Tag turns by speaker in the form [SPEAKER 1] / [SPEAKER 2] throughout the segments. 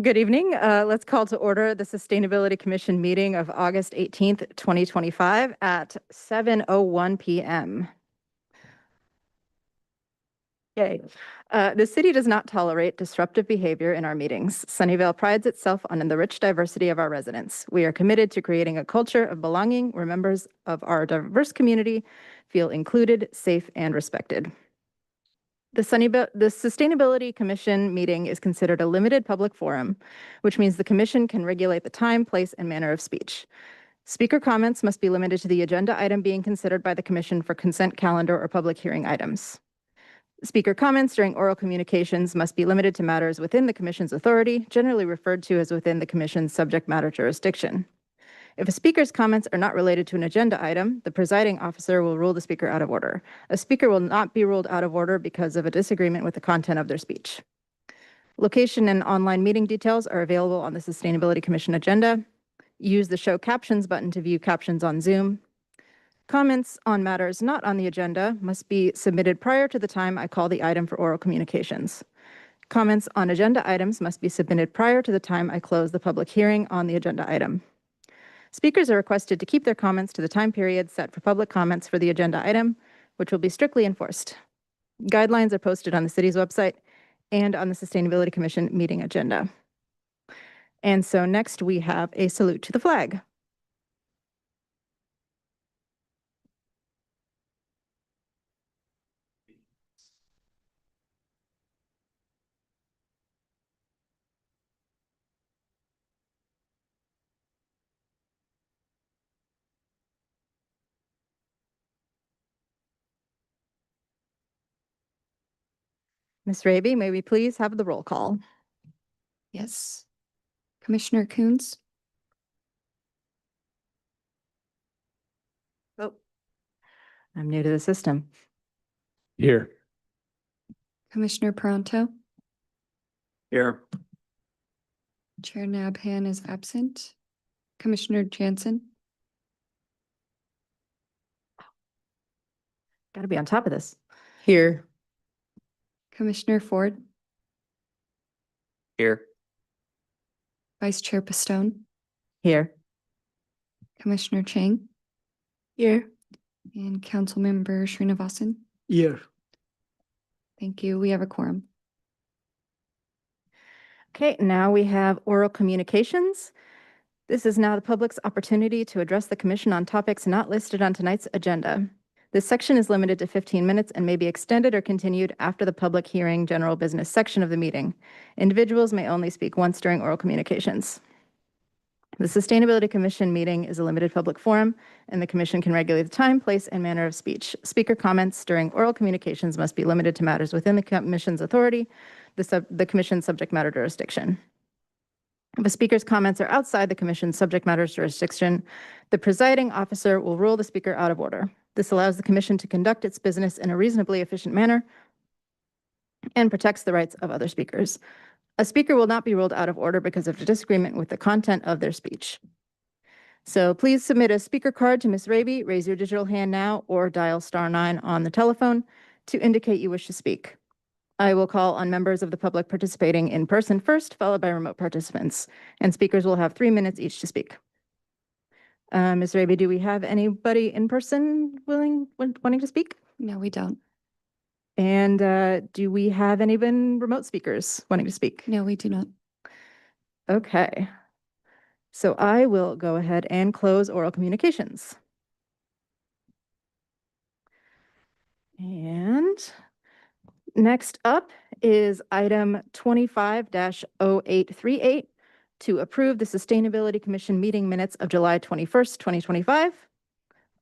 [SPEAKER 1] Good evening. Let's call to order the Sustainability Commission meeting of August 18th, 2025 at 7:01 p.m. Yay. The city does not tolerate disruptive behavior in our meetings. Sunnyvale prides itself on the rich diversity of our residents. We are committed to creating a culture of belonging where members of our diverse community feel included, safe, and respected. The Sustainability Commission meeting is considered a limited public forum, which means the commission can regulate the time, place, and manner of speech. Speaker comments must be limited to the agenda item being considered by the commission for consent calendar or public hearing items. Speaker comments during oral communications must be limited to matters within the commission's authority, generally referred to as within the commission's subject matter jurisdiction. If a speaker's comments are not related to an agenda item, the presiding officer will rule the speaker out of order. A speaker will not be ruled out of order because of a disagreement with the content of their speech. Location and online meeting details are available on the Sustainability Commission agenda. Use the Show Captions button to view captions on Zoom. Comments on matters not on the agenda must be submitted prior to the time I call the item for oral communications. Comments on agenda items must be submitted prior to the time I close the public hearing on the agenda item. Speakers are requested to keep their comments to the time period set for public comments for the agenda item, which will be strictly enforced. Guidelines are posted on the city's website and on the Sustainability Commission meeting agenda. And so next we have a salute to the flag. Ms. Raby, may we please have the roll call?
[SPEAKER 2] Yes. Commissioner Coons?
[SPEAKER 1] Oh, I'm new to the system.
[SPEAKER 3] Here.
[SPEAKER 2] Commissioner Peranto?
[SPEAKER 3] Here.
[SPEAKER 2] Chair Nabhan is absent. Commissioner Jansen?
[SPEAKER 1] Got to be on top of this.
[SPEAKER 2] Here. Commissioner Ford?
[SPEAKER 3] Here.
[SPEAKER 2] Vice Chair Pistone?
[SPEAKER 1] Here.
[SPEAKER 2] Commissioner Chang?
[SPEAKER 1] Here.
[SPEAKER 2] And Councilmember Srinivasan?
[SPEAKER 3] Here.
[SPEAKER 2] Thank you. We have a quorum.
[SPEAKER 1] Okay, now we have oral communications. This is now the public's opportunity to address the commission on topics not listed on tonight's agenda. This section is limited to 15 minutes and may be extended or continued after the public hearing general business section of the meeting. Individuals may only speak once during oral communications. The Sustainability Commission meeting is a limited public forum, and the commission can regulate the time, place, and manner of speech. Speaker comments during oral communications must be limited to matters within the commission's authority, the commission's subject matter jurisdiction. If a speaker's comments are outside the commission's subject matter jurisdiction, the presiding officer will rule the speaker out of order. This allows the commission to conduct its business in a reasonably efficient manner and protects the rights of other speakers. A speaker will not be ruled out of order because of a disagreement with the content of their speech. So please submit a speaker card to Ms. Raby, raise your digital hand now, or dial *9 on the telephone to indicate you wish to speak. I will call on members of the public participating in person first, followed by remote participants, and speakers will have 3 minutes each to speak. Ms. Raby, do we have anybody in person wanting to speak?
[SPEAKER 2] No, we don't.
[SPEAKER 1] And do we have anyone remote speakers wanting to speak?
[SPEAKER 2] No, we do not.
[SPEAKER 1] Okay. So I will go ahead and close oral communications. And next up is item 25-0838 to approve the Sustainability Commission meeting minutes of July 21st, 2025.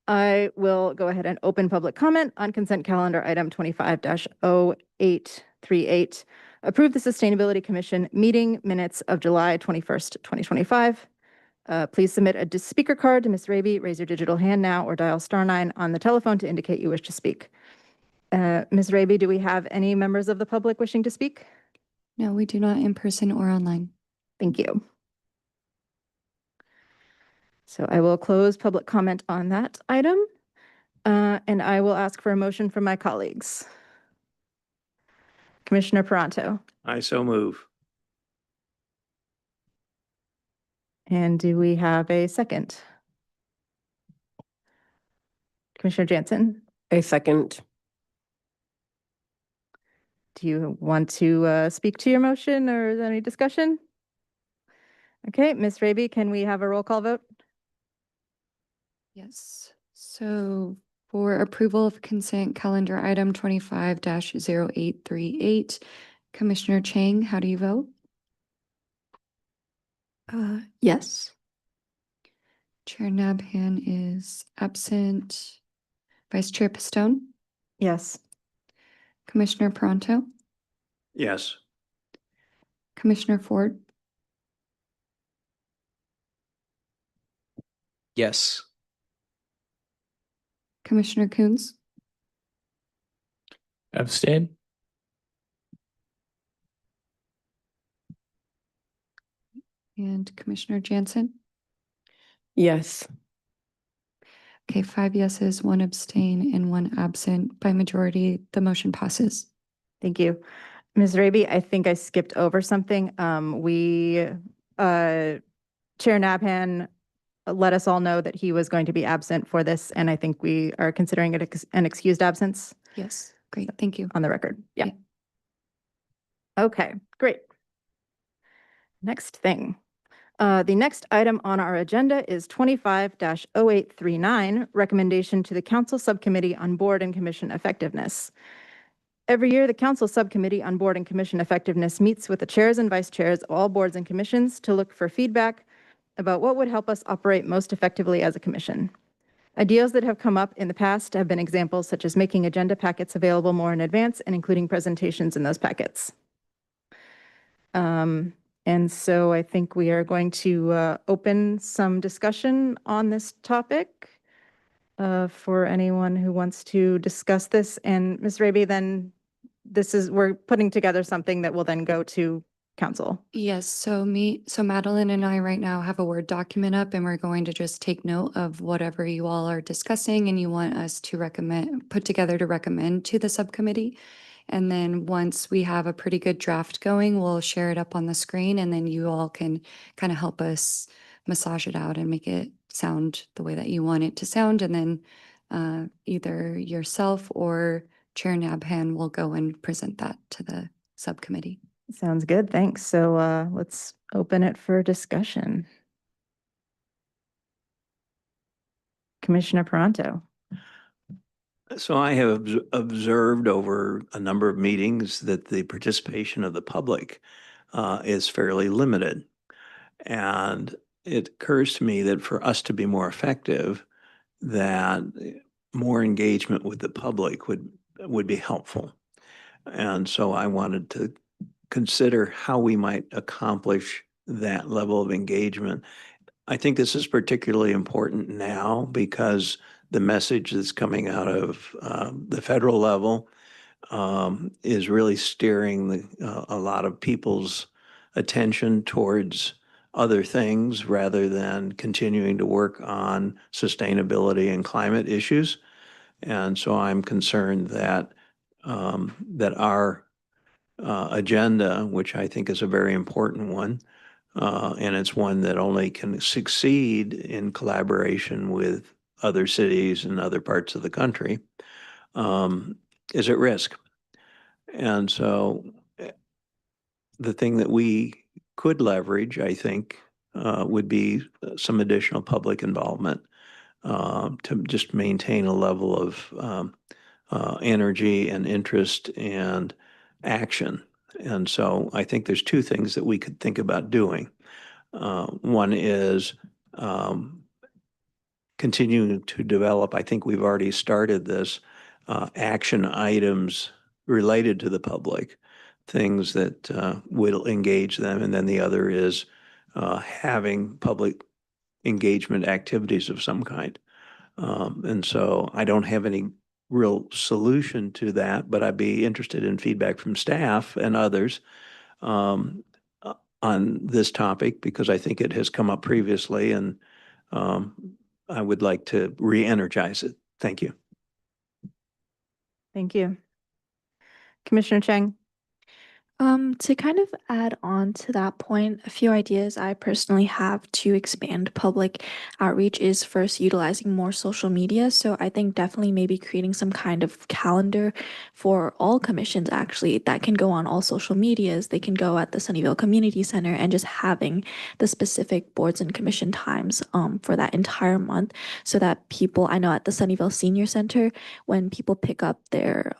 [SPEAKER 1] I will go ahead and open public comment on consent calendar item 25-0838. Approve the Sustainability Commission meeting minutes of July 21st, 2025. Please submit a speaker card to Ms. Raby. Raise your digital hand now or dial *9 on the telephone to indicate you wish to speak. Ms. Raby, do we have any members of the public wishing to speak?
[SPEAKER 2] No, we do not, in person or online.
[SPEAKER 1] Thank you. So I will close public comment on that item, and I will ask for a motion from my colleagues. Commissioner Peranto.
[SPEAKER 3] I so move.
[SPEAKER 1] And do we have a second? Commissioner Jansen,
[SPEAKER 4] A second.
[SPEAKER 1] do you want to speak to your motion or is there any discussion? Okay, Ms. Raby, can we have a roll call vote?
[SPEAKER 2] Yes. So for approval of consent calendar item 25-0838, Commissioner Chang, how do you vote?
[SPEAKER 4] Yes.
[SPEAKER 2] Chair Nabhan is absent. Vice Chair Pistone,
[SPEAKER 1] Yes.
[SPEAKER 2] Commissioner Peranto,
[SPEAKER 3] Yes.
[SPEAKER 2] Commissioner Ford,
[SPEAKER 3] Yes.
[SPEAKER 2] Commissioner Coons,
[SPEAKER 3] Abstain?
[SPEAKER 2] and Commissioner Jansen.
[SPEAKER 4] Yes.
[SPEAKER 2] Okay, 5 yeses, 1 abstain, and 1 absent. By majority, the motion passes.
[SPEAKER 1] Thank you. Ms. Raby, I think I skipped over something. Chair Nabhan let us all know that he was going to be absent for this, and I think we are considering it an excused absence
[SPEAKER 2] Yes, great, thank you.
[SPEAKER 1] on the record. Yeah.
[SPEAKER 2] Yeah.
[SPEAKER 1] Okay, great. Next thing. The next item on our agenda is 25-0839, recommendation to the Council Subcommittee on Board and Commission Effectiveness. Every year, the Council Subcommittee on Board and Commission Effectiveness meets with the chairs and vice chairs of all boards and commissions to look for feedback about what would help us operate most effectively as a commission. Ideas that have come up in the past have been examples such as making agenda packets available more in advance and including presentations in those packets. And so I think we are going to open some discussion on this topic for anyone who wants to discuss this. And Ms. Raby, then we're putting together something that will then go to council.
[SPEAKER 2] Yes, so Madeline and I right now have a Word document up and we're going to just take note of whatever you all are discussing and you want us to put together to recommend to the subcommittee. And then once we have a pretty good draft going, we'll share it up on the screen and then you all can kind of help us massage it out and make it sound the way that you want it to sound. And then either yourself or Chair Nabhan will go and present that to the subcommittee.
[SPEAKER 1] Sounds good. Thanks. So let's open it for discussion. Commissioner Peranto.
[SPEAKER 3] So I have observed over a number of meetings that the participation of the public is fairly limited. And it occurs to me that for us to be more effective, that more engagement with the public would be helpful. And so I wanted to consider how we might accomplish that level of engagement. I think this is particularly important now because the message that's coming out of the federal level is really steering a lot of people's attention towards other things rather than continuing to work on sustainability and climate issues. And so I'm concerned that that our agenda, which I think is a very important one, and it's one that only can succeed in collaboration with other cities and other parts of the country, is at risk. And so the thing that we could leverage, I think, would be some additional public involvement to just maintain a level of energy and interest and action. And so I think there's 2 things that we could think about doing. One is continuing to develop, I think we've already started this, action items related to the public, things that will engage them. And then the other is having public engagement activities of some kind. And so I don't have any real solution to that, but I'd be interested in feedback from staff and others on this topic because I think it has come up previously and I would like to re-energize it. Thank you.
[SPEAKER 1] Thank you. Commissioner Chang.
[SPEAKER 5] To kind of add on to that point, a few ideas I personally have to expand public outreach is first utilizing more social media. So I think definitely maybe creating some kind of calendar for all commissions actually that can go on all social medias. They can go at the Sunnyvale Community Center and just having the specific boards and commission times for that entire month so that people, I know at the Sunnyvale Senior Center, when people pick up their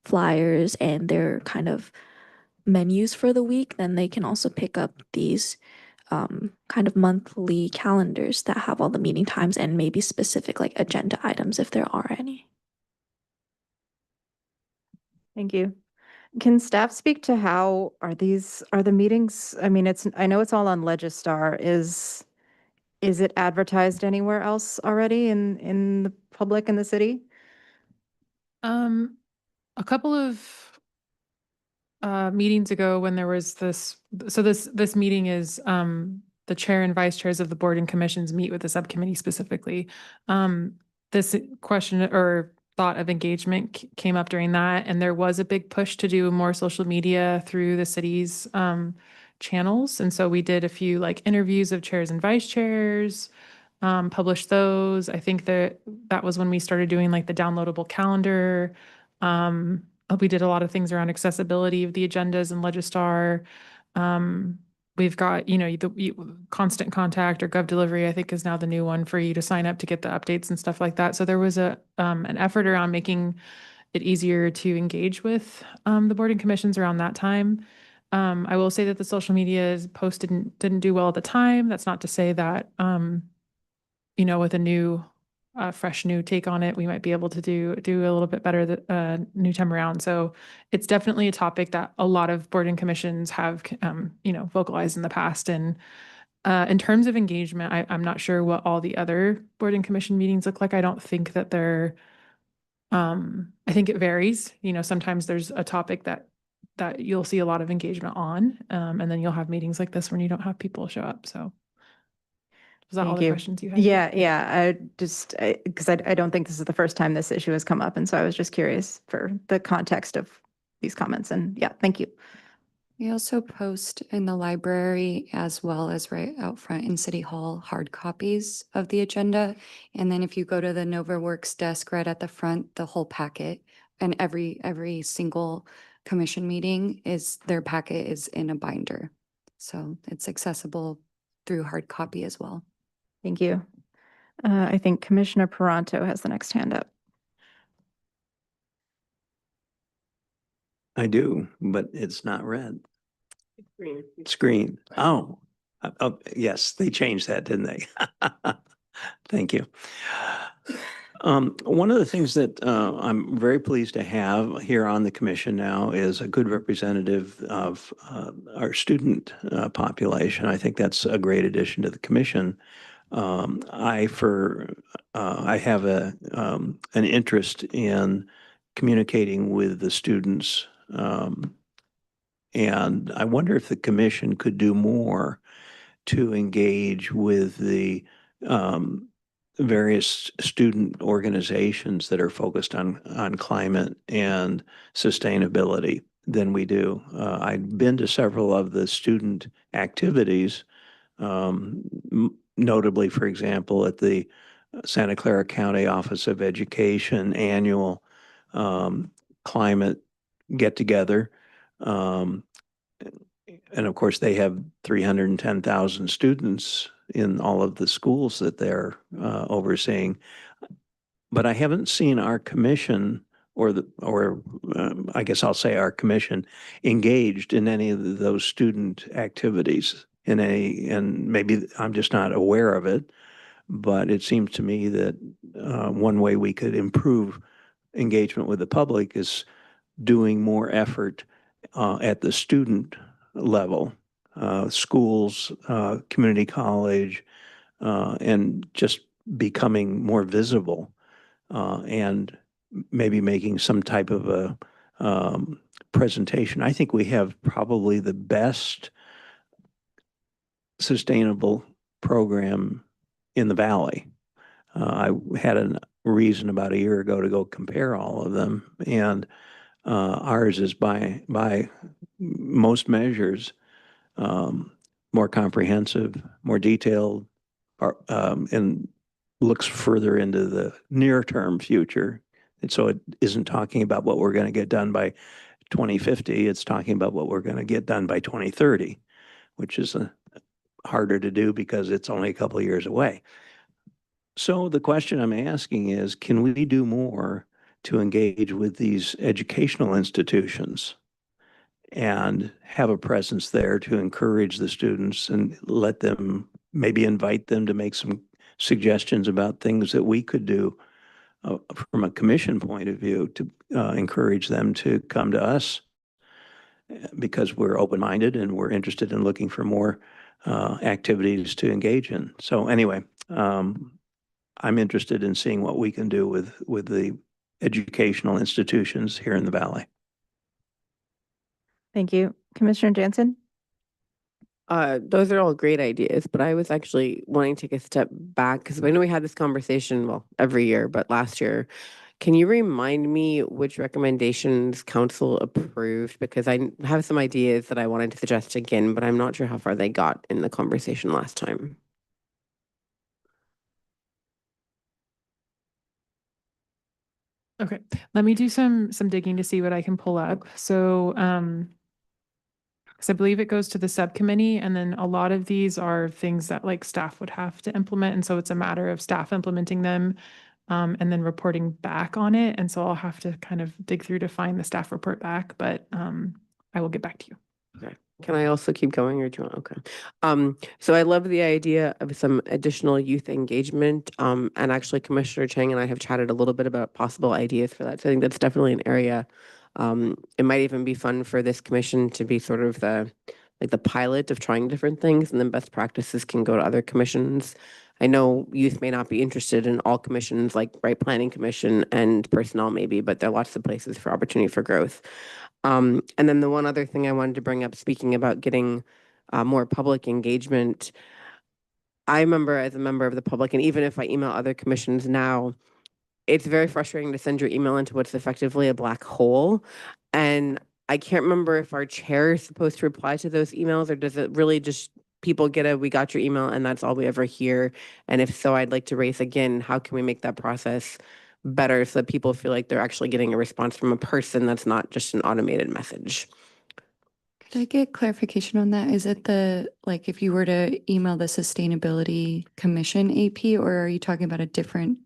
[SPEAKER 5] flyers and their kind of menus for the week, then they can also pick up these kind of monthly calendars that have all the meeting times and maybe specific like agenda items if there are any.
[SPEAKER 1] Thank you. Can staff speak to how are the meetings? I mean, I know it's all on Legistar. Is it advertised anywhere else already in the public in the city?
[SPEAKER 6] A couple of meetings ago when there was this meeting is the chair and vice chairs of the board and commissions meet with the subcommittee specifically. This question or thought of engagement came up during that, and there was a big push to do more social media through the city's channels. And so we did a few like interviews of chairs and vice chairs, published those. I think that was when we started doing like the downloadable calendar. We did a lot of things around accessibility of the agendas and Legistar. We've got, the Constant Contact or Gov Delivery, I think is now the new one for you to sign up to get the updates and stuff like that. So there was an effort around making it easier to engage with the board and commissions around that time. I will say that the social media post didn't do well at the time. That's not to say that, with a fresh new take on it, we might be able to do a little bit better the new time around. So it's definitely a topic that a lot of board and commissions have, vocalized in the past. And in terms of engagement, I'm not sure what all the other board and commission meetings look like. I don't think that they're, I think it varies. Sometimes there's a topic that you'll see a lot of engagement on, and then you'll have meetings like this when you don't have people show up. So. Was that all
[SPEAKER 1] Thank
[SPEAKER 6] the
[SPEAKER 1] you.
[SPEAKER 6] questions you had?
[SPEAKER 1] Yeah. I just, because I don't think this is the first time this issue has come up. And so I was just curious for the context of these comments. And yeah, thank you.
[SPEAKER 2] We also post in the library as well as right out front in City Hall, hard copies of the agenda. And then if you go to the NovaWorks desk right at the front, the whole packet and every single commission meeting their packet is in a binder. So it's accessible through hard copy as well.
[SPEAKER 1] Thank you. I think Commissioner Peranto has the next hand up.
[SPEAKER 3] I do, but it's not red.
[SPEAKER 4] Green.
[SPEAKER 3] It's green. Oh, yes, they changed that, didn't they? Thank you. One of the things that I'm very pleased to have here on the commission now is a good representative of our student population. I think that's a great addition to the commission. I have an interest in communicating with the students, and I wonder if the commission could do more to engage with the various student organizations that are focused on climate and sustainability than we do. I've been to several of the student activities, notably, for example, at the Santa Clara County Office of Education annual climate get-together. And of course, they have 310,000 students in all of the schools that they're overseeing. But I haven't seen our commission I guess I'll say our commission engaged in any of those student activities and maybe I'm just not aware of it, but it seems to me that one way we could improve engagement with the public is doing more effort at the student level, schools, community college, and just becoming more visible and maybe making some type of a presentation. I think we have probably the best sustainable program in the valley. I had a reason about a year ago to go compare all of them, and ours is by most measures, more comprehensive, more detailed, and looks further into the near-term future. And so it isn't talking about what we're going to get done by 2050. It's talking about what we're going to get done by 2030, which is harder to do because it's only a couple of years away. So the question I'm asking is, can we do more to engage with these educational institutions and have a presence there to encourage the students and let them, maybe invite them to make some suggestions about things that we could do from a commission point of view to encourage them to come to us because we're open-minded and we're interested in looking for more activities to engage in. So anyway, I'm interested in seeing what we can do with the educational institutions here in the Valley.
[SPEAKER 1] Thank you. Commissioner Jansen?
[SPEAKER 4] Those are all great ideas, but I was actually wanting to take a step back because I know we had this conversation, well, every year, but last year. Can you remind me which recommendations council approved? Because I have some ideas that I wanted to suggest again, but I'm not sure how far they got in the conversation last time.
[SPEAKER 6] Okay, let me do some digging to see what I can pull up. So, because I believe it goes to the subcommittee, and then a lot of these are things that like staff would have to implement, and so it's a matter of staff implementing them, and then reporting back on it. And so I'll have to kind of dig through to find the staff report back, but I will get back to you.
[SPEAKER 4] Okay. Can I also keep going or do you want? Okay. So I love the idea of some additional youth engagement. And actually Commissioner Chang and I have chatted a little bit about possible ideas for that. So I think that's definitely an area. It might even be fun for this commission to be sort of the pilot of trying different things, and then best practices can go to other commissions. I know youth may not be interested in all commissions, like planning commission and personnel maybe, but there are lots of places for opportunity for growth. And then the one other thing I wanted to bring up, speaking about getting more public engagement, I remember as a member of the public, and even if I email other commissions now, it's very frustrating to send your email into what's effectively a black hole. And I can't remember if our chair is supposed to reply to those emails, or does it really just people get a, we got your email and that's all we ever hear? And if so, I'd like to raise again, how can we make that process better so that people feel like they're actually getting a response from a person that's not just an automated message?
[SPEAKER 2] Could I get clarification on that? Is it like if you were to email the Sustainability Commission AP, or are you talking about a different?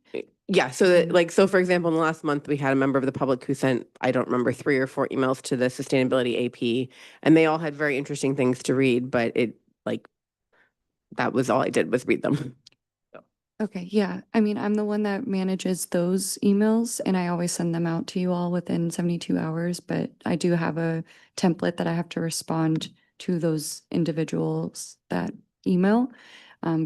[SPEAKER 4] Yeah, so that, so for example, in the last month, we had a member of the public who sent, I don't remember, 3 or 4 emails to the Sustainability AP, and they all had very interesting things to read, but that was all I did was read them.
[SPEAKER 2] Okay, yeah. I mean, I'm the one that manages those emails and I always send them out to you all within 72 hours, but I do have a template that I have to respond to those individuals that email,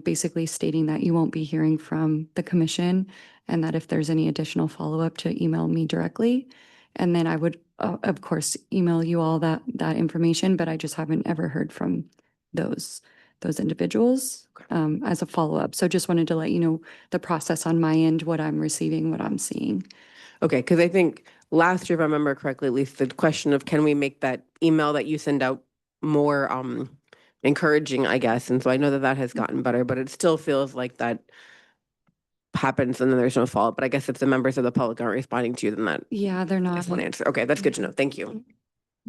[SPEAKER 2] basically stating that you won't be hearing from the commission and that if there's any additional follow-up to email me directly. And then I would, of course, email you all that information, but I just haven't ever heard from those individuals as a follow-up. So just wanted to let you know the process on my end, what I'm receiving, what I'm seeing.
[SPEAKER 4] Okay, because I think last year, if I remember correctly, at least the question of can we make that email that you send out more encouraging, I guess. And so I know that has gotten better, but it still feels like that happens and then there's no follow-up. But I guess if the members of the public aren't responding to you, then that
[SPEAKER 2] Yeah, they're not.
[SPEAKER 4] is one answer. Okay, that's good to know. Thank you.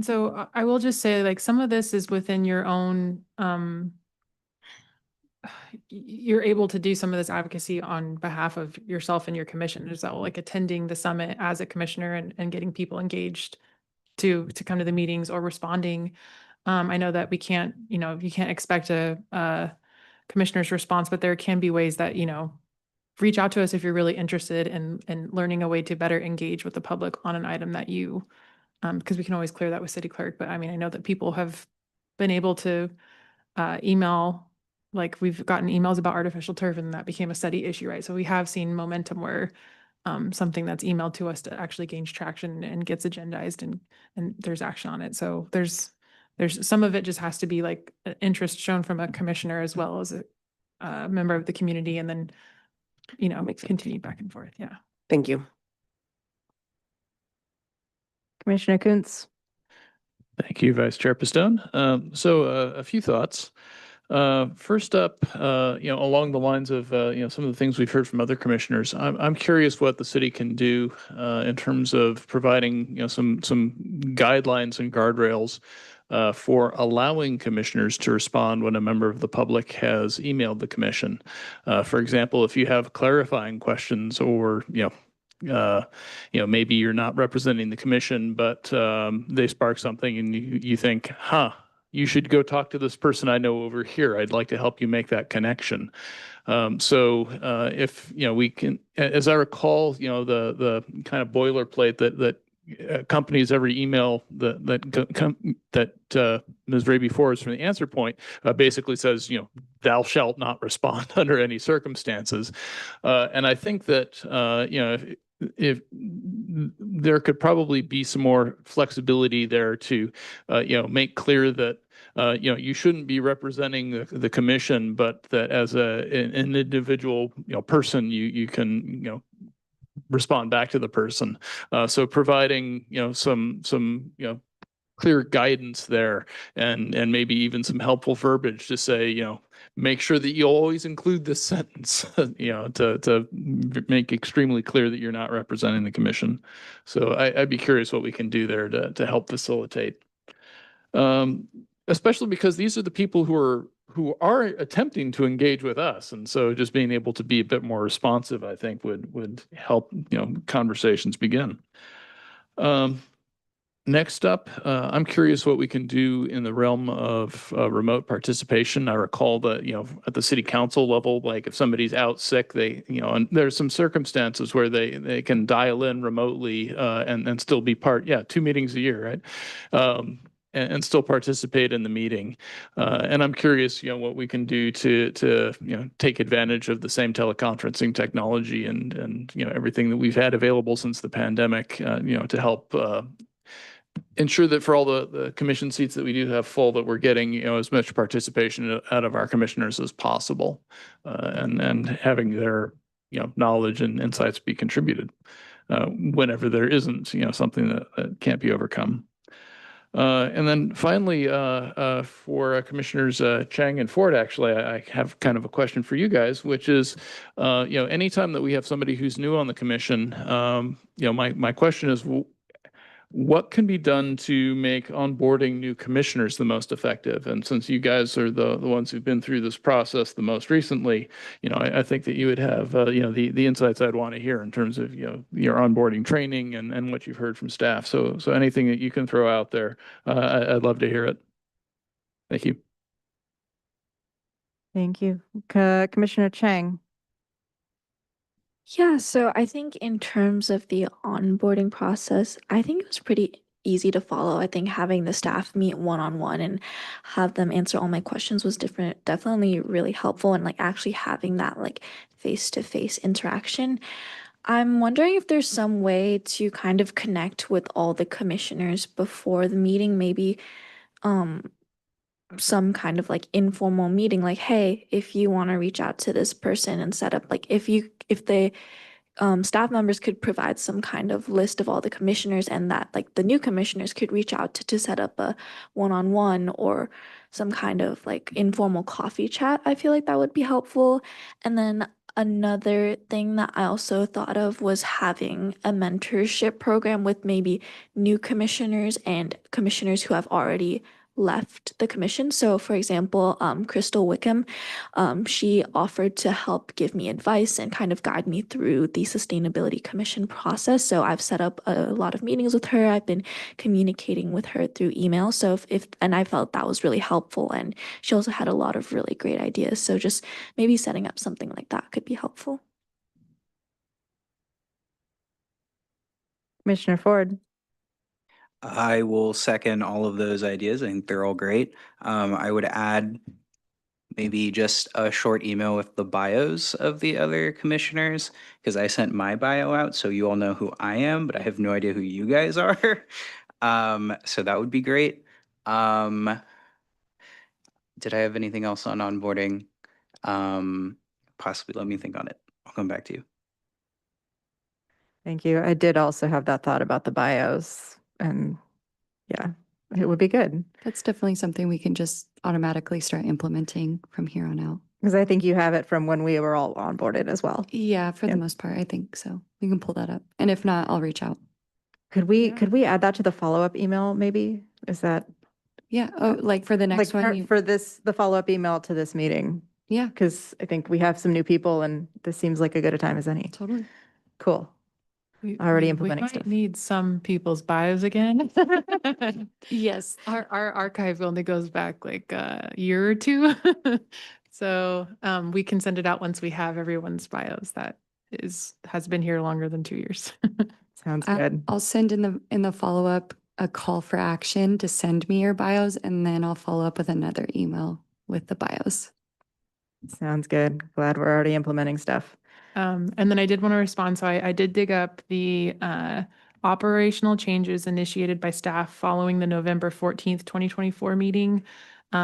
[SPEAKER 6] So I will just say, like, some of this is within your own, you're able to do some of this advocacy on behalf of yourself and your commissioners, that like attending the summit as a commissioner and getting people engaged to come to the meetings or responding. I know that we can't, you can't expect a commissioner's response, but there can be ways that, reach out to us if you're really interested in learning a way to better engage with the public on an item that you, because we can always clear that with city clerk. But I mean, I know that people have been able to email, like we've gotten emails about artificial turf and that became a study issue, right? So we have seen momentum where something that's emailed to us to actually gains traction and gets agendized and there's action on it. So there's some of it just has to be like interest shown from a commissioner as well as a member of the community, and then continue back and forth. Yeah.
[SPEAKER 4] Thank you.
[SPEAKER 1] Commissioner Kuntz?
[SPEAKER 7] Thank you, Vice Chair Pistone. A few thoughts. First up, along the lines of some of the things we've heard from other commissioners, I'm curious what the city can do in terms of providing some guidelines and guardrails for allowing commissioners to respond when a member of the public has emailed the commission. For example, if you have clarifying questions or maybe you're not representing the commission, but they spark something and you think, you should go talk to this person I know over here. I'd like to help you make that connection. If we can, as I recall, the kind of boilerplate that accompanies every email that Ms. Raby forwards from the answer point basically says, thou shalt not respond under any circumstances. And I think that if there could probably be some more flexibility there to make clear that you shouldn't be representing the commission, but that as an individual person, you can respond back to the person. So providing some clear guidance there, and maybe even some helpful verbiage to say make sure that you always include this sentence to make extremely clear that you're not representing the commission. So I'd be curious what we can do there to help facilitate. Especially because these are the people who are attempting to engage with us, and so just being able to be a bit more responsive, I think, would help conversations begin. Next up, I'm curious what we can do in the realm of remote participation. I recall that, at the city council level, like if somebody's out sick, they, and there's some circumstances where they can dial in remotely and still be part, 2 meetings a year, right? And still participate in the meeting. And I'm curious, what we can do to take advantage of the same teleconferencing technology and everything that we've had available since the pandemic, to help ensure that for all the commission seats that we do have full, that we're getting as much participation out of our commissioners as possible, and having their knowledge and insights be contributed whenever there isn't something that can't be overcome. And then finally, for Commissioners Chang and Ford, actually, I have kind of a question for you guys, which is, anytime that we have somebody who's new on the commission, my question is, what can be done to make onboarding new commissioners the most effective? And since you guys are the ones who've been through this process the most recently, I think that you would have, the insights I'd want to hear in terms of, your onboarding training and what you've heard from staff. So anything that you can throw out there, I'd love to hear it. Thank you.
[SPEAKER 1] Thank you. Commissioner Chang.
[SPEAKER 5] Yeah, so I think in terms of the onboarding process, I think it was pretty easy to follow. I think having the staff meet one-on-one and have them answer all my questions was definitely really helpful, and like actually having that like face-to-face interaction. I'm wondering if there's some way to kind of connect with all the commissioners before the meeting, maybe um some kind of like informal meeting, like, hey, if you want to reach out to this person and set up, like, if the staff members could provide some kind of list of all the commissioners, and that like the new commissioners could reach out to set up a one-on-one or some kind of like informal coffee chat. I feel like that would be helpful. And then another thing that I also thought of was having a mentorship program with maybe new commissioners and commissioners who have already left the commission. So for example, Crystal Wickham, she offered to help give me advice and kind of guide me through the Sustainability Commission process. So I've set up a lot of meetings with her. I've been communicating with her through email. So and I felt that was really helpful. And she also had a lot of really great ideas. So just maybe setting up something like that could be helpful.
[SPEAKER 1] Commissioner Ford.
[SPEAKER 8] I will second all of those ideas. I think they're all great. I would add maybe just a short email with the bios of the other commissioners, because I sent my bio out, so you all know who I am, but I have no idea who you guys are. So that would be great. Did I have anything else on onboarding? Possibly, let me think on it. I'll come back to you.
[SPEAKER 1] Thank you. I did also have that thought about the bios, and yeah, it would be good.
[SPEAKER 2] That's definitely something we can just automatically start implementing from here on out.
[SPEAKER 1] Because I think you have it from when we were all onboarded as well.
[SPEAKER 2] Yeah, for
[SPEAKER 1] Yeah.
[SPEAKER 2] the most part, I think so. We can pull that up. And if not, I'll reach out.
[SPEAKER 1] Could we add that to the follow-up email maybe? Is that
[SPEAKER 2] Yeah. Oh, like for the next
[SPEAKER 1] like
[SPEAKER 2] one, you,
[SPEAKER 1] for this, the follow-up email to this meeting?
[SPEAKER 2] yeah,
[SPEAKER 1] Because I think we have some new people and this seems like a good a time as any.
[SPEAKER 2] totally.
[SPEAKER 1] Cool.
[SPEAKER 6] We-
[SPEAKER 1] Already
[SPEAKER 6] we
[SPEAKER 1] implementing
[SPEAKER 6] might
[SPEAKER 1] stuff.
[SPEAKER 6] need some people's bios again.
[SPEAKER 2] Yes.
[SPEAKER 6] Our archive only goes back like a year or two. So we can send it out once we have everyone's bios that has been here longer than 2 years.
[SPEAKER 1] Sounds good.
[SPEAKER 2] I'll send in the follow-up a call for action to send me your bios, and then I'll follow up with another email with the bios.
[SPEAKER 1] Sounds good. Glad we're already implementing stuff.
[SPEAKER 6] And then I did want to respond. So I did dig up the operational changes initiated by staff following the November 14th, 2024 meeting.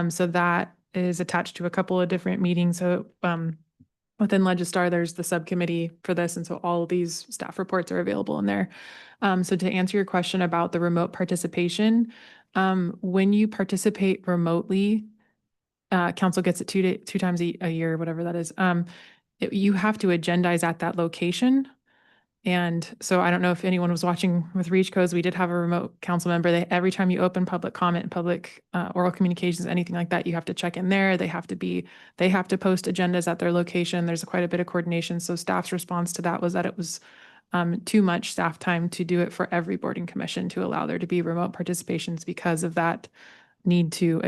[SPEAKER 6] So that is attached to a couple of different meetings. So within Legistar, there's the subcommittee for this. And so all of these staff reports are available in there. So to answer your question about the remote participation, when you participate remotely, council gets it two times a year, whatever that is. You have to agendize at that location. And so I don't know if anyone was watching with Reach Codes, we did have a remote council member. Every time you open public comment, public oral communications, anything like that, you have to check in there. They have to post agendas at their location. There's quite a bit of coordination. So staff's response to that was that it was too much staff time to do it for every board and commission to allow there to be remote participations because of that need to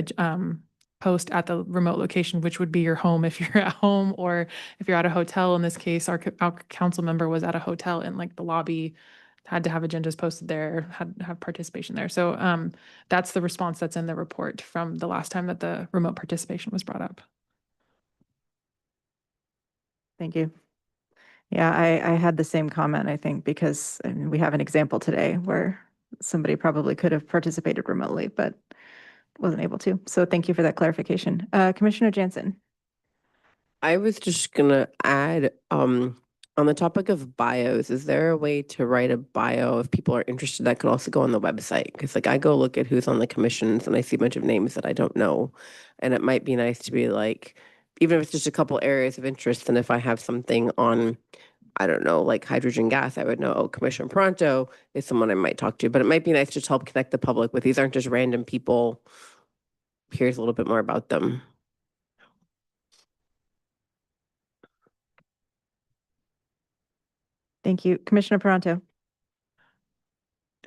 [SPEAKER 6] post at the remote location, which would be your home if you're at home, or if you're at a hotel. In this case, our council member was at a hotel in like the lobby, had to have agendas posted there, had to have participation there. So that's the response that's in the report from the last time that the remote participation was brought up.
[SPEAKER 1] Thank you. Yeah, I had the same comment, I think, because we have an example today where somebody probably could have participated remotely, but wasn't able to. So thank you for that clarification. Commissioner Jansen.
[SPEAKER 4] I was just gonna add, on the topic of bios, is there a way to write a bio if people are interested that could also go on the website? Because like I go look at who's on the commissions and I see a bunch of names that I don't know. And it might be nice to be like, even if it's just a couple areas of interest, and if I have something on, I don't know, like hydrogen gas, I would know, oh, Commissioner Pronto is someone I might talk to. But it might be nice to just help connect the public with, these aren't just random people. Here's a little bit more about them.
[SPEAKER 1] Thank you. Commissioner Peranto.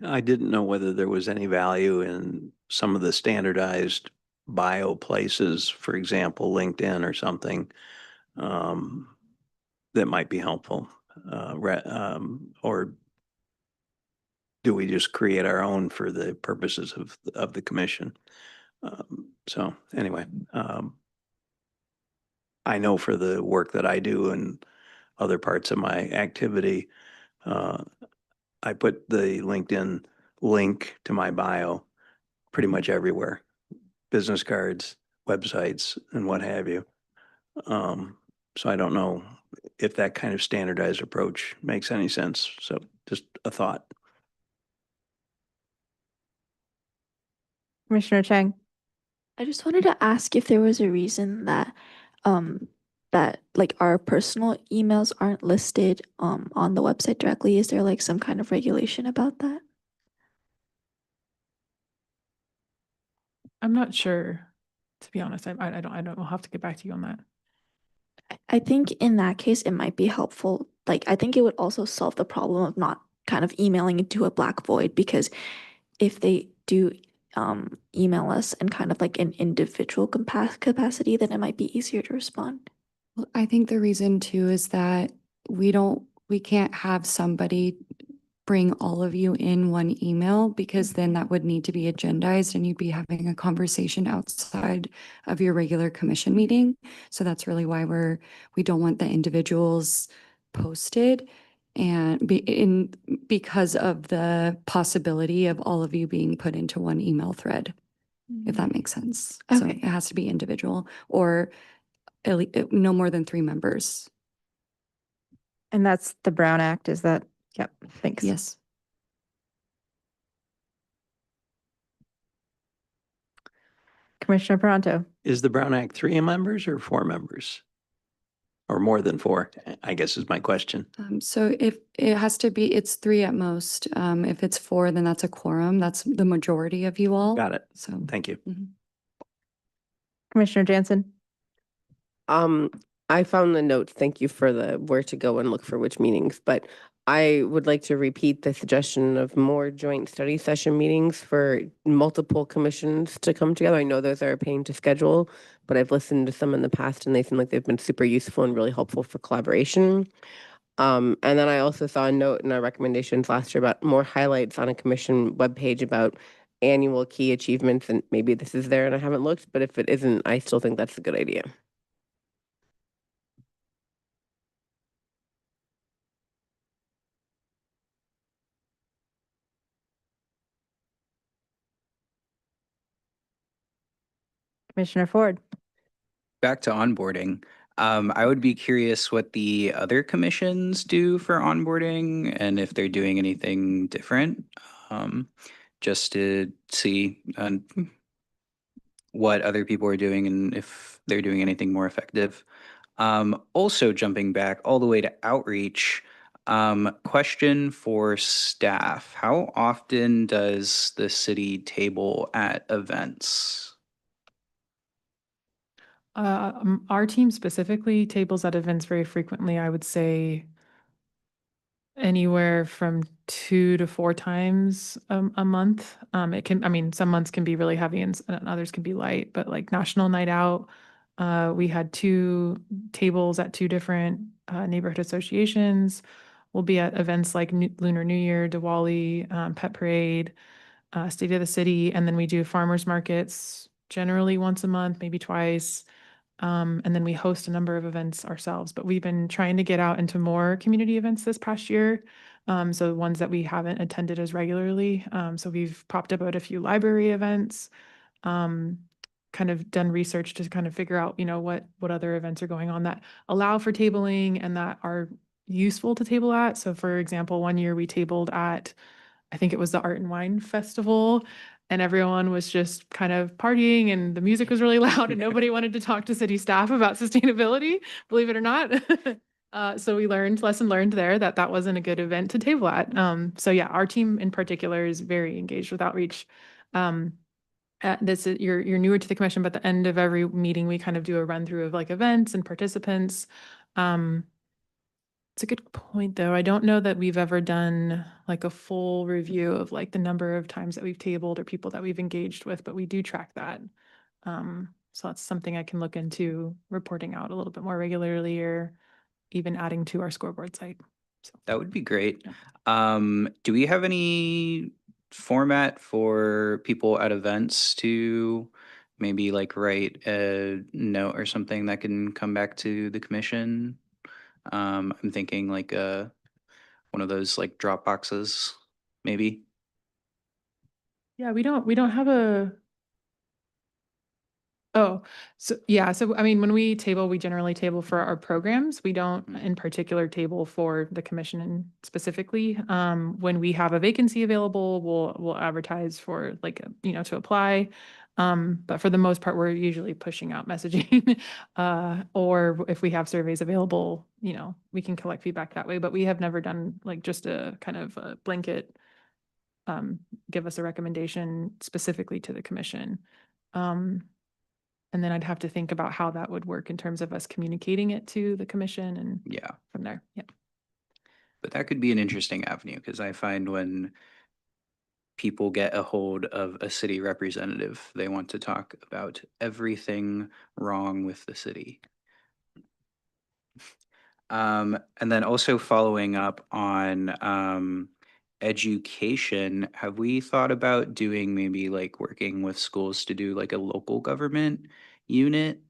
[SPEAKER 3] I didn't know whether there was any value in some of the standardized bio places, for example, LinkedIn or something, that might be helpful. Or do we just create our own for the purposes of the commission? So anyway, I know for the work that I do and other parts of my activity, I put the LinkedIn link to my bio pretty much everywhere, business cards, websites, and what have you. So I don't know if that kind of standardized approach makes any sense. So just a thought.
[SPEAKER 1] Commissioner Chang.
[SPEAKER 5] I just wanted to ask if there was a reason that that like our personal emails aren't listed on the website directly. Is there like some kind of regulation about that?
[SPEAKER 6] I'm not sure, to be honest. I don't, we'll have to get back to you on that.
[SPEAKER 5] I think in that case, it might be helpful. Like, I think it would also solve the problem of not kind of emailing into a black void, because if they do email us in kind of like an individual capacity, then it might be easier to respond.
[SPEAKER 2] Well, I think the reason too is that we can't have somebody bring all of you in one email, because then that would need to be agendized and you'd be having a conversation outside of your regular commission meeting. So that's really why we don't want the individuals posted, and because of the possibility of all of you being put into one email thread, if that makes sense. So
[SPEAKER 5] Okay.
[SPEAKER 2] it has to be individual, or no more than 3 members.
[SPEAKER 1] And that's the Brown Act, is that? Yep, thanks.
[SPEAKER 2] Yes.
[SPEAKER 1] Commissioner Peranto.
[SPEAKER 3] Is the Brown Act 3 members or 4 members? Or more than 4, I guess is my question.
[SPEAKER 2] So if it has to be, it's 3 at most. If it's 4, then that's a quorum. That's the majority of you all.
[SPEAKER 3] Got it.
[SPEAKER 2] So.
[SPEAKER 3] Thank you.
[SPEAKER 1] Commissioner Jansen.
[SPEAKER 4] I found the notes. Thank you for the where to go and look for which meetings, but I would like to repeat the suggestion of more joint study session meetings for multiple commissions to come together. I know those are a pain to schedule, but I've listened to some in the past and they seem like they've been super useful and really helpful for collaboration. And then I also saw a note in our recommendations last year about more highlights on a commission webpage about annual key achievements, and maybe this is there and I haven't looked, but if it isn't, I still think that's a good idea.
[SPEAKER 1] Commissioner Ford.
[SPEAKER 8] Back to onboarding. I would be curious what the other commissions do for onboarding and if they're doing anything different, just to see what other people are doing and if they're doing anything more effective. Also jumping back all the way to outreach, question for staff. How often does the city table at events?
[SPEAKER 6] Our team specifically tables at events very frequently. I would say anywhere from 2 to 4 times a month. It can, I mean, some months can be really heavy and others can be light, but like National Night Out, we had 2 tables at 2 different neighborhood associations. We'll be at events like Lunar New Year, Diwali, Pet Parade, State of the City, and then we do farmers markets generally once a month, maybe twice. And then we host a number of events ourselves, but we've been trying to get out into more community events this past year. So ones that we haven't attended as regularly. So we've popped up at a few library events, kind of done research to kind of figure out, you know, what other events are going on that allow for tabling and that are useful to table at. So for example, one year we tabled at, I think it was the Art and Wine Festival, and everyone was just kind of partying and the music was really loud and nobody wanted to talk to city staff about sustainability, believe it or not. So we lesson learned there that that wasn't a good event to table at. So yeah, our team in particular is very engaged with outreach. You're newer to the commission, but at the end of every meeting, we kind of do a run through of like events and participants. It's a good point, though. I don't know that we've ever done like a full review of like the number of times that we've tabled or people that we've engaged with, but we do track that. So that's something I can look into reporting out a little bit more regularly or even adding to our scoreboard site. So
[SPEAKER 8] That would be great. Do we have any format for people at events to maybe like write a note or something that can come back to the commission? I'm thinking like one of those like drop boxes, maybe.
[SPEAKER 6] yeah, we don't have a. Oh, so yeah. So I mean, when we table, we generally table for our programs. We don't in particular table for the commission specifically. When we have a vacancy available, we'll advertise for like, you know, to apply. But for the most part, we're usually pushing out messaging. Or if we have surveys available, you know, we can collect feedback that way. But we have never done like just a kind of a blanket, give us a recommendation specifically to the commission. And then I'd have to think about how that would work in terms of us communicating it to the commission and
[SPEAKER 8] Yeah,
[SPEAKER 6] from there. Yeah.
[SPEAKER 8] but that could be an interesting avenue because I find when people get a hold of a city representative, they want to talk about everything wrong with the city. And then also following up on education, have we thought about doing maybe like working with schools to do like a local government unit?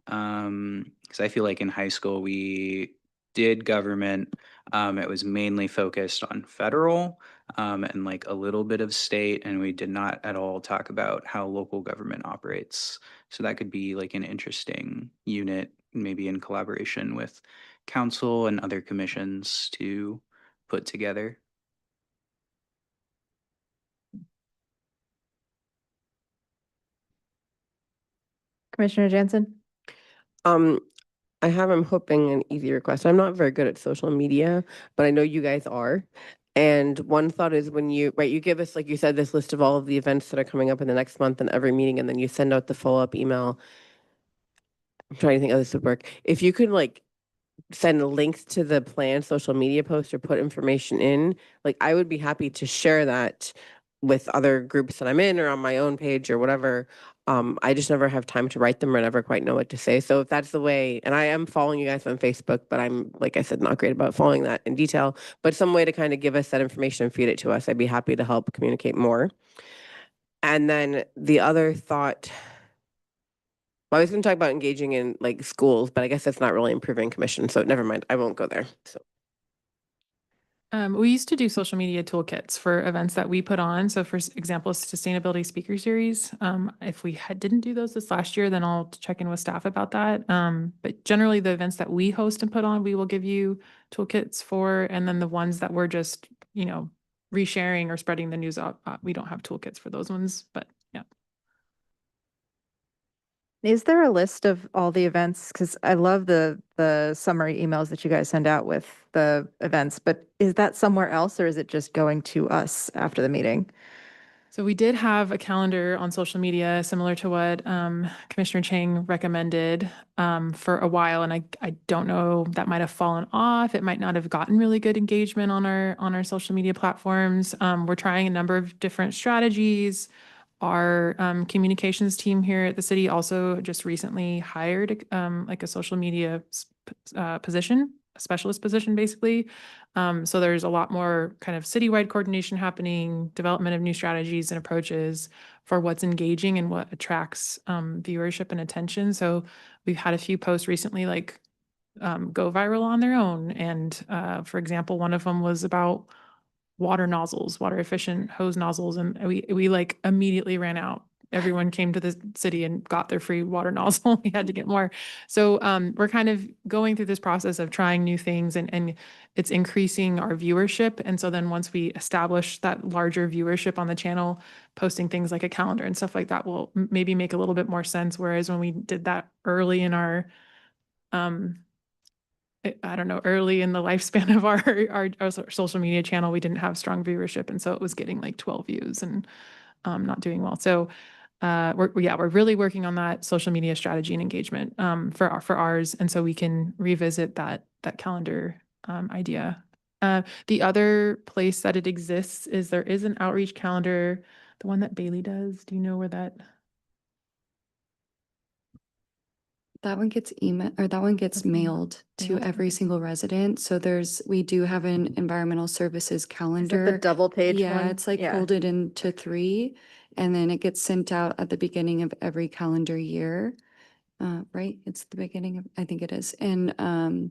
[SPEAKER 8] Because I feel like in high school we did government. It was mainly focused on federal and like a little bit of state, and we did not at all talk about how local government operates. So that could be like an interesting unit, maybe in collaboration with council and other commissions to put together.
[SPEAKER 1] Commissioner Jansen?
[SPEAKER 4] Um, I'm hoping an easy request. I'm not very good at social media, but I know you guys are. And one thought is when you give us, like you said, this list of all of the events that are coming up in the next month and every meeting, and then you send out the follow-up email. I'm trying to think how this would work. If you could like send links to the planned social media post or put information in, like I would be happy to share that with other groups that I'm in or on my own page or whatever. I just never have time to write them or never quite know what to say. So if that's the way, and I am following you guys on Facebook, but I'm, like I said, not great about following that in detail, but some way to kind of give us that information and feed it to us, I'd be happy to help communicate more. And then the other thought, well, I was going to talk about engaging in like schools, but I guess that's not really improving commission. So never mind. I won't go there. So.
[SPEAKER 6] We used to do social media toolkits for events that we put on. So for example, sustainability speaker series. If we didn't do those this last year, then I'll check in with staff about that. But generally the events that we host and put on, we will give you toolkits for, and then the ones that we're just, resharing or spreading the news out, we don't have toolkits for those ones, but yeah.
[SPEAKER 1] Is there a list of all the events? Because I love the summary emails that you guys send out with the events, but is that somewhere else or is it just going to us after the meeting?
[SPEAKER 6] So we did have a calendar on social media similar to what Commissioner Chang recommended for a while, and I don't know, that might have fallen off. It might not have gotten really good engagement on our social media platforms. We're trying a number of different strategies. Our communications team here at the city also just recently hired like a social media position, a specialist position, basically. So there's a lot more kind of citywide coordination happening, development of new strategies and approaches for what's engaging and what attracts viewership and attention. So we've had a few posts recently like go viral on their own. And for example, one of them was about water nozzles, water efficient hose nozzles. And we like immediately ran out. Everyone came to the city and got their free water nozzle. We had to get more. So we're kind of going through this process of trying new things and it's increasing our viewership. And so then once we establish that larger viewership on the channel, posting things like a calendar and stuff like that will maybe make a little bit more sense. Whereas when we did that early in our I don't know, early in the lifespan of our social media channel, we didn't have strong viewership. And so it was getting like 12 views and not doing well. So we're really working on that social media strategy and engagement for ours. And so we can revisit that calendar idea. The other place that it exists is there is an outreach calendar, the one that Bailey does. Do you know where that?
[SPEAKER 2] That one gets that one gets
[SPEAKER 6] That's
[SPEAKER 2] mailed to
[SPEAKER 6] mailed,
[SPEAKER 2] every
[SPEAKER 6] okay.
[SPEAKER 2] single resident. So we do have an environmental services
[SPEAKER 1] Is it
[SPEAKER 2] calendar.
[SPEAKER 1] the double page one?
[SPEAKER 2] Yeah, it's like folded into 3, and then it gets sent out at the beginning of every calendar year. Right? It's the beginning of, I think it is. And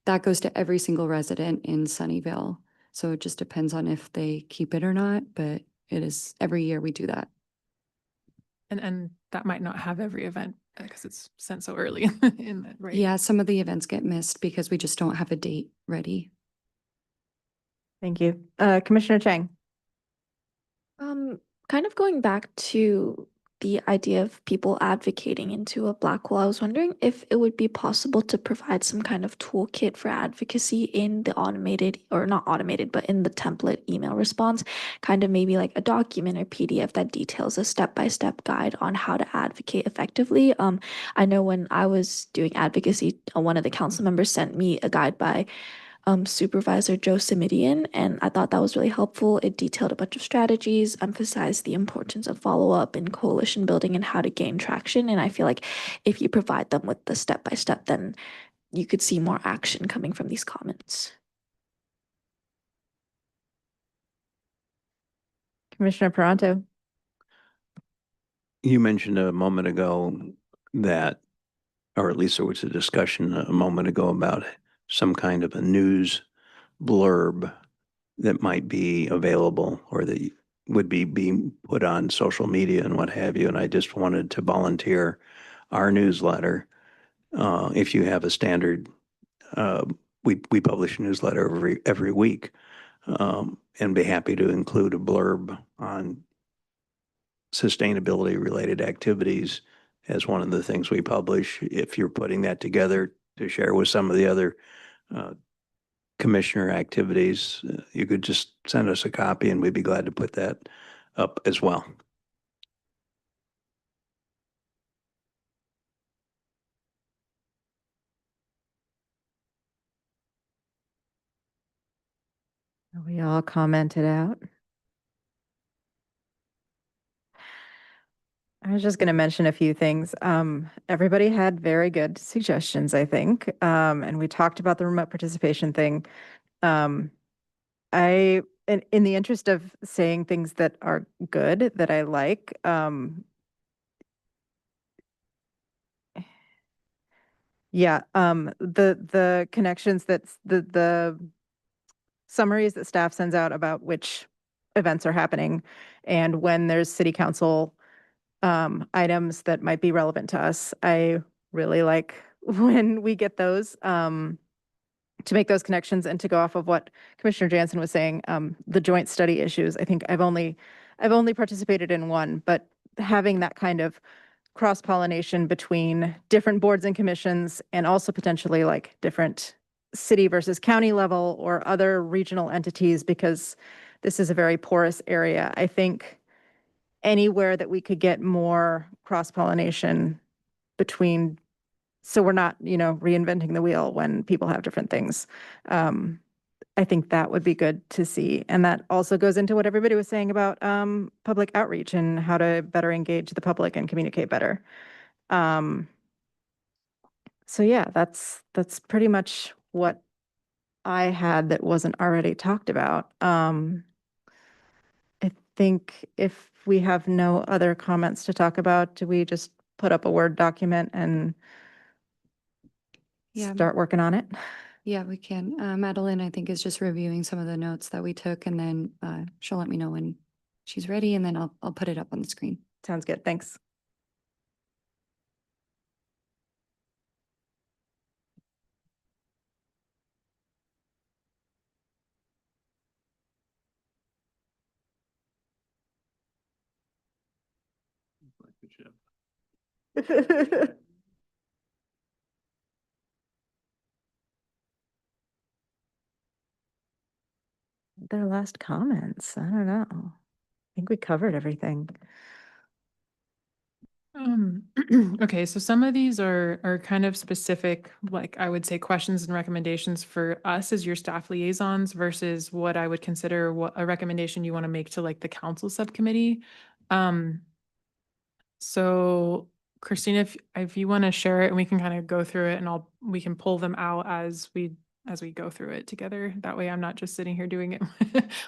[SPEAKER 2] that goes to every single resident in Sunnyvale. So it just depends on if they keep it or not, but it is every year we do that.
[SPEAKER 6] And that might not have every event because it's sent so early in that, right?
[SPEAKER 2] Yeah, some of the events get missed because we just don't have a date ready.
[SPEAKER 1] Thank you. Commissioner Chang?
[SPEAKER 5] Kind of going back to the idea of people advocating into a black hole, I was wondering if it would be possible to provide some kind of toolkit for advocacy in the automated, or not automated, but in the template email response, kind of maybe like a document or PDF that details a step-by-step guide on how to advocate effectively. I know when I was doing advocacy, one of the council members sent me a guide by Supervisor Joe Simidian, and I thought that was really helpful. It detailed a bunch of strategies, emphasized the importance of follow-up and coalition building and how to gain traction. And I feel like if you provide them with the step-by-step, then you could see more action coming from these comments.
[SPEAKER 1] Commissioner Peranto?
[SPEAKER 3] You mentioned a moment ago that, or at least there was a discussion a moment ago about some kind of a news blurb that might be available or that would be being put on social media and what have you. And I just wanted to volunteer our newsletter. If you have a standard, we publish a newsletter every week, and be happy to include a blurb on sustainability related activities as one of the things we publish. If you're putting that together to share with some of the other commissioner activities, you could just send us a copy and we'd be glad to put that up as well.
[SPEAKER 1] We all commented out. I was just going to mention a few things. Everybody had very good suggestions, I think. And we talked about the remote participation thing. In the interest of saying things that are good, that I like, yeah, the connections the summaries that staff sends out about which events are happening and when there's city council items that might be relevant to us. I really like when we get those to make those connections and to go off of what Commissioner Jansen was saying, the joint study issues. I think I've only participated in one, but having that kind of cross-pollination between different boards and commissions and also potentially like different city versus county level or other regional entities, because this is a very porous area. I think anywhere that we could get more cross-pollination between, so we're not, reinventing the wheel when people have different things. I think that would be good to see. And that also goes into what everybody was saying about public outreach and how to better engage the public and communicate better. So yeah, that's pretty much what I had that wasn't already talked about. I think if we have no other comments to talk about, do we just put up a Word document and
[SPEAKER 2] Yeah.
[SPEAKER 1] start working on it?
[SPEAKER 2] Yeah, we can. Madeline, I think, is just reviewing some of the notes that we took, and then she'll let me know when she's ready, and then I'll put it up on the screen.
[SPEAKER 1] Sounds good. Thanks. Their last comments. I don't know. I think we covered everything.
[SPEAKER 6] Okay, so some of these are kind of specific, like I would say questions and recommendations for us as your staff liaisons versus what I would consider what a recommendation you want to make to like the council subcommittee. So Christina, if you want to share it and we can kind of go through it and we can pull them out as we go through it together. That way I'm not just sitting here doing it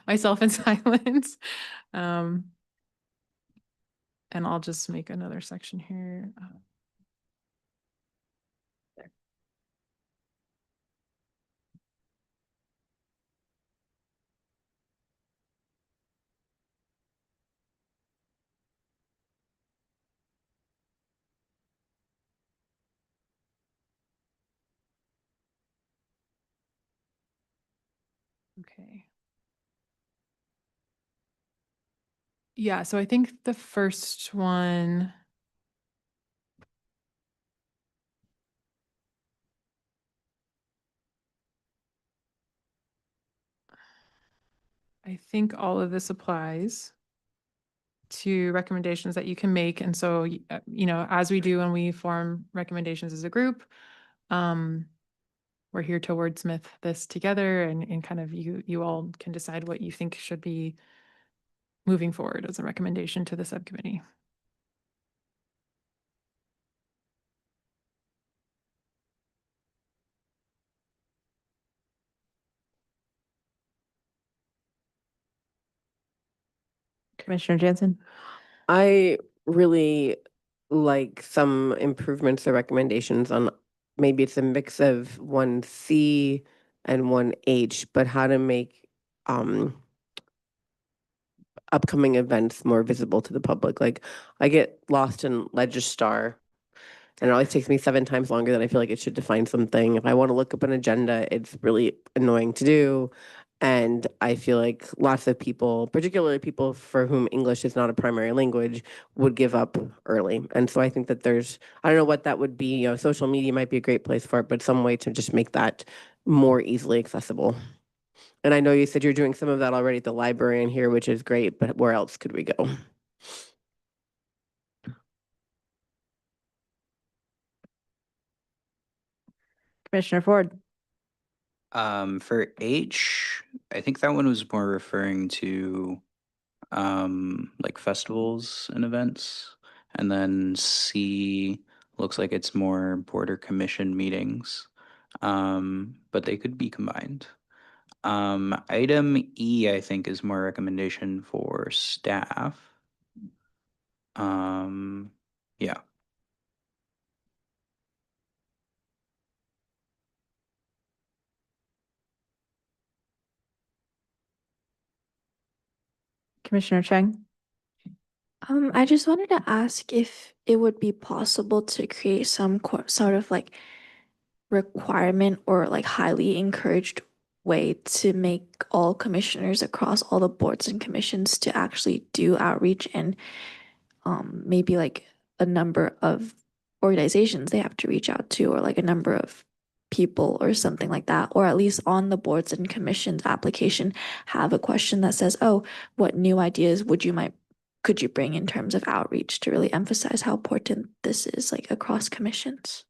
[SPEAKER 6] myself in silence. And I'll just make another section here. There. Okay. Yeah, so I think the first one. I think all of this applies to recommendations that you can make. And so, as we do when we form recommendations as a group, we're here to wordsmith this together and kind of you all can decide what you think should be moving forward as a recommendation to the subcommittee.
[SPEAKER 1] Commissioner Jansen?
[SPEAKER 4] I really like some improvements or recommendations on, maybe it's a mix of 1C and 1H, but how to make upcoming events more visible to the public. Like, I get lost in Legistar and it always takes me 7 times longer than I feel like it should to find something. If I want to look up an agenda, it's really annoying to do. And I feel like lots of people, particularly people for whom English is not a primary language, would give up early. And so I think that I don't know what that would be. Social media might be a great place for it, but some way to just make that more easily accessible. And I know you said you're doing some of that already at the library and here, which is great, but where else could we go?
[SPEAKER 1] Commissioner Ford.
[SPEAKER 8] For H, I think that one was more referring to like festivals and events. And then C looks like it's more border commission meetings. But they could be combined. Item E, I think, is more recommendation for staff. Yeah.
[SPEAKER 1] Commissioner Chang.
[SPEAKER 5] I just wanted to ask if it would be possible to create some sort of like requirement or like highly encouraged way to make all commissioners across all the boards and commissions to actually do outreach, and maybe like a number of organizations they have to reach out to, or like a number of people or something like that, or at least on the boards and commissions application have a question that says, oh, what new ideas could you bring in terms of outreach, to really emphasize how important this is, like across commissions.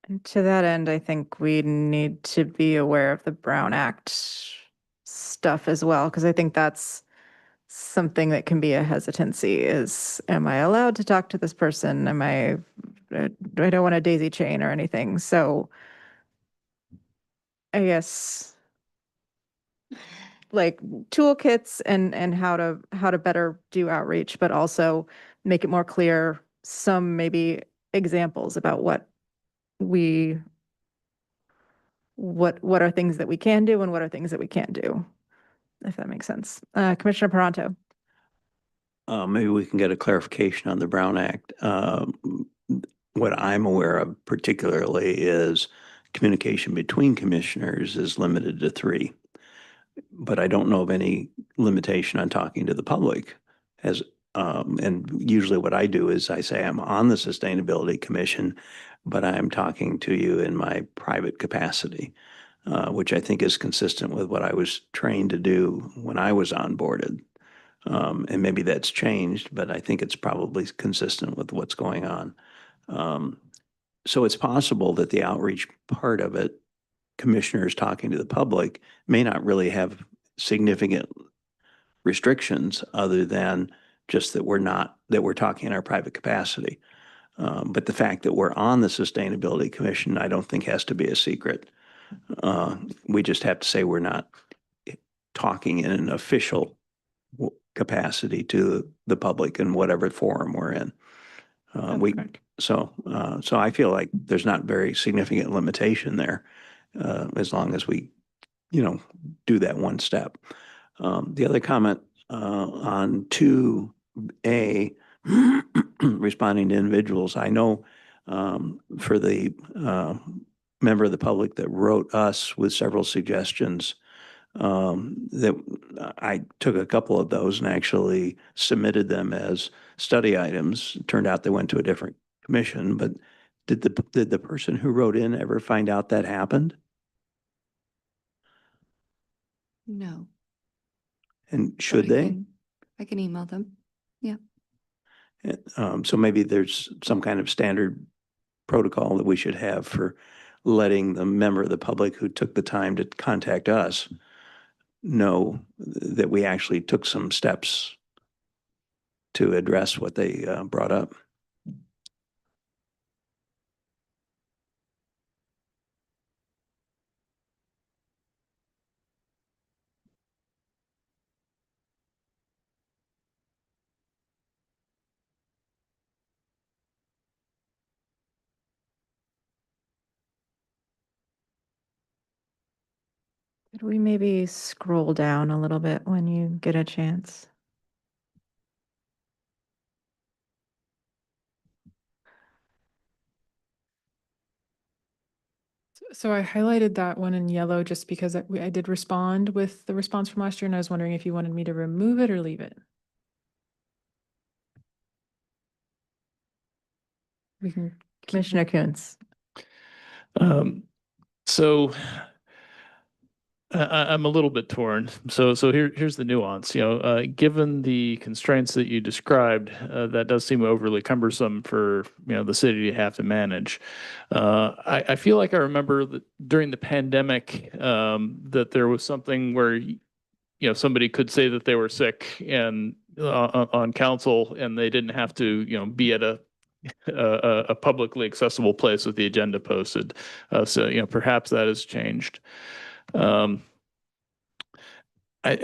[SPEAKER 1] And to that end, I think we need to be aware of the Brown Act stuff as well, because I think that's something that can be a hesitancy is, am I allowed to talk to this person? I don't want a daisy chain or anything. So I guess like toolkits and how to better do outreach, but also make it more clear, some maybe examples about what are things that we can do and what are things that we can't do, if that makes sense. Commissioner Paranto.
[SPEAKER 3] Maybe we can get a clarification on the Brown Act. What I'm aware of particularly is communication between commissioners is limited to 3. But I don't know of any limitation on talking to the public and usually what I do is I say I'm on the Sustainability Commission, but I'm talking to you in my private capacity, which I think is consistent with what I was trained to do when I was onboarded. And maybe that's changed, but I think it's probably consistent with what's going on. So it's possible that the outreach part of it, commissioners talking to the public, may not really have significant restrictions other than just that we're talking in our private capacity. But the fact that we're on the Sustainability Commission, I don't think has to be a secret. We just have to say we're not talking in an official capacity to the public in whatever forum we're in. So I feel like there's not very significant limitation there, as long as we, do that one step. The other comment on 2A, responding to individuals, I know for the member of the public that wrote us with several suggestions, that I took a couple of those and actually submitted them as study items. It turned out they went to a different commission, but did the person who wrote in ever find out that happened?
[SPEAKER 2] No.
[SPEAKER 3] And
[SPEAKER 2] but
[SPEAKER 3] should they?
[SPEAKER 2] I can email them. Yeah.
[SPEAKER 3] So maybe there's some kind of standard protocol that we should have for letting the member of the public who took the time to contact us know that we actually took some steps to address what they brought up.
[SPEAKER 1] Could we maybe scroll down a little bit when you get a chance?
[SPEAKER 6] So I highlighted that one in yellow just because I did respond with the response from last year, and I was wondering if you wanted me to remove it or leave it. We can keep
[SPEAKER 1] Commissioner Coons.
[SPEAKER 7] So I'm a little bit torn. So here's the nuance. Given the constraints that you described, that does seem overly cumbersome for the city to have to manage. I feel like I remember that during the pandemic that there was something where somebody could say that they were sick and on council, and they didn't have to be at a publicly accessible place with the agenda posted. So perhaps that has changed. I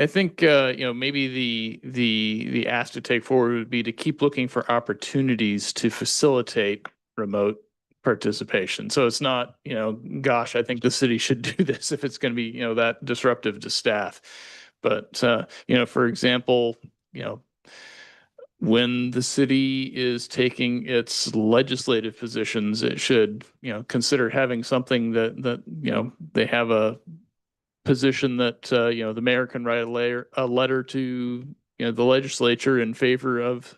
[SPEAKER 7] think maybe the ask to take forward would be to keep looking for opportunities to facilitate remote participation. So it's not gosh, I think the city should do this if it's going to be that disruptive to staff. But for example, when the city is taking its legislative positions, it should consider having something that they have a position that the mayor can write a letter to the legislature in favor of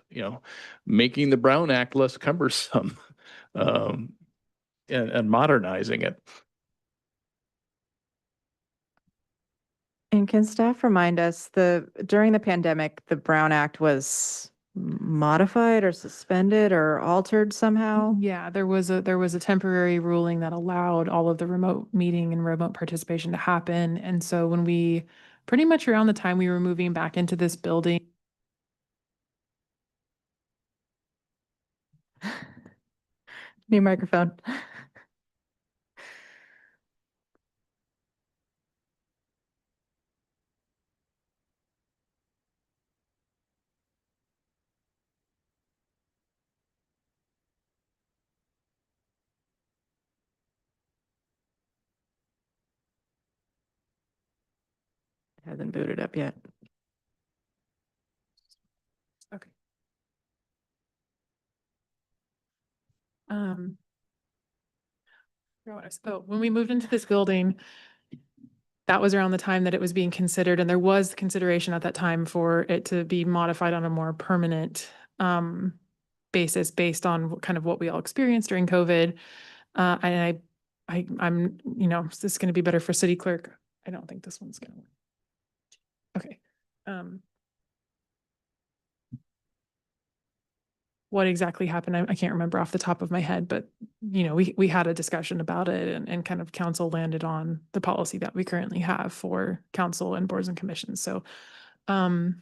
[SPEAKER 7] making the Brown Act less cumbersome and modernizing it.
[SPEAKER 1] And can staff remind us, during the pandemic, the Brown Act was modified or suspended or altered somehow?
[SPEAKER 6] Yeah, there was a temporary ruling that allowed all of the remote meeting and remote participation to happen. And so when we pretty much around the time we were moving back into this building.
[SPEAKER 1] New microphone. Hasn't booted up yet.
[SPEAKER 6] Okay. Oh, when we moved into this building, that was around the time that it was being considered, and there was consideration at that time for it to be modified on a more permanent basis based on kind of what we all experienced during COVID. And I'm, is this going to be better for city clerk? I don't think this one's going to work. Okay. What exactly happened, I can't remember off the top of my head, but we had a discussion about it, and kind of council landed on the policy that we currently have for council and boards and commissions. So I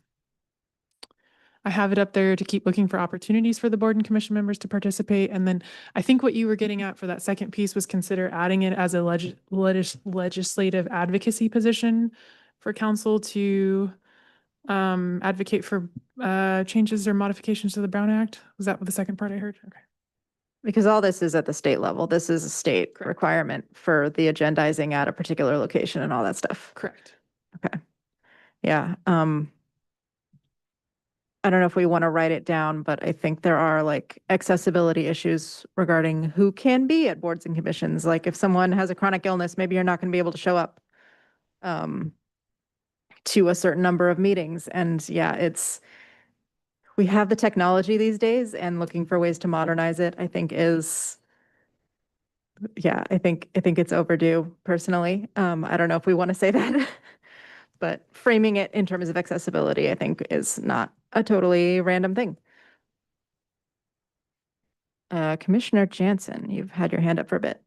[SPEAKER 6] have it up there to keep looking for opportunities for the board and commission members to participate. And then I think what you were getting at for that second piece was consider adding it as a legislative advocacy position for council to advocate for changes or modifications to the Brown Act. Was that what the second part I heard? Okay.
[SPEAKER 1] Because all this is at the state level. This is a state requirement for the agendizing at a particular location and all that stuff.
[SPEAKER 6] Correct.
[SPEAKER 1] Okay. Yeah. I don't know if we want to write it down, but I think there are like accessibility issues regarding who can be at boards and commissions. Like if someone has a chronic illness, maybe you're not going to be able to show up to a certain number of meetings. And yeah, we have the technology these days, and looking for ways to modernize it, I think I think it's overdue personally. I don't know if we want to say that, but framing it in terms of accessibility, I think is not a totally random thing. Commissioner Jansen, you've had your hand up for a bit.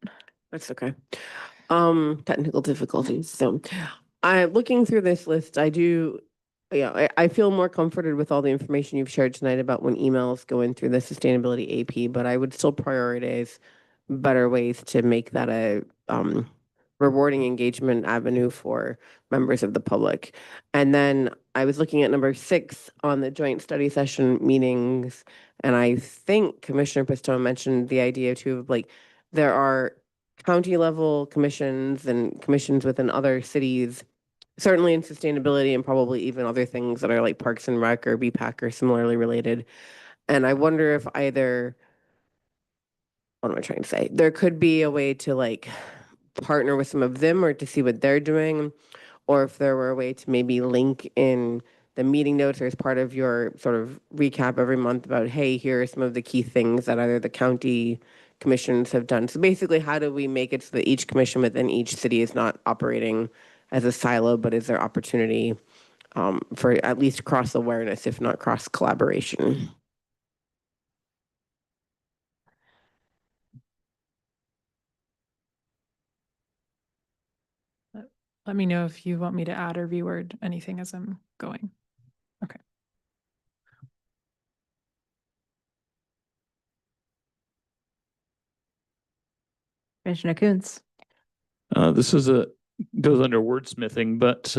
[SPEAKER 4] That's okay. Technical difficulties. So looking through this list, I feel more comforted with all the information you've shared tonight about when emails go in through the sustainability AP, but I would still prioritize better ways to make that a rewarding engagement avenue for members of the public. And then I was looking at number 6 on the joint study session meetings, and I think Commissioner Pistone mentioned the idea too of like there are county level commissions and commissions within other cities, certainly in sustainability and probably even other things that are like Parks and Rec or BPAC or similarly related. And I wonder if what am I trying to say? There could be a way to like partner with some of them or to see what they're doing, or if there were a way to maybe link in the meeting notes or as part of your sort of recap every month about, hey, here are some of the key things that either the county commissions have done. So basically, how do we make it so that each commission within each city is not operating as a silo, but is there opportunity for at least cross awareness, if not cross collaboration?
[SPEAKER 6] Let me know if you want me to add or reword anything as I'm going. Okay.
[SPEAKER 1] Commissioner Coons.
[SPEAKER 7] This goes under wordsmithing, but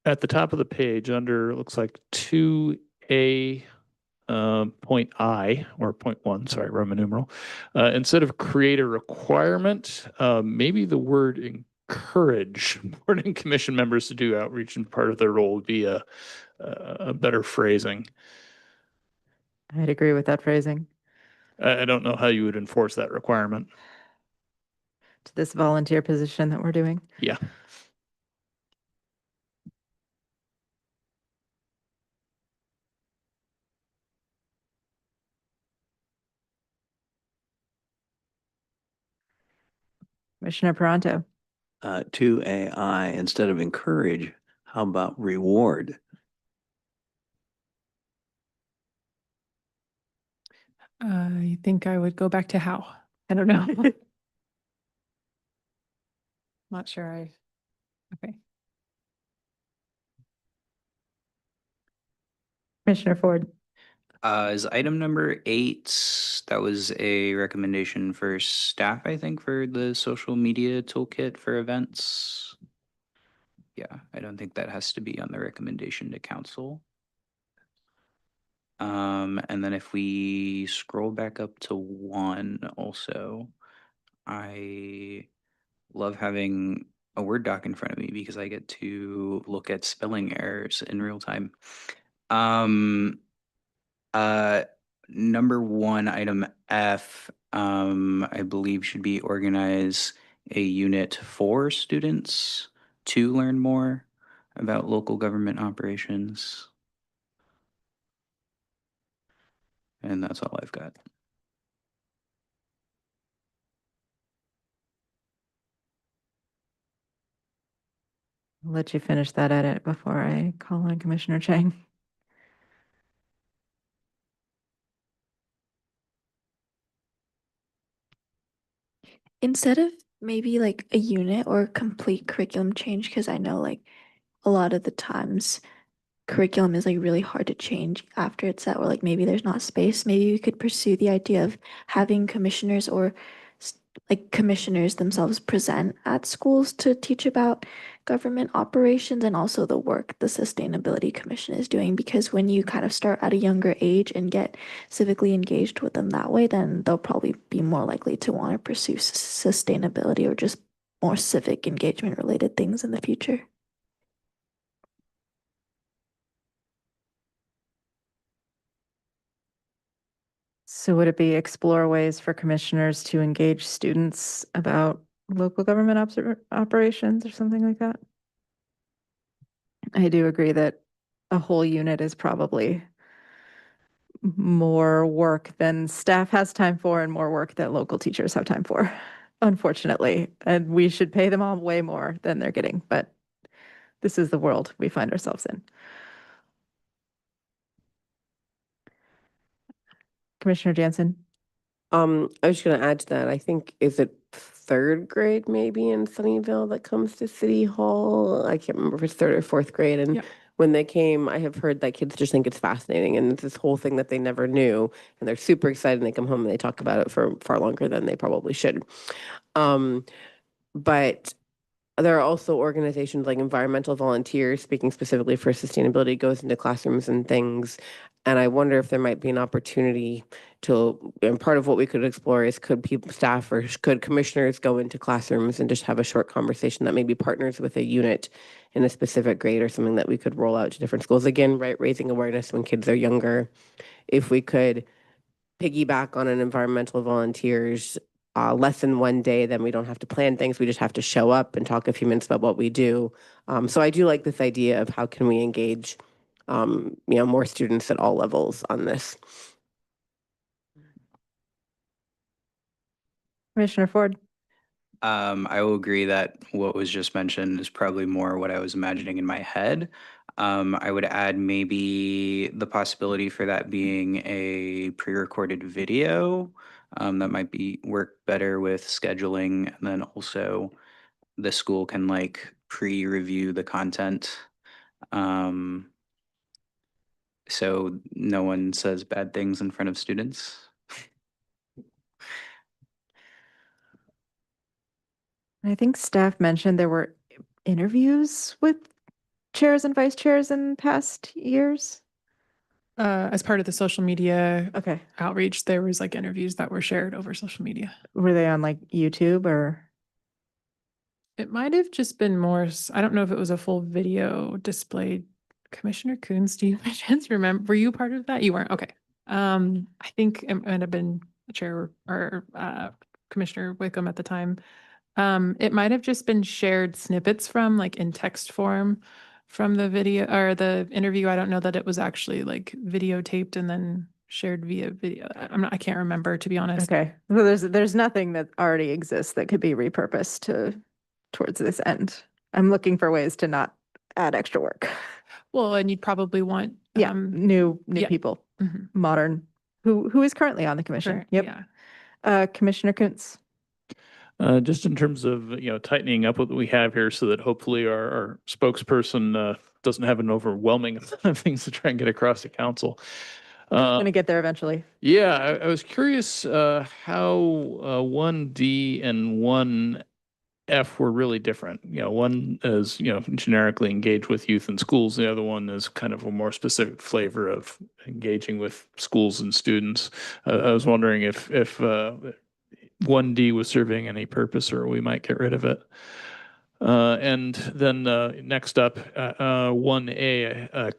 [SPEAKER 7] at the top of the page under, looks like 2A point I, or point 1, sorry, Roman numeral, instead of create a requirement, maybe the word encourage board and commission members to do outreach and part of their role would be a better phrasing.
[SPEAKER 1] I'd agree with that phrasing.
[SPEAKER 7] I don't know how you would enforce that requirement.
[SPEAKER 1] To this volunteer position that we're doing.
[SPEAKER 7] Yeah.
[SPEAKER 1] Commissioner Peranto.
[SPEAKER 3] 2AI, instead of encourage, how about reward?
[SPEAKER 6] I think I would go back to how. I don't know. Not sure okay.
[SPEAKER 1] Commissioner Ford.
[SPEAKER 8] Is item number 8, that was a recommendation for staff, I think, for the social media toolkit for events. Yeah, I don't think that has to be on the recommendation to council. And then if we scroll back up to 1 also, I love having a Word doc in front of me because I get to look at spelling errors in real time. Number 1, item F, I believe should be organize a unit for students to learn more about local government operations. And that's all I've got.
[SPEAKER 1] I'll let you finish that edit before I call on Commissioner Chang.
[SPEAKER 5] Instead of maybe like a unit or a complete curriculum change, because I know like a lot of the times curriculum is like really hard to change after it's set, or like maybe there's not space. Maybe we could pursue the idea of having commissioners or like commissioners themselves present at schools to teach about government operations and also the work the Sustainability Commission is doing. Because when you kind of start at a younger age and get civically engaged with them that way, then they'll probably be more likely to want to pursue sustainability or just more civic engagement related things in the future.
[SPEAKER 1] So would it be explore ways for commissioners to engage students about local government operations or something like that? I do agree that a whole unit is probably more work than staff has time for and more work that local teachers have time for, unfortunately. And we should pay them all way more than they're getting, but this is the world we find ourselves in. Commissioner Jansen.
[SPEAKER 4] I was just gonna add to that. I think, is it 3rd grade maybe in Sunnyvale that comes to City Hall? I can't remember if it's 3rd or 4th grade. And
[SPEAKER 6] Yep.
[SPEAKER 4] when they came, I have heard that kids just think it's fascinating and it's this whole thing that they never knew. And they're super excited and they come home and they talk about it for far longer than they probably should. But there are also organizations like Environmental Volunteers, speaking specifically for sustainability, goes into classrooms and things. And I wonder if there might be an opportunity to, and part of what we could explore is, could people, staff, or could commissioners go into classrooms and just have a short conversation that maybe partners with a unit in a specific grade or something that we could roll out to different schools. Again, right, raising awareness when kids are younger. If we could piggyback on an Environmental Volunteers less than one day, then we don't have to plan things. We just have to show up and talk a few minutes about what we do. So I do like this idea of how can we engage, more students at all levels on this.
[SPEAKER 1] Commissioner Ford.
[SPEAKER 8] I will agree that what was just mentioned is probably more what I was imagining in my head. I would add maybe the possibility for that being a pre-recorded video. That might be work better with scheduling, and then also the school can like pre-review the content. So no one says bad things in front of students.
[SPEAKER 1] I think staff mentioned there were interviews with chairs and vice chairs in past years.
[SPEAKER 6] As part of the social media
[SPEAKER 1] Okay.
[SPEAKER 6] outreach, there was like interviews that were shared over social media.
[SPEAKER 1] Were they on like YouTube or?
[SPEAKER 6] It might have just been more, I don't know if it was a full video displayed. Commissioner Coons, do you by chance remember, were you part of that? You weren't, okay. I think it might have been Chair or Commissioner Wickham at the time. It might have just been shared snippets from like in text form from the video or the interview. I don't know that it was actually like videotaped and then shared via video. I can't remember, to be honest.
[SPEAKER 1] Okay, so there's nothing that already exists that could be repurposed towards this end. I'm looking for ways to not add extra work.
[SPEAKER 6] Well, and you'd probably want
[SPEAKER 1] New
[SPEAKER 6] yeah.
[SPEAKER 1] people,
[SPEAKER 6] Mhm.
[SPEAKER 1] modern, who is currently on the commission.
[SPEAKER 6] Correct,
[SPEAKER 1] Yep.
[SPEAKER 6] yeah.
[SPEAKER 1] Commissioner Kuntz.
[SPEAKER 7] Just in terms of, tightening up what we have here so that hopefully our spokesperson doesn't have an overwhelming amount of things to try and get across to council.
[SPEAKER 1] Going to get there eventually.
[SPEAKER 7] Yeah, I was curious how 1D and 1F were really different. One is, generically engage with youth and schools. The other one is kind of a more specific flavor of engaging with schools and students. I was wondering if 1D was serving any purpose or we might get rid of it. And then next up, 1A,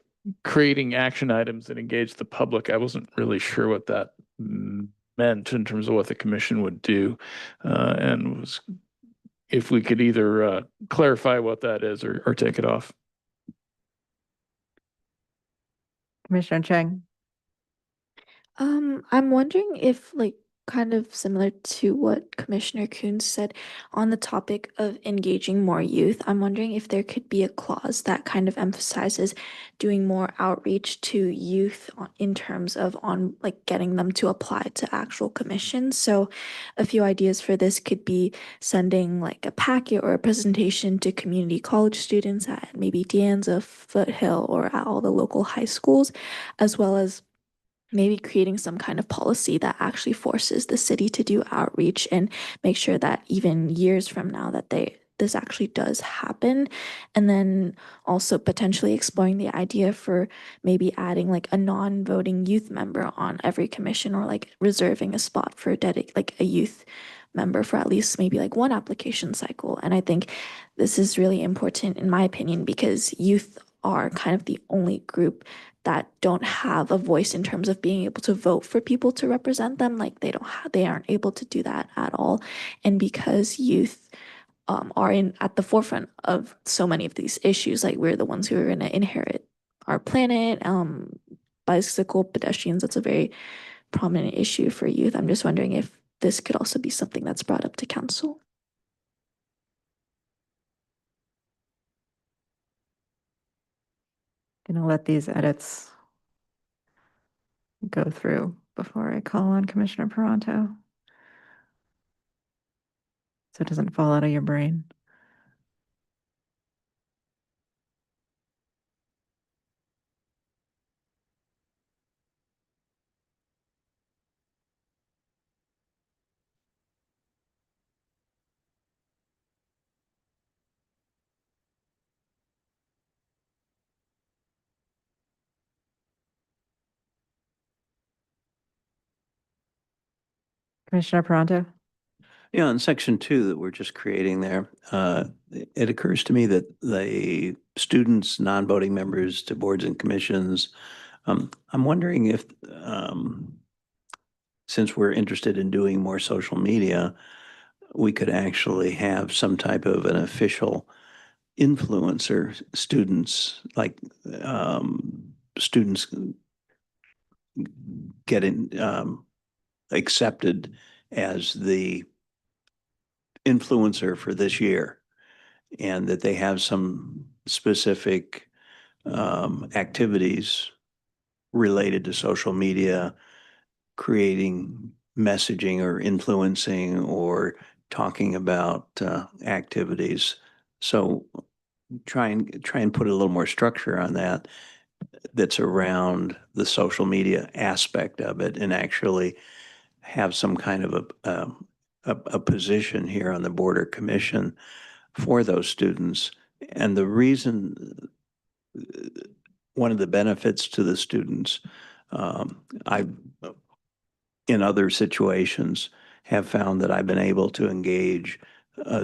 [SPEAKER 7] creating action items that engage the public. I wasn't really sure what that meant in terms of what the commission would do, and was if we could either clarify what that is or take it off.
[SPEAKER 1] Commissioner Chang.
[SPEAKER 5] I'm wondering if like kind of similar to what Commissioner Coons said on the topic of engaging more youth, I'm wondering if there could be a clause that kind of emphasizes doing more outreach to youth in terms of on like getting them to apply to actual commissions. So a few ideas for this could be sending like a packet or a presentation to community college students at maybe Deanza, Foothill, or at all the local high schools, as well as maybe creating some kind of policy that actually forces the city to do outreach and make sure that even years from now that this actually does happen. And then also potentially exploring the idea for maybe adding like a non-voting youth member on every commission, or like reserving a spot for like a youth member for at least maybe like one application cycle. And I think this is really important in my opinion because youth are kind of the only group that don't have a voice in terms of being able to vote for people to represent them. Like they aren't able to do that at all. And because youth are at the forefront of so many of these issues, like we're the ones who are going to inherit our planet, bicycle pedestrians, that's a very prominent issue for youth. I'm just wondering if this could also be something that's brought up to council.
[SPEAKER 1] Gonna let these edits go through before I call on Commissioner Peranto. So it doesn't fall out of your brain. Commissioner Peranto.
[SPEAKER 3] Yeah, in section 2 that we're just creating there, it occurs to me that the students, non-voting members to boards and commissions, I'm wondering if since we're interested in doing more social media, we could actually have some type of an official influencer, students getting accepted as the influencer for this year, and that they have some specific activities related to social media, creating messaging or influencing or talking about activities. So try and put a little more structure on that that's around the social media aspect of it, and actually have some kind of a position here on the Board or Commission for those students. And the reason, one of the benefits to the students, I, in other situations, have found that I've been able to engage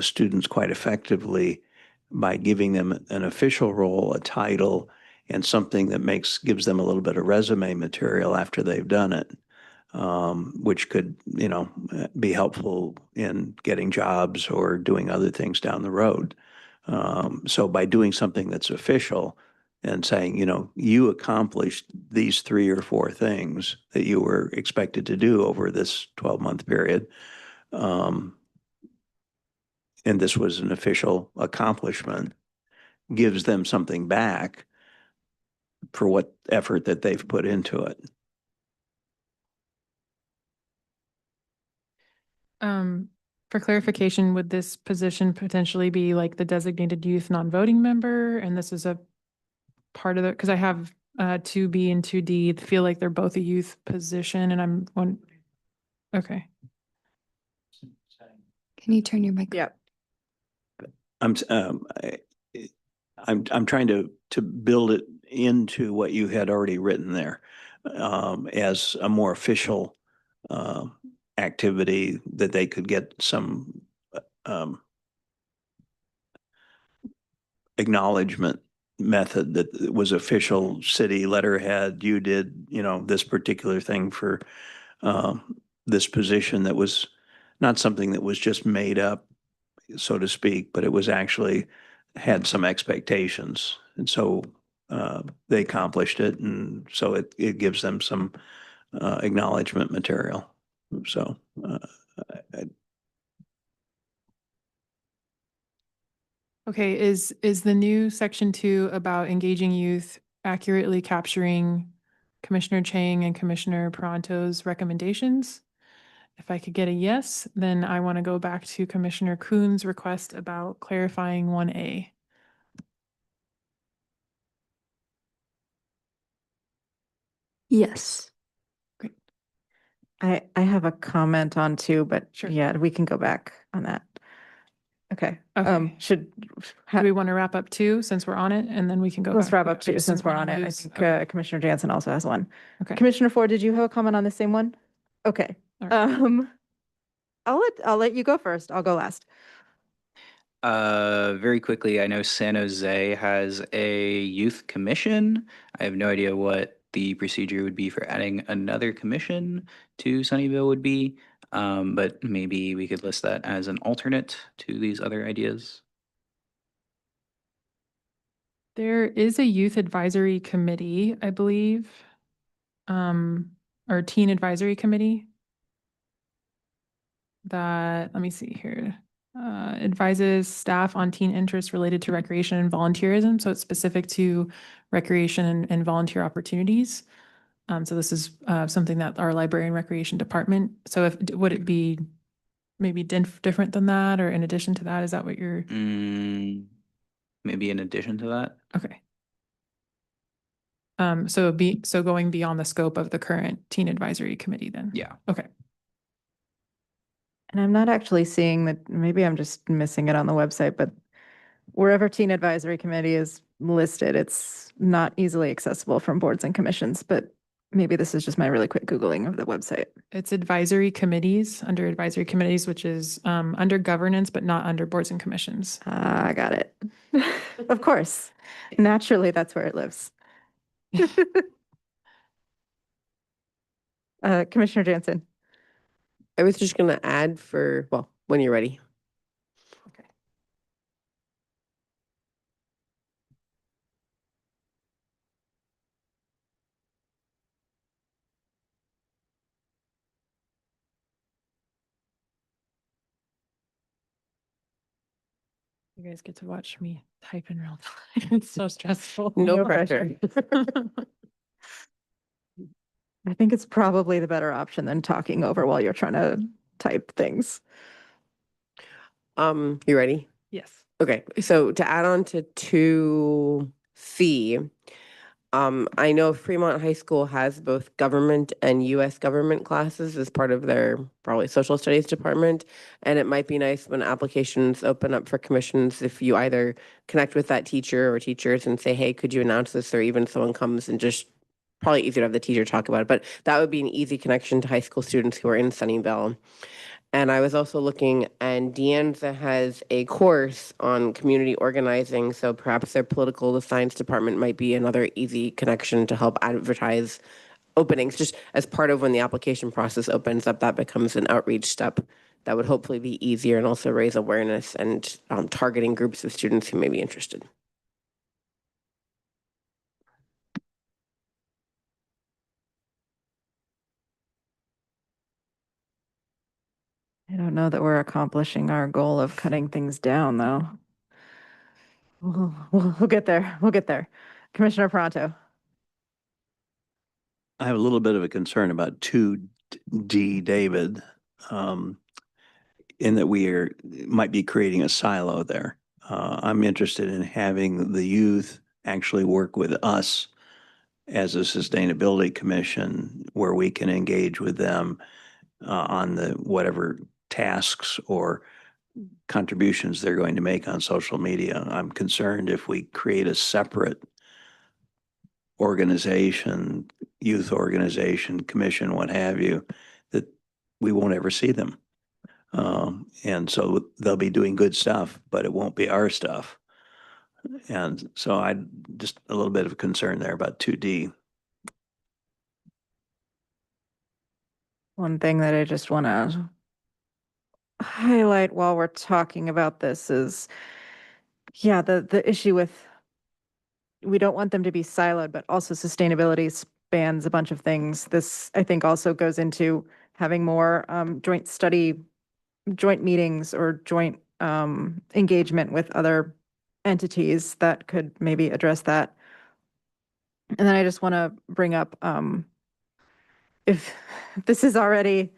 [SPEAKER 3] students quite effectively by giving them an official role, a title, and something that gives them a little bit of resume material after they've done it, which could, be helpful in getting jobs or doing other things down the road. So by doing something that's official and saying, you accomplished these 3 or 4 things that you were expected to do over this 12-month period, and this was an official accomplishment, gives them something back for what effort that they've put into it.
[SPEAKER 6] For clarification, would this position potentially be like the designated youth non-voting member? And this is a part of it, because I have 2B and 2D feel like they're both a youth position, and I'm one. Okay.
[SPEAKER 2] Can you turn your mic?
[SPEAKER 1] Yeah.
[SPEAKER 3] I'm trying to build it into what you had already written there, as a more official activity that they could get some acknowledgement method that it was official city letterhead. You did, this particular thing for this position that was not something that was just made up, so to speak, but it was actually had some expectations. And so they accomplished it. And so it gives them some acknowledgement material. So
[SPEAKER 6] Okay, is the new section 2 about engaging youth accurately capturing Commissioner Chang and Commissioner Peranto's recommendations? If I could get a yes, then I want to go back to Commissioner Kuhn's request about clarifying 1A.
[SPEAKER 5] Yes.
[SPEAKER 1] I have a comment on 2, but
[SPEAKER 6] Sure.
[SPEAKER 1] yeah, we can go back on that. Okay.
[SPEAKER 6] Okay.
[SPEAKER 1] Should,
[SPEAKER 6] Do we want to wrap up 2 since we're on it, and then we can go
[SPEAKER 1] let's
[SPEAKER 6] back
[SPEAKER 1] wrap
[SPEAKER 6] to
[SPEAKER 1] up 2
[SPEAKER 6] just
[SPEAKER 1] since we're
[SPEAKER 6] running
[SPEAKER 1] on it. I
[SPEAKER 6] loose?
[SPEAKER 1] think
[SPEAKER 6] Okay.
[SPEAKER 1] Commissioner Jansen also has one.
[SPEAKER 6] Okay.
[SPEAKER 1] Commissioner Ford, did you have a comment on the same one? Okay.
[SPEAKER 6] All right.
[SPEAKER 1] I'll let you go first. I'll go last.
[SPEAKER 8] Very quickly, I know San Jose has a youth commission. I have no idea what the procedure would be for adding another commission to Sunnyvale would be, but maybe we could list that as an alternate to these other ideas.
[SPEAKER 6] There is a youth advisory committee, I believe, or teen advisory committee that, let me see here, advises staff on teen interests related to recreation and volunteerism. So it's specific to recreation and volunteer opportunities. So this is something that our library and recreation department. So would it be maybe different than that, or in addition to that? Is that what you're?
[SPEAKER 8] Maybe in addition to that.
[SPEAKER 6] Okay. So going beyond the scope of the current teen advisory committee then?
[SPEAKER 8] Yeah.
[SPEAKER 6] Okay.
[SPEAKER 1] And I'm not actually seeing that, maybe I'm just missing it on the website, but wherever teen advisory committee is listed, it's not easily accessible from boards and commissions, but maybe this is just my really quick Googling of the website.
[SPEAKER 6] It's advisory committees, under advisory committees, which is under governance, but not under boards and commissions.
[SPEAKER 1] I got it. Of course. Naturally, that's where it lives. Commissioner Jansen.
[SPEAKER 4] I was just gonna add well, when you're ready.
[SPEAKER 1] Okay.
[SPEAKER 6] You guys get to watch me type in real time. It's so stressful.
[SPEAKER 4] No
[SPEAKER 1] No
[SPEAKER 4] pressure.
[SPEAKER 1] I think it's probably the better option than talking over while you're trying to type things.
[SPEAKER 4] You ready?
[SPEAKER 6] Yes.
[SPEAKER 4] Okay, so to add on to 2C, I know Fremont High School has both government and US government classes as part of their probably social studies department. And it might be nice when applications open up for commissions if you either connect with that teacher or teachers and say, hey, could you announce this? Or even someone comes and just probably easier to have the teacher talk about it. But that would be an easy connection to high school students who are in Sunnyvale. And I was also looking, and Deanza has a course on community organizing. So perhaps their political science department might be another easy connection to help advertise openings. Just as part of when the application process opens up, that becomes an outreach step that would hopefully be easier and also raise awareness and targeting groups of students who may be interested.
[SPEAKER 1] I don't know that we're accomplishing our goal of cutting things down, though. We'll get there. We'll get there. Commissioner Pronto.
[SPEAKER 3] I have a little bit of a concern about 2D, David, in that might be creating a silo there. I'm interested in having the youth actually work with us as a sustainability commission where we can engage with them on the whatever tasks or contributions they're going to make on social media. I'm concerned if we create a separate organization, youth organization, commission, what have you, that we won't ever see them. And so they'll be doing good stuff, but it won't be our stuff. And so I just a little bit of concern there about 2D.
[SPEAKER 1] One thing that I just want to highlight while we're talking about this is, yeah, the issue with we don't want them to be siloed, but also sustainability spans a bunch of things. This, I think, also goes into having more joint meetings or joint engagement with other entities that could maybe address that. And then I just want to bring up if this is already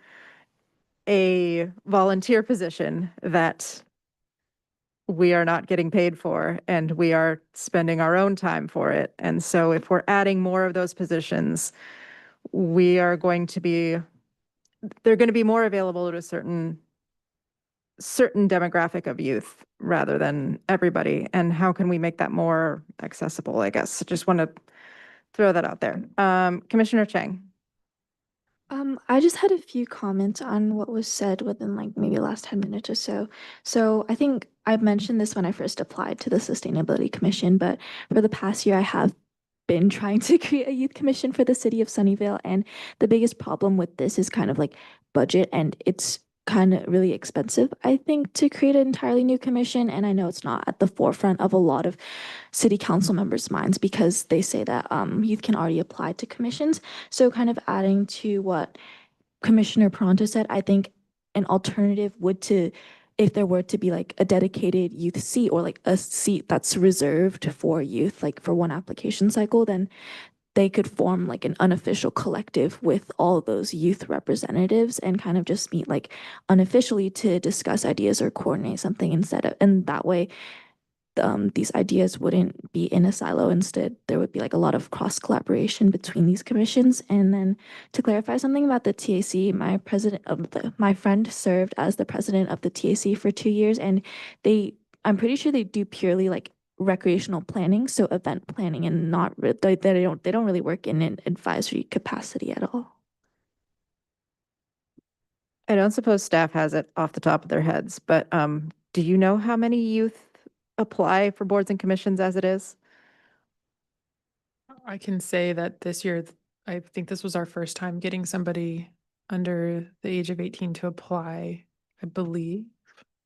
[SPEAKER 1] a volunteer position that we are not getting paid for and we are spending our own time for it. And so if we're adding more of those positions, they're going to be more available to a certain demographic of youth rather than everybody. And how can we make that more accessible, I guess? Just want to throw that out there. Commissioner Chang.
[SPEAKER 5] I just had a few comments on what was said within like maybe the last 10 minutes or so. So I think I mentioned this when I first applied to the Sustainability Commission, but for the past year, I have been trying to create a youth commission for the city of Sunnyvale. And the biggest problem with this is kind of like budget, and it's kind of really expensive, I think, to create an entirely new commission. And I know it's not at the forefront of a lot of city council members' minds because they say that youth can already apply to commissions. So kind of adding to what Commissioner Pronto said, I think an alternative if there were to be like a dedicated youth seat or like a seat that's reserved for youth, like for one application cycle, then they could form like an unofficial collective with all of those youth representatives and kind of just meet like unofficially to discuss ideas or coordinate something and that way these ideas wouldn't be in a silo. Instead, there would be like a lot of cross collaboration between these commissions. And then to clarify something about the TAC, my friend served as the president of the TAC for 2 years, and I'm pretty sure they do purely like recreational planning, so event planning, and not they don't really work in an advisory capacity at all.
[SPEAKER 1] I don't suppose staff has it off the top of their heads, but do you know how many youth apply for boards and commissions as it is?
[SPEAKER 6] I can say that this year, I think this was our first time getting somebody under the age of 18 to apply, I believe.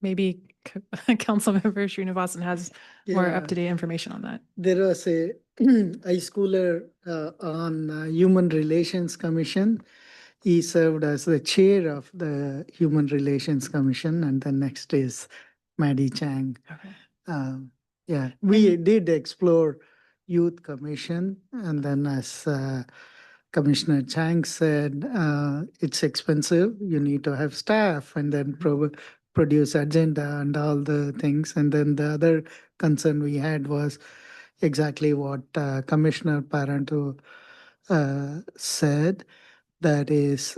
[SPEAKER 6] Maybe Councilmember Srinivasan has more
[SPEAKER 9] Yeah.
[SPEAKER 6] up-to-date information on that.
[SPEAKER 9] There was a high schooler on Human Relations Commission. He served as the chair of the Human Relations Commission, and the next is Maddie Chang.
[SPEAKER 6] Okay.
[SPEAKER 9] Yeah, we did explore Youth Commission, and then as Commissioner Chang said, it's expensive. You need to have staff, and then produce agenda and all the things. And then the other concern we had was exactly what Commissioner Paranto said. That is,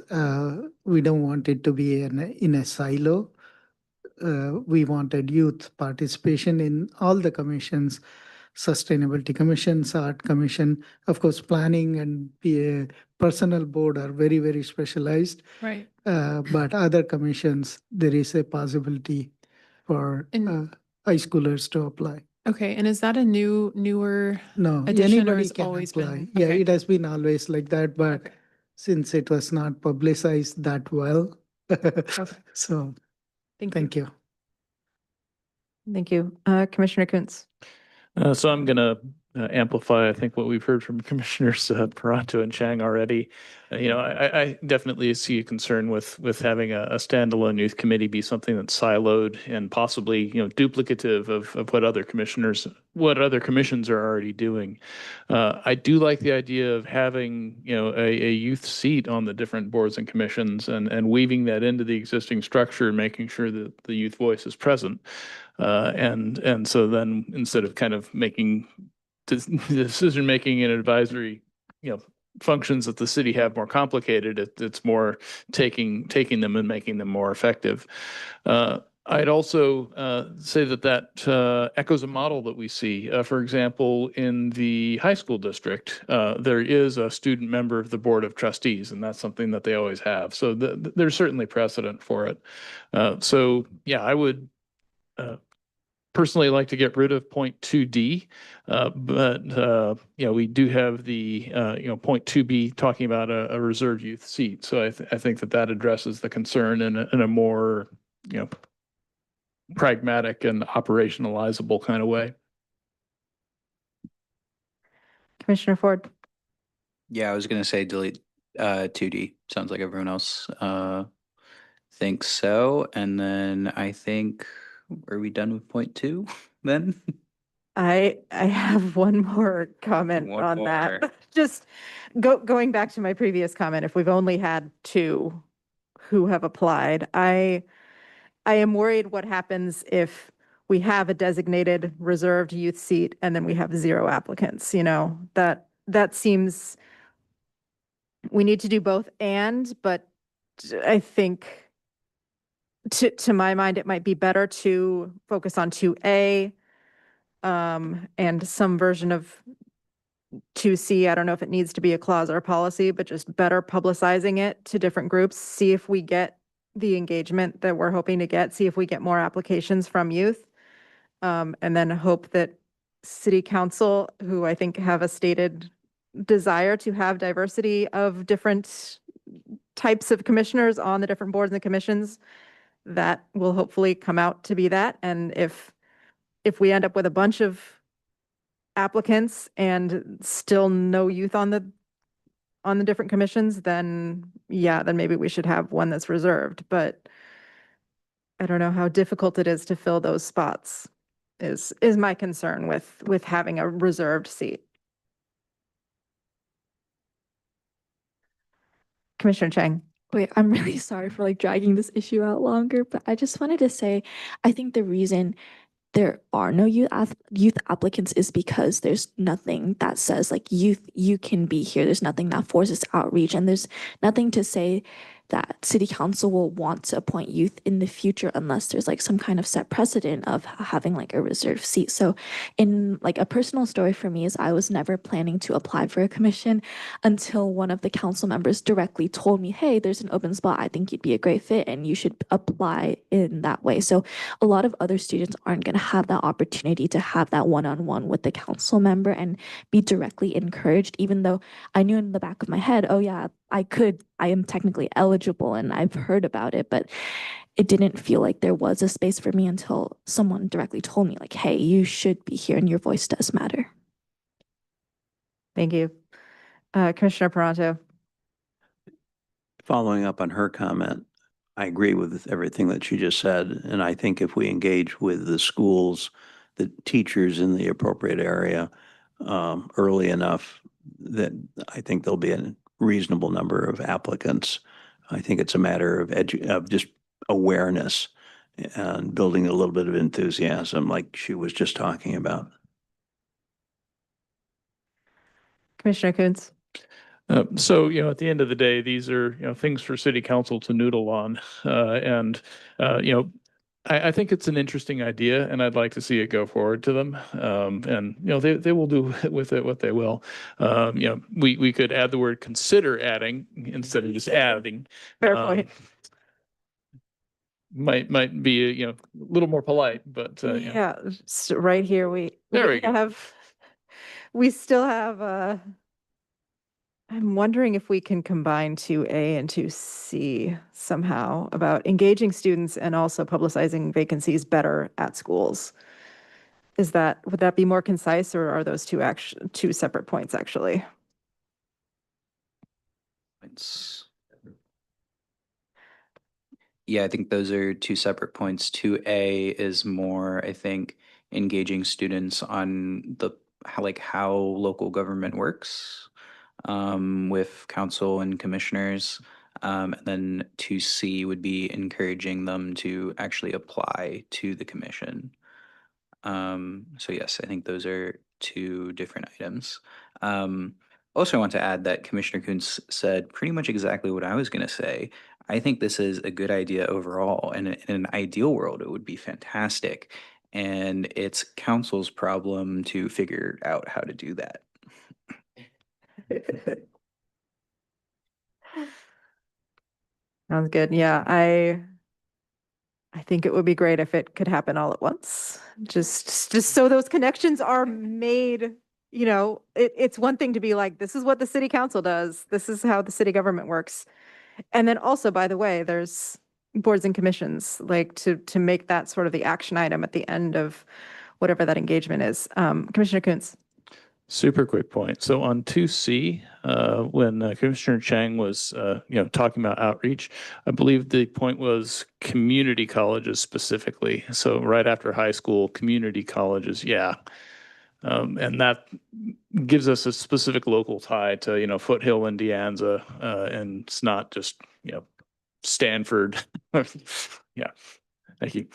[SPEAKER 9] we don't want it to be in a silo. We wanted youth participation in all the commissions, Sustainability Commissions, Art Commission. Of course, planning and personnel board are very, very specialized.
[SPEAKER 6] Right.
[SPEAKER 9] But other commissions, there is a possibility for high schoolers to apply.
[SPEAKER 6] Okay, and is that a newer
[SPEAKER 9] No,
[SPEAKER 6] addition, or
[SPEAKER 9] anybody
[SPEAKER 6] has
[SPEAKER 9] can
[SPEAKER 6] always
[SPEAKER 9] apply.
[SPEAKER 6] been?
[SPEAKER 9] Yeah,
[SPEAKER 6] Okay.
[SPEAKER 9] it has been always like that, but
[SPEAKER 6] Okay.
[SPEAKER 9] since it was not publicized that well, so thank you.
[SPEAKER 1] Thank you. Commissioner Kuntz.
[SPEAKER 7] So I'm going to amplify, I think, what we've heard from Commissioners Paranto and Chang already. I definitely see a concern with having a standalone youth committee be something that's siloed and possibly, duplicative of what other commissions are already doing. I do like the idea of having, a youth seat on the different boards and commissions and weaving that into the existing structure, making sure that the youth voice is present. And so then instead of kind of making decision making and advisory, functions that the city have more complicated, it's more taking them and making them more effective. I'd also say that echoes a model that we see. For example, in the high school district, there is a student member of the board of trustees, and that's something that they always have. So there's certainly precedent for it. So yeah, I would personally like to get rid of point 2D, but we do have the point 2B talking about a reserved youth seat. So I think that addresses the concern in a more pragmatic and operationalizable kind of way.
[SPEAKER 1] Commissioner Ford.
[SPEAKER 8] Yeah, I was going to say delete 2D. Sounds like everyone else thinks so. And then I think, are we done with point 2 then?
[SPEAKER 1] I have one more comment
[SPEAKER 8] One
[SPEAKER 1] on
[SPEAKER 8] more.
[SPEAKER 1] that. Just going back to my previous comment, if we've only had 2 who have applied, I am worried what happens if we have a designated reserved youth seat and then we have 0 applicants, that seems, we need to do both but I think to my mind, it might be better to focus on 2A and some version of 2C. I don't know if it needs to be a clause or a policy, but just better publicizing it to different groups, see if we get the engagement that we're hoping to get, see if we get more applications from youth. And then hope that city council, who I think have a stated desire to have diversity of different types of commissioners on the different boards and commissions, that will hopefully come out to be that. And if we end up with a bunch of applicants and still no youth on the different commissions, then maybe we should have one that's reserved. But I don't know how difficult it is to fill those spots is my concern with having a reserved seat. Commissioner Chang.
[SPEAKER 5] Wait, I'm really sorry for dragging this issue out longer, but I just wanted to say, I think the reason there are no youth applicants is because there's nothing that says you can be here. There's nothing that forces outreach, and there's nothing to say that city council will want to appoint youth in the future unless there's some kind of set precedent of having a reserved seat. So in a personal story for me is I was never planning to apply for a commission until one of the council members directly told me, hey, there's an open spot. I think you'd be a great fit and you should apply in that way. So a lot of other students aren't going to have that opportunity to have that one-on-one with the council member and be directly encouraged, even though I knew in the back of my head, oh yeah, I am technically eligible and I've heard about it, but it didn't feel like there was a space for me until someone directly told me like, hey, you should be here and your voice does matter.
[SPEAKER 1] Thank you. Commissioner Peranto.
[SPEAKER 3] Following up on her comment, I agree with everything that she just said. And I think if we engage with the schools, the teachers in the appropriate area early enough, that I think there'll be a reasonable number of applicants. I think it's a matter of just awareness and building a little bit of enthusiasm like she was just talking about.
[SPEAKER 1] Commissioner Coons.
[SPEAKER 7] So, at the end of the day, these are, things for city council to noodle on. I think it's an interesting idea and I'd like to see it go forward to them. And, they will do with it what they will. We could add the word consider adding instead of just adding.
[SPEAKER 1] Fair point.
[SPEAKER 7] Might be, a little more polite, but,
[SPEAKER 1] Yeah, right here
[SPEAKER 7] There we go.
[SPEAKER 1] we still have I'm wondering if we can combine 2A and 2C somehow about engaging students and also publicizing vacancies better at schools. Would that be more concise, or are those two separate points actually?
[SPEAKER 8] Yeah, I think those are two separate points. 2A is more, I think, engaging students on how local government works with council and commissioners. And then 2C would be encouraging them to actually apply to the commission. So yes, I think those are two different items. Also, I want to add that Commissioner Kuntz said pretty much exactly what I was going to say. I think this is a good idea overall, and in an ideal world, it would be fantastic. And it's council's problem to figure out how to do that.
[SPEAKER 1] Sounds good. Yeah, I think it would be great if it could happen all at once. Just so those connections are made. It's one thing to be like, this is what the city council does. This is how the city government works. And then also, by the way, there's boards and commissions, like to make that sort of the action item at the end of whatever that engagement is. Commissioner Kuntz.
[SPEAKER 7] Super quick point. So on 2C, when Commissioner Chang was, talking about outreach, I believe the point was community colleges specifically. So right after high school, community colleges, yeah. And that gives us a specific local tie to, Foothill and De Anza, and it's not just, Stanford. Yeah. Thank you.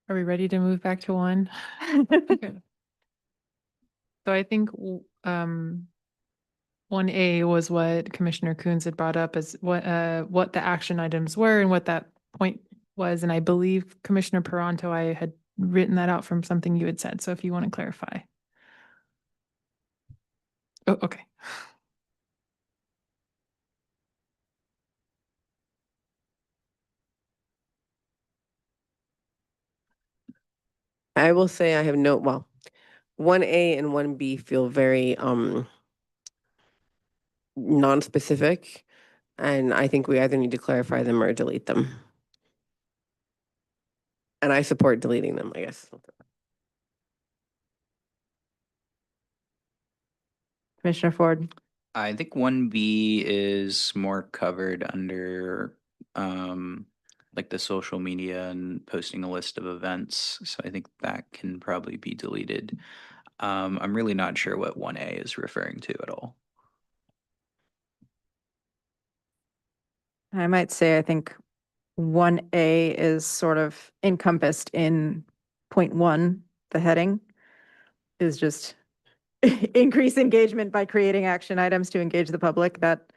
[SPEAKER 6] Are we ready to move back to 1? Okay. So I think 1A was what Commissioner Coons had brought up as what the action items were and what that point was. And I believe Commissioner Peranto, I had written that out from something you had said. So if you want to clarify. Oh, okay.
[SPEAKER 4] I will say I have 1A and 1B feel very non-specific, and I think we either need to clarify them or delete them. And I support deleting them, I guess.
[SPEAKER 1] Commissioner Ford.
[SPEAKER 8] I think 1B is more covered under like the social media and posting a list of events. So I think that can probably be deleted. I'm really not sure what 1A is referring to at all.
[SPEAKER 1] I might say I think 1A is sort of encompassed in point 1, the heading is just increase engagement by creating action items to engage the public. That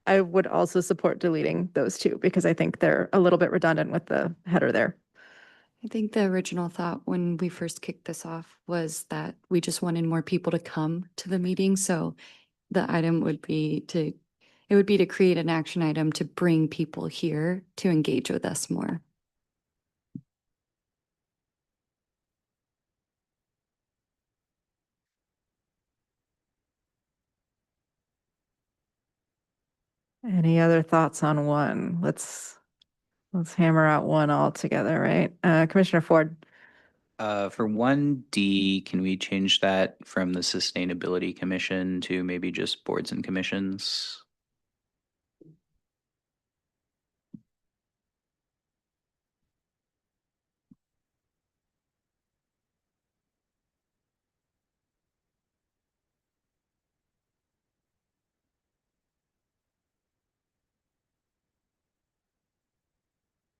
[SPEAKER 1] I would also support deleting those two because I think they're a little bit redundant with the header there.
[SPEAKER 2] I think the original thought when we first kicked this off was that we just wanted more people to come to the meeting. So the item would be to create an action item to bring people here to engage with us more.
[SPEAKER 1] Any other thoughts on one? Let's hammer out one all together, right? Commissioner Ford.
[SPEAKER 8] For 1D, can we change that from the Sustainability Commission to maybe just boards and commissions?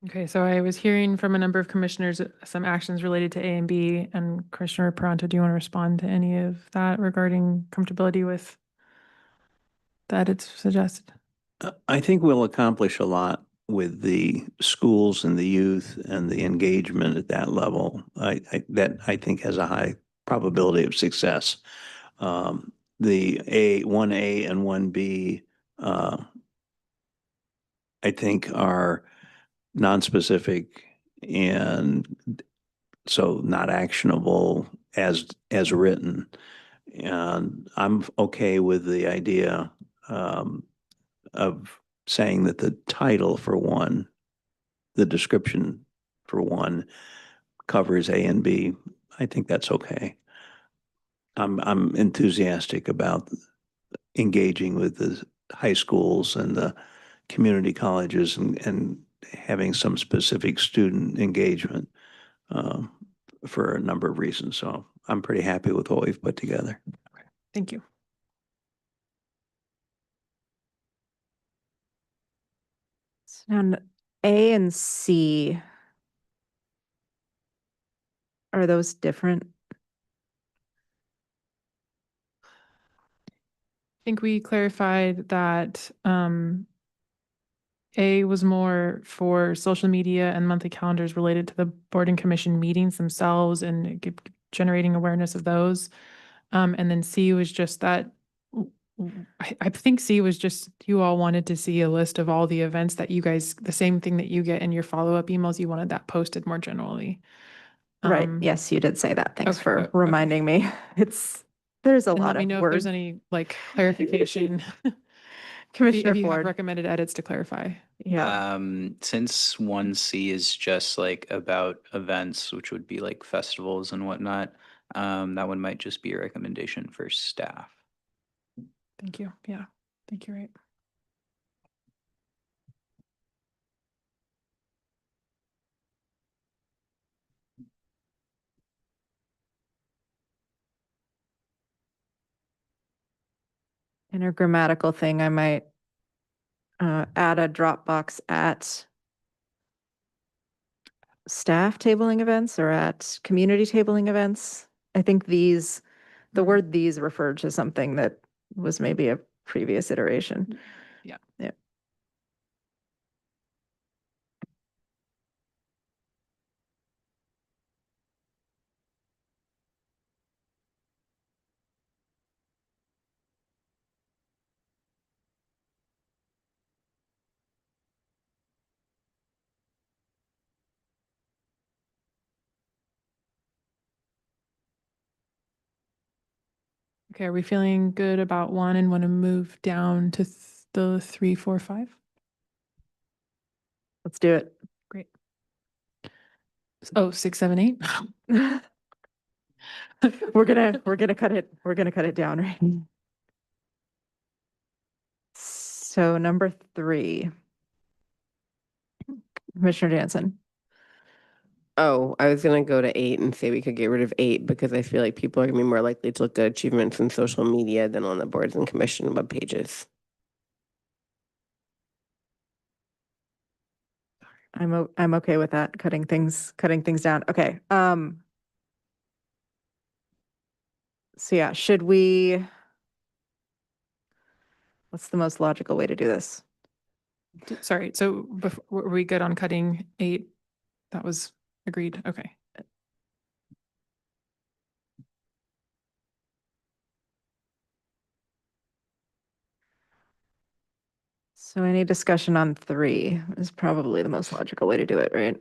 [SPEAKER 6] Okay, so I was hearing from a number of commissioners, some actions related to A and B, and Commissioner Peranto, do you want to respond to any of that regarding comfortability with that it's suggested?
[SPEAKER 3] I think we'll accomplish a lot with the schools and the youth and the engagement at that level. That I think has a high probability of success. The 1A and 1B, I think are nonspecific and so not actionable as written. And I'm okay with the idea of saying that the title for one, the description for one, covers A and B. I think that's okay. I'm enthusiastic about engaging with the high schools and the community colleges and having some specific student engagement for a number of reasons. So I'm pretty happy with what we've put together.
[SPEAKER 6] Thank you.
[SPEAKER 1] So now A and C, are those different?
[SPEAKER 6] I think we clarified that A was more for social media and monthly calendars related to the board and commission meetings themselves and generating awareness of those. And then C was just that, I think C was just, you all wanted to see a list of all the events that you guys, the same thing that you get in your follow-up emails, you wanted that posted more generally.
[SPEAKER 1] Right.
[SPEAKER 6] Um,
[SPEAKER 1] Yes, you did say that. Thanks
[SPEAKER 6] okay,
[SPEAKER 1] for
[SPEAKER 6] okay.
[SPEAKER 1] reminding me. There's a
[SPEAKER 6] And
[SPEAKER 1] lot
[SPEAKER 6] let me
[SPEAKER 1] of
[SPEAKER 6] know if there's
[SPEAKER 1] words.
[SPEAKER 6] any like clarification.
[SPEAKER 1] Commissioner
[SPEAKER 6] If you have
[SPEAKER 1] Ford.
[SPEAKER 6] recommended edits to clarify.
[SPEAKER 1] Yeah.
[SPEAKER 8] Since 1C is just like about events, which would be like festivals and whatnot, that one might just be a recommendation for staff.
[SPEAKER 6] Thank you. Yeah, thank you. Right.
[SPEAKER 1] In a grammatical thing, I might add a Dropbox at staff tabling events or at community tabling events. I think the word these referred to something that was maybe a previous iteration.
[SPEAKER 6] Yeah.
[SPEAKER 1] Yeah.
[SPEAKER 6] Okay, are we feeling good about one and want to move down to the 3, 4, 5?
[SPEAKER 1] Let's do it.
[SPEAKER 6] Great. Oh, 6, 7, 8.
[SPEAKER 1] We're gonna cut it down, right? So number 3, Commissioner Jansen.
[SPEAKER 4] Oh, I was gonna go to 8 and say we could get rid of 8 because I feel like people are gonna be more likely to look at achievements in social media than on the boards and commission web pages.
[SPEAKER 1] I'm okay with that, cutting things down. Okay. So yeah, what's the most logical way to do this?
[SPEAKER 6] Sorry, so were we good on cutting 8? That was agreed. Okay.
[SPEAKER 1] So any discussion on 3 is probably the most logical way to do it, right?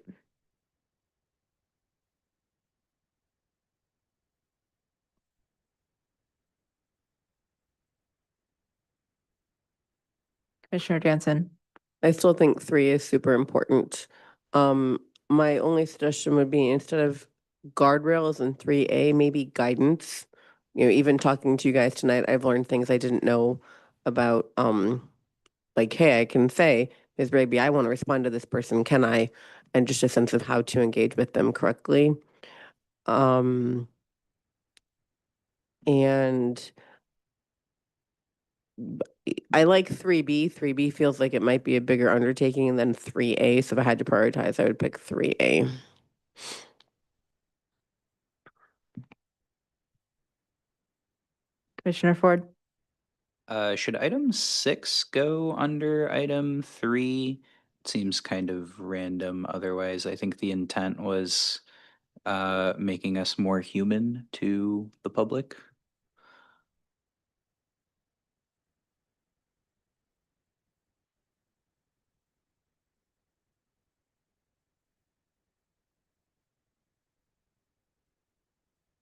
[SPEAKER 1] Commissioner Jansen.
[SPEAKER 4] I still think 3 is super important. My only suggestion would be instead of guardrails in 3A, maybe guidance. You know, even talking to you guys tonight, I've learned things I didn't know about, like, hey, I can say, Ms. Raby, I want to respond to this person, can I? And just a sense of how to engage with them correctly. And I like 3B. 3B feels like it might be a bigger undertaking than 3A. So if I had to prioritize, I would pick 3A.
[SPEAKER 1] Commissioner Ford.
[SPEAKER 8] Should item 6 go under item 3? It seems kind of random otherwise. I think the intent was making us more human to the public.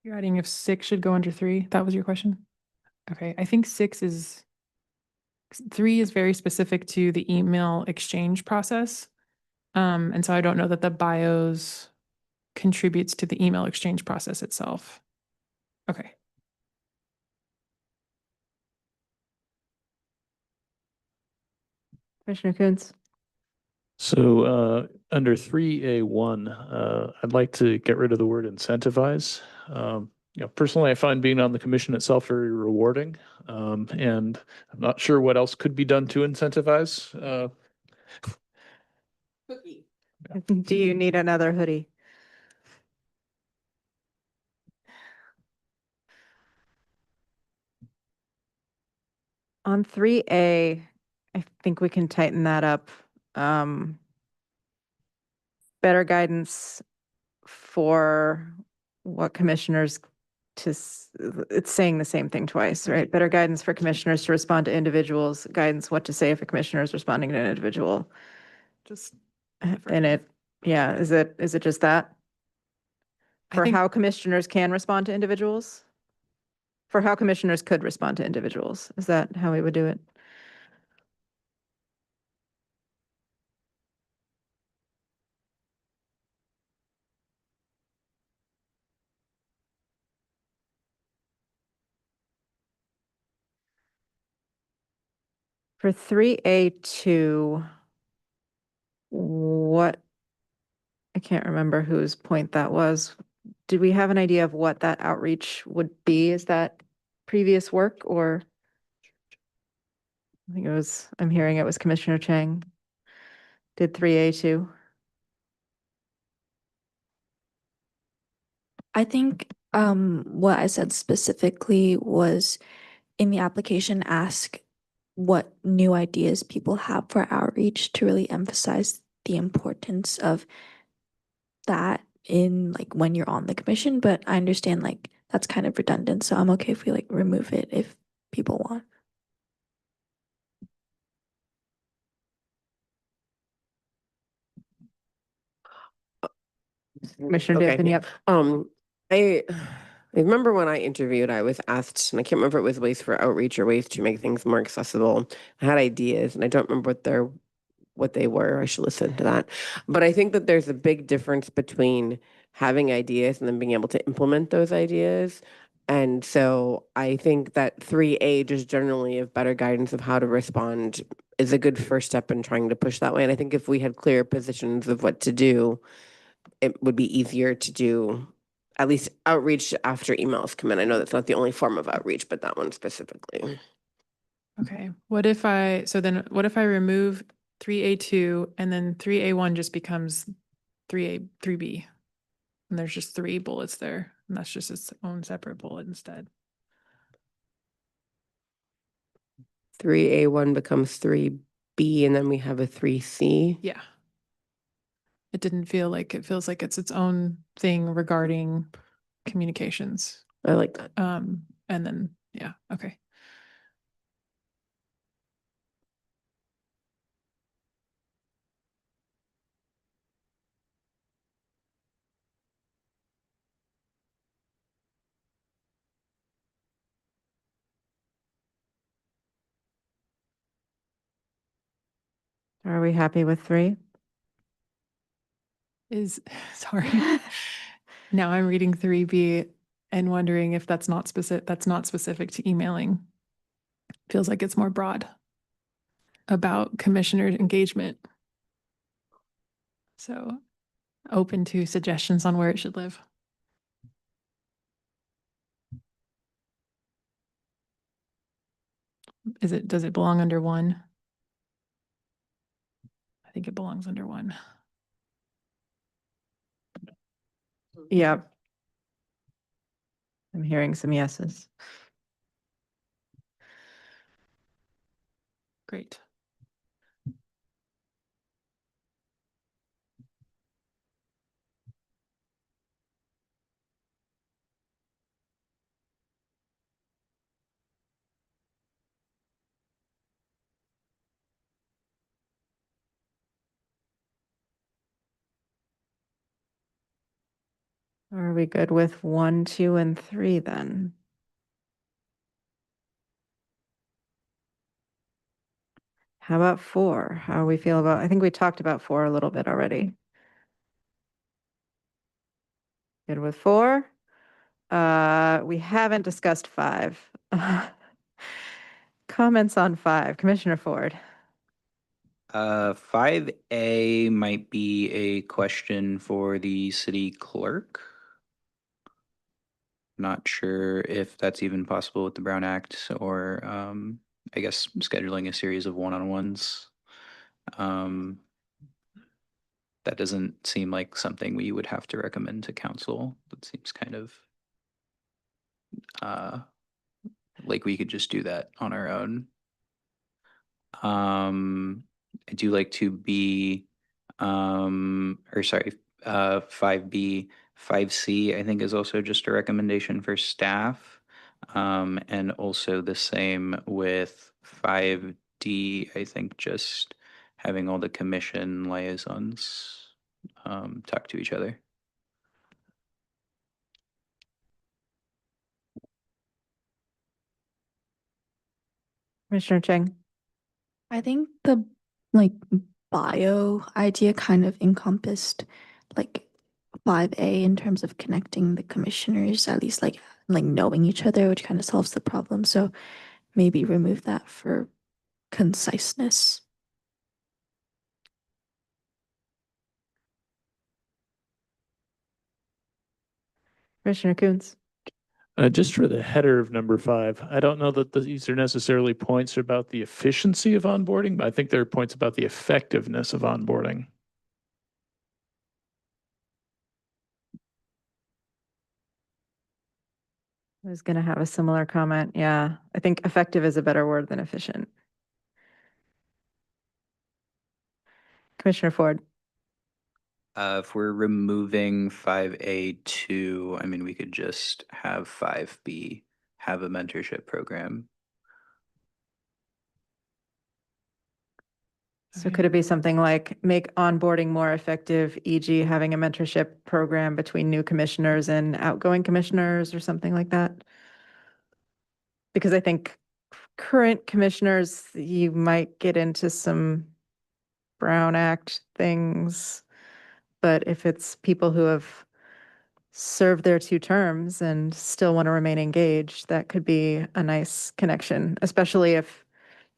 [SPEAKER 6] You're adding if 6 should go under 3. That was your question? Okay, I think 3 is very specific to the email exchange process. And so I don't know that the bios contributes to the email exchange process itself. Okay.
[SPEAKER 1] Commissioner Coons.
[SPEAKER 7] So under 3A1, I'd like to get rid of the word incentivize. You know, personally, I find being on the commission itself very rewarding, and I'm not sure what else could be done to incentivize.
[SPEAKER 1] Do you need another hoodie? On 3A, I think we can tighten that up. Better guidance for what commissioners it's saying the same thing twice, right? Better guidance for commissioners to respond to individuals, guidance what to say if a commissioner is responding to an individual.
[SPEAKER 6] Just
[SPEAKER 1] And is it just that?
[SPEAKER 6] I
[SPEAKER 1] For
[SPEAKER 6] think-
[SPEAKER 1] how commissioners can respond to individuals? For how commissioners could respond to individuals? Is that how we would do it? For 3A2, what, I can't remember whose point that was. Did we have an idea of what that outreach would be? Is that previous work or? I think it was, I'm hearing it was Commissioner Chang. Did 3A2?
[SPEAKER 5] I think what I said specifically was in the application, ask what new ideas people have for outreach to really emphasize the importance of that in like when you're on the commission. But I understand like that's kind of redundant, so I'm okay if we like remove it if people want.
[SPEAKER 1] Commissioner
[SPEAKER 4] Okay.
[SPEAKER 1] Dampin, yep.
[SPEAKER 4] I remember when I interviewed, I was asked, and I can't remember if it was ways for outreach or ways to make things more accessible. I had ideas, and I don't remember what they were. I should listen to that. But I think that there's a big difference between having ideas and then being able to implement those ideas. And so I think that 3A just generally of better guidance of how to respond is a good first step in trying to push that way. And I think if we had clear positions of what to do, it would be easier to do at least outreach after emails come in. I know that's not the only form of outreach, but that one specifically.
[SPEAKER 6] Okay, what if I remove 3A2 and then 3A1 just becomes 3B? And there's just 3 bullets there, and that's just its own separate bullet instead.
[SPEAKER 4] 3A1 becomes 3B, and then we have a 3C.
[SPEAKER 6] Yeah. It didn't feel like, it feels like it's its own thing regarding communications.
[SPEAKER 4] I like that.
[SPEAKER 6] And then, yeah, okay.
[SPEAKER 1] Are we happy with 3?
[SPEAKER 6] Sorry. Now I'm reading 3B and wondering if that's not specific to emailing. Feels like it's more broad about commissioner engagement. So open to suggestions on where it should live. Does it belong under 1? I think it belongs under 1.
[SPEAKER 1] Yep. I'm hearing some yeses.
[SPEAKER 6] Great.
[SPEAKER 1] Are we good with 1, 2, and 3 then? How about 4? How we feel about, I think we talked about 4 a little bit already. Good with 4? We haven't discussed 5. Comments on 5, Commissioner Ford.
[SPEAKER 8] 5A might be a question for the city clerk. Not sure if that's even possible with the Brown Act or I guess scheduling a series of one-on-ones. That doesn't seem like something we would have to recommend to council. That seems kind of like we could just do that on our own. I do like to be, or sorry, 5B, 5C, I think is also just a recommendation for staff. And also the same with 5D, I think just having all the commission liaisons talk to each other.
[SPEAKER 1] Commissioner Chang.
[SPEAKER 5] I think the bio idea kind of encompassed like 5A in terms of connecting the commissioners, at least like knowing each other, which kind of solves the problem. So maybe remove that for conciseness.
[SPEAKER 1] Commissioner Coons.
[SPEAKER 7] Just for the header of number 5, I don't know that these are necessarily points about the efficiency of onboarding, but I think there are points about the effectiveness of onboarding.
[SPEAKER 1] I was going to have a similar comment. Yeah, I think effective is a better word than efficient. Commissioner Ford.
[SPEAKER 8] If we're removing 5A2, I mean, we could just have 5B have a mentorship program.
[SPEAKER 1] So could it be something like make onboarding more effective, e.g. having a mentorship program between new commissioners and outgoing commissioners or something like that? Because I think current commissioners, you might get into some Brown Act things. But if it's people who have served their 2 terms and still want to remain engaged, that could be a nice connection, especially if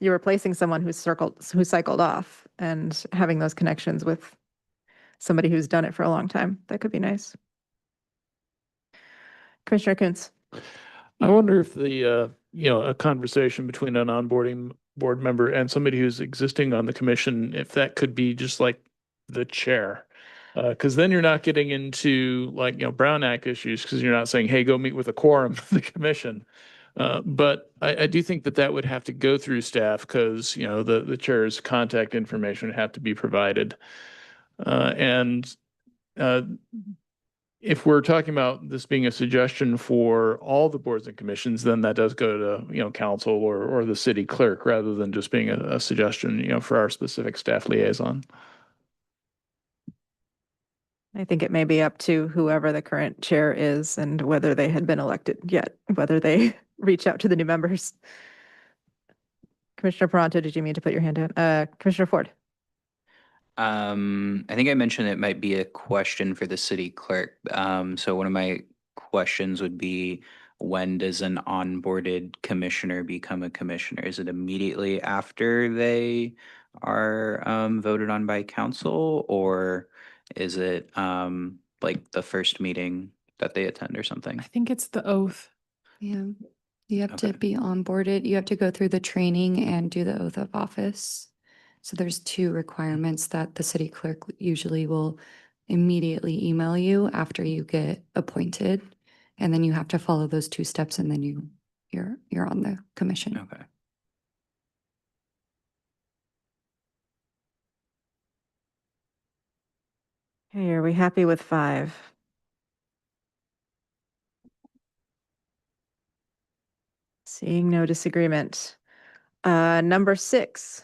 [SPEAKER 1] you're replacing someone who cycled off, and having those connections with somebody who's done it for a long time. That could be nice. Commissioner Kuntz.
[SPEAKER 7] I wonder if the, a conversation between an onboarding board member and somebody who's existing on the commission, if that could be just like the chair. Because then you're not getting into Brown Act issues, because you're not saying, hey, go meet with a quorum of the commission. But I do think that would have to go through staff, because, the chair's contact information would have to be provided. If we're talking about this being a suggestion for all the boards and commissions, then that does go to, council or the city clerk, rather than just being a suggestion, for our specific staff liaison.
[SPEAKER 1] I think it may be up to whoever the current chair is and whether they had been elected yet, whether they reach out to the new members. Commissioner Paranto, did you mean to put your hand down? Commissioner Ford.
[SPEAKER 8] I think I mentioned it might be a question for the city clerk. So one of my questions would be, when does an onboarded commissioner become a commissioner? Is it immediately after they are voted on by council, or is it like the first meeting that they attend or something?
[SPEAKER 6] I think it's the oath.
[SPEAKER 2] Yeah, you have to
[SPEAKER 8] Okay.
[SPEAKER 2] be onboarded. You have to go through the training and do the oath of office. So there's two requirements that the city clerk usually will immediately email you after you get appointed. And then you have to follow those two steps and then you're on the commission.
[SPEAKER 8] Okay.
[SPEAKER 1] Okay, are we happy with 5? Seeing no disagreement. Number 6.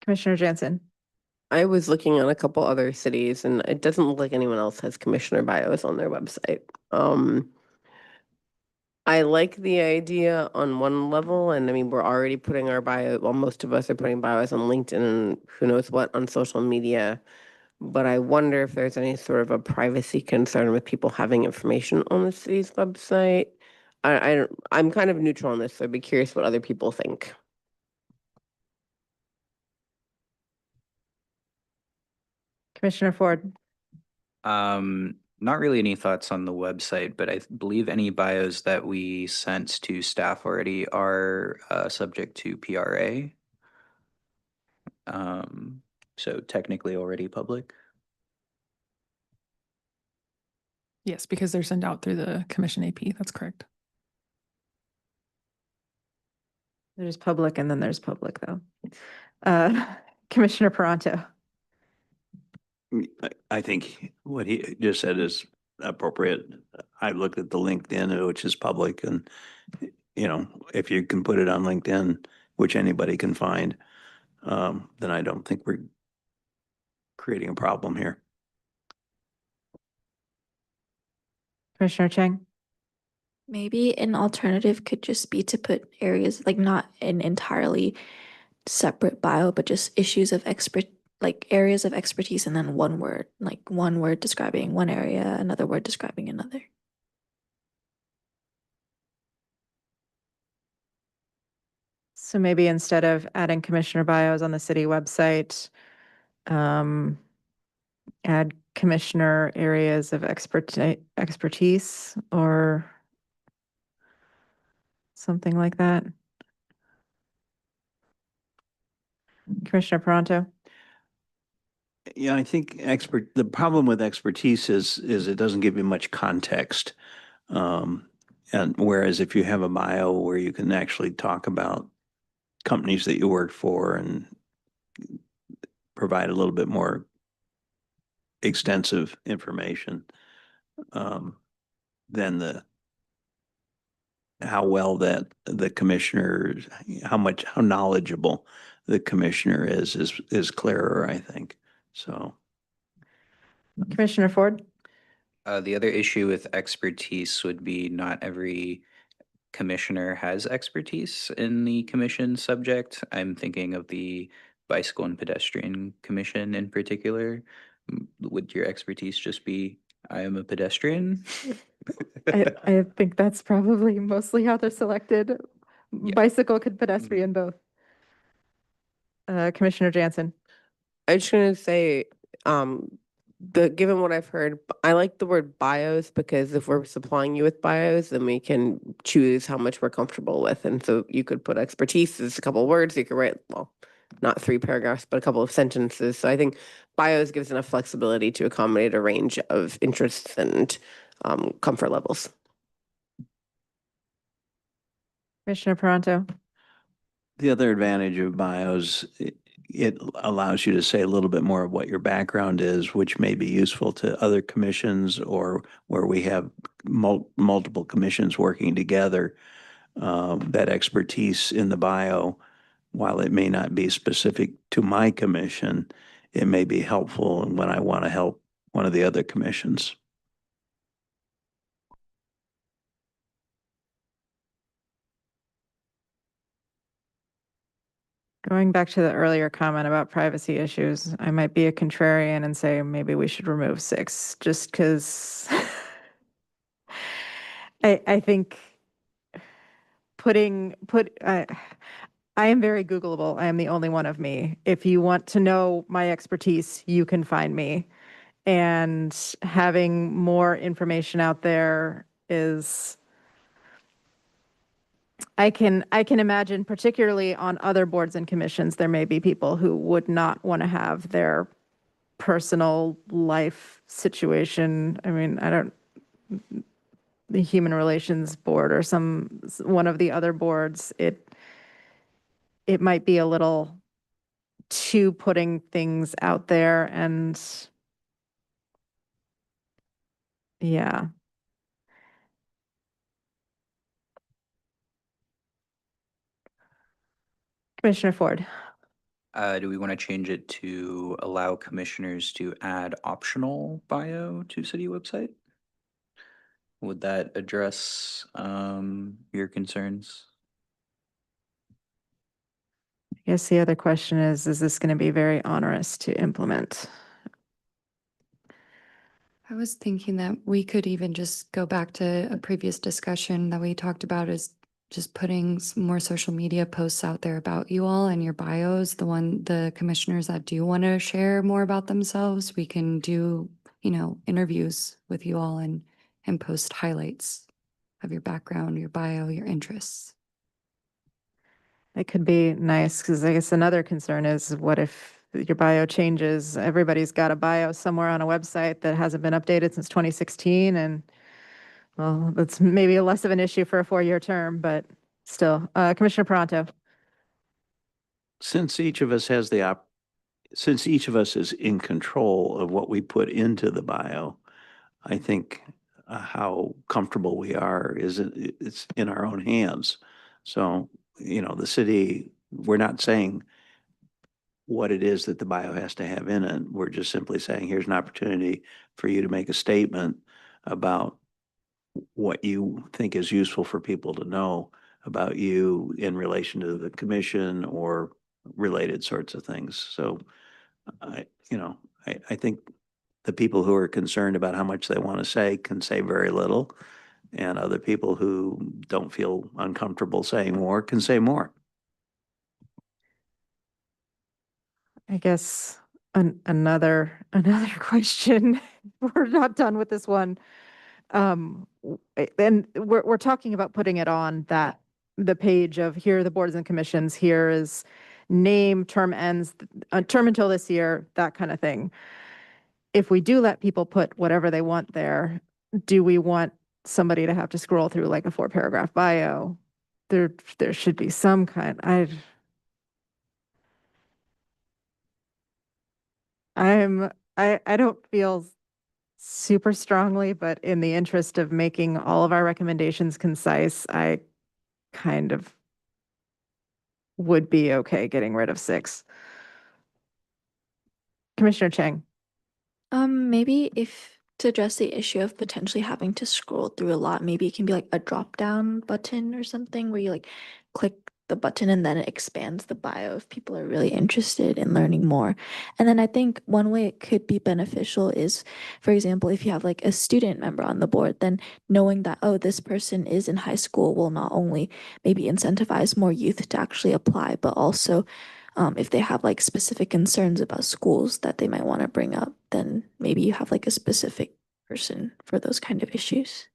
[SPEAKER 1] Commissioner Jansen.
[SPEAKER 4] I was looking on a couple other cities and it doesn't look like anyone else has commissioner bios on their website. I like the idea on one level, and I mean, we're already putting our bio, well, most of us are putting bios on LinkedIn and who knows what on social media. But I wonder if there's any sort of a privacy concern with people having information on the city's website. I'm kind of neutral on this, so I'd be curious what other people think.
[SPEAKER 1] Commissioner Ford.
[SPEAKER 8] Not really any thoughts on the website, but I believe any bios that we sent to staff already are subject to PRA. So technically already public.
[SPEAKER 6] Yes, because they're sent out through the commission AP. That's correct.
[SPEAKER 1] There's public and then there's public though. Commissioner Peranto.
[SPEAKER 3] I think what he just said is appropriate. I looked at the LinkedIn, which is public, and, you know, if you can put it on LinkedIn, which anybody can find, then I don't think we're creating a problem here.
[SPEAKER 1] Commissioner Chang.
[SPEAKER 5] Maybe an alternative could just be to put areas, like not an entirely separate bio, but just issues of like areas of expertise, and then one word, like one word describing one area, another word describing another.
[SPEAKER 1] So maybe instead of adding commissioner bios on the city website, add commissioner areas of expertise or something like that. Commissioner Peranto.
[SPEAKER 3] Yeah, I think the problem with expertise is it doesn't give you much context. And whereas if you have a bio where you can actually talk about companies that you work for and provide a little bit more extensive information, then how well that the commissioner, how knowledgeable the commissioner is clearer, I think. So.
[SPEAKER 1] Commissioner Ford.
[SPEAKER 8] The other issue with expertise would be not every commissioner has expertise in the commission subject. I'm thinking of the Bicycle and Pedestrian Commission in particular. Would your expertise just be, I am a pedestrian?
[SPEAKER 1] I think that's probably mostly how they're selected.
[SPEAKER 8] Yeah.
[SPEAKER 1] Bicycle could pedestrian both. Commissioner Jansen.
[SPEAKER 4] I'm just gonna say, given what I've heard, I like the word bios because if we're supplying you with bios, then we can choose how much we're comfortable with. And so you could put expertise as a couple of words. You could write, well, not 3 paragraphs, but a couple of sentences. So I think bios gives enough flexibility to accommodate a range of interests and comfort levels.
[SPEAKER 1] Commissioner Peranto.
[SPEAKER 3] The other advantage of bios, it allows you to say a little bit more of what your background is, which may be useful to other commissions or where we have multiple commissions working together. That expertise in the bio, while it may not be specific to my commission, it may be helpful when I want to help one of the other commissions.
[SPEAKER 1] Going back to the earlier comment about privacy issues, I might be a contrarian and say maybe we should remove 6 just because I think I am very Googleable. I am the only one of me. If you want to know my expertise, you can find me. And having more information out there is, I can imagine, particularly on other boards and commissions, there may be people who would not want to have their personal life situation. I mean, the Human Relations Board or one of the other boards, it might be a little too putting things out there, and yeah. Commissioner Ford.
[SPEAKER 8] Do we want to change it to allow commissioners to add optional bio to city website? Would that address your concerns?
[SPEAKER 1] I guess the other question is this going to be very onerous to implement?
[SPEAKER 2] I was thinking that we could even just go back to a previous discussion that we talked about, is just putting more social media posts out there about you all and your bios. The commissioners that do want to share more about themselves, we can do, interviews with you all and post highlights of your background, your bio, your interests.
[SPEAKER 1] It could be nice, because I guess another concern is, what if your bio changes? Everybody's got a bio somewhere on a website that hasn't been updated since 2016, and well, that's maybe less of an issue for a 4-year term, but still. Commissioner Peranto.
[SPEAKER 3] Since each of us is in control of what we put into the bio, I think how comfortable we are it's in our own hands. So, the city, we're not saying what it is that the bio has to have in it. We're just simply saying, here's an opportunity for you to make a statement about what you think is useful for people to know about you in relation to the commission or related sorts of things. So I think the people who are concerned about how much they want to say can say very little, and other people who don't feel uncomfortable saying more can say more.
[SPEAKER 1] I guess another question. We're not done with this one. And we're talking about putting it on the page of, here are the boards and commissions, here is name, term ends, term until this year, that kind of thing. If we do let people put whatever they want there, do we want somebody to have to scroll through like a 4-paragraph bio? There should be some kind. I don't feel super strongly, but in the interest of making all of our recommendations concise, I kind of would be okay getting rid of 6. Commissioner Chang.
[SPEAKER 5] Maybe if to address the issue of potentially having to scroll through a lot, maybe it can be like a drop down button or something where you like click the button and then it expands the bio if people are really interested in learning more. And then I think one way it could be beneficial is, for example, if you have like a student member on the board, then knowing that, oh, this person is in high school will not only maybe incentivize more youth to actually apply, but also if they have like specific concerns about schools that they might want to bring up, then maybe you have like a specific person for those kind of issues.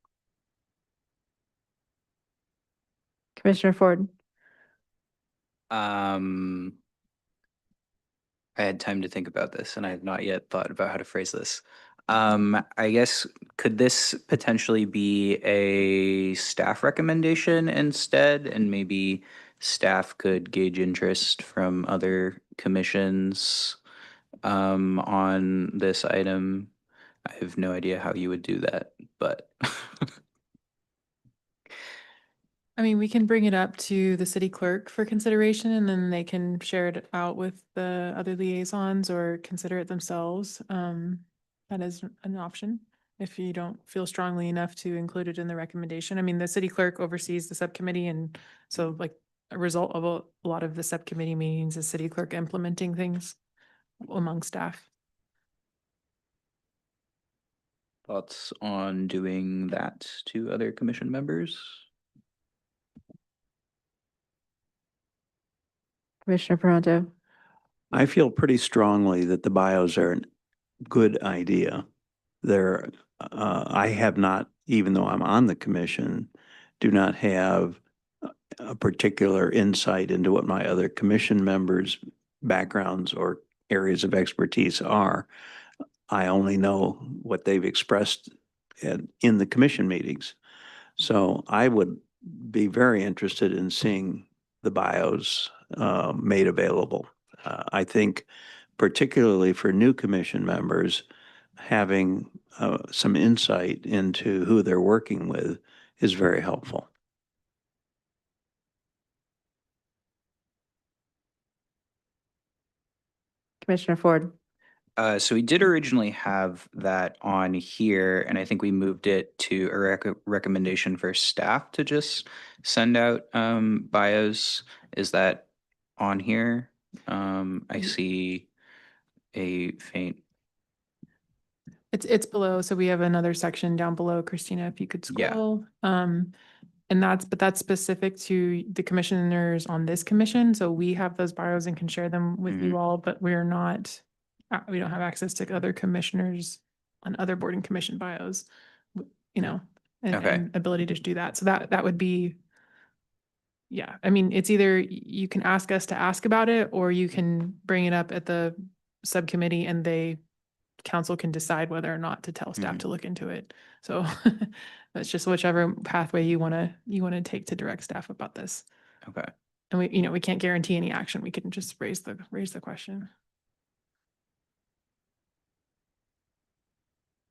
[SPEAKER 1] Commissioner Ford.
[SPEAKER 8] I had time to think about this, and I have not yet thought about how to phrase this. I guess, could this potentially be a staff recommendation instead, and maybe staff could gauge interest from other commissions on this item? I have no idea how you would do that, but
[SPEAKER 6] I mean, we can bring it up to the city clerk for consideration, and then they can share it out with the other liaisons or consider it themselves. That is an option if you don't feel strongly enough to include it in the recommendation. I mean, the city clerk oversees the subcommittee, and so like a result of a lot of the subcommittee meetings, the city clerk implementing things among staff.
[SPEAKER 8] Thoughts on doing that to other commission members?
[SPEAKER 1] Commissioner Peranto.
[SPEAKER 3] I feel pretty strongly that the bios are a good idea. I have not, even though I'm on the commission, do not have a particular insight into what my other commission members' backgrounds or areas of expertise are. I only know what they've expressed in the commission meetings. So I would be very interested in seeing the bios made available. I think particularly for new commission members, having some insight into who they're working with is very helpful.
[SPEAKER 1] Commissioner Ford.
[SPEAKER 8] So we did originally have that on here, and I think we moved it to a recommendation for staff to just send out bios. Is that on here? I see a faint.
[SPEAKER 6] It's below, so we have another section down below, Christina, if you could
[SPEAKER 8] Yeah.
[SPEAKER 6] scroll. And that's specific to the commissioners on this commission, so we have those bios and can share them with you all, but we're not, we don't have access to other commissioners on other board and commission bios, you know,
[SPEAKER 8] Okay.
[SPEAKER 6] and ability to do that. So that would be, yeah, I mean, it's either you can ask us to ask about it, or you can bring it up at the subcommittee and council can decide whether or not to tell staff to look into it. So that's just whichever pathway you want to take to direct staff about this.
[SPEAKER 8] Okay.
[SPEAKER 6] And we can't guarantee any action. We can just raise the question.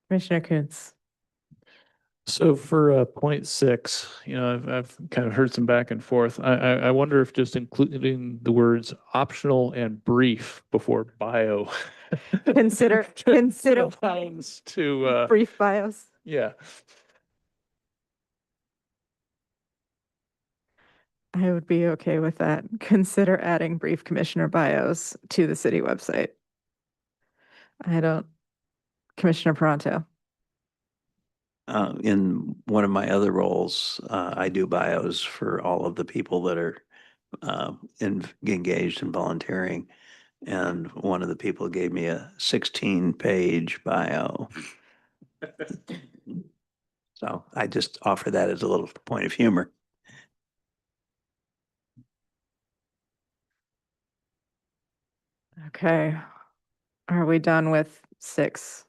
[SPEAKER 1] Commissioner Kuntz.
[SPEAKER 7] So for point 6, I've kind of heard some back and forth. I wonder if just including the words optional and brief before bio.
[SPEAKER 1] Consider
[SPEAKER 7] Allows to
[SPEAKER 1] brief bios.
[SPEAKER 7] yeah.
[SPEAKER 1] I would be okay with that. Consider adding brief commissioner bios to the city website. Commissioner Peranto.
[SPEAKER 3] In one of my other roles, I do bios for all of the people that are engaged in volunteering. And one of the people gave me a 16-page bio. So I just offer that as a little point of humor.
[SPEAKER 1] Okay. Are we done with 6?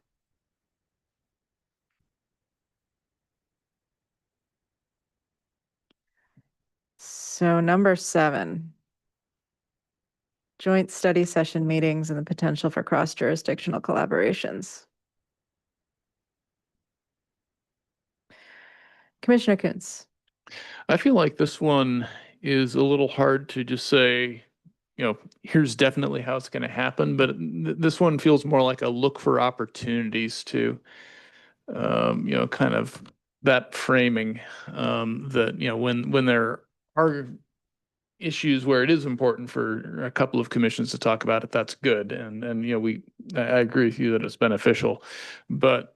[SPEAKER 1] So number 7. Joint study session meetings and the potential for cross-jurisdictional collaborations. Commissioner Kuntz.
[SPEAKER 7] I feel like this one is a little hard to just say, here's definitely how it's going to happen. But this one feels more like a look for opportunities to, kind of that framing that, when there are issues where it is important for a couple of commissions to talk about it, that's good. And I agree with you that it's beneficial, but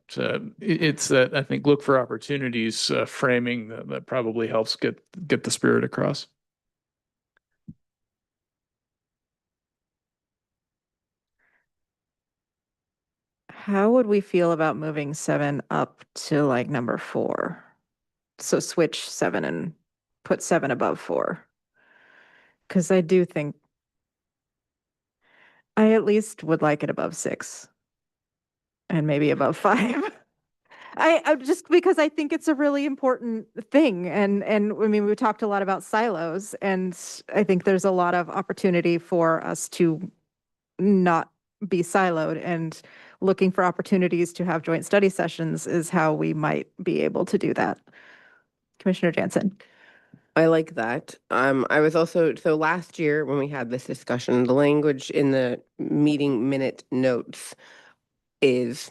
[SPEAKER 7] it's that I think look for opportunities framing that probably helps get the spirit across.
[SPEAKER 1] How would we feel about moving 7 up to like number 4? So switch 7 and put 7 above 4. Because I do think I at least would like it above 6 and maybe above 5. I just because I think it's a really important thing. And I mean, we talked a lot about silos, and I think there's a lot of opportunity for us to not be siloed, and looking for opportunities to have joint study sessions is how we might be able to do that. Commissioner Jansen.
[SPEAKER 4] I like that. I was also, so last year when we had this discussion, the language in the meeting minute notes is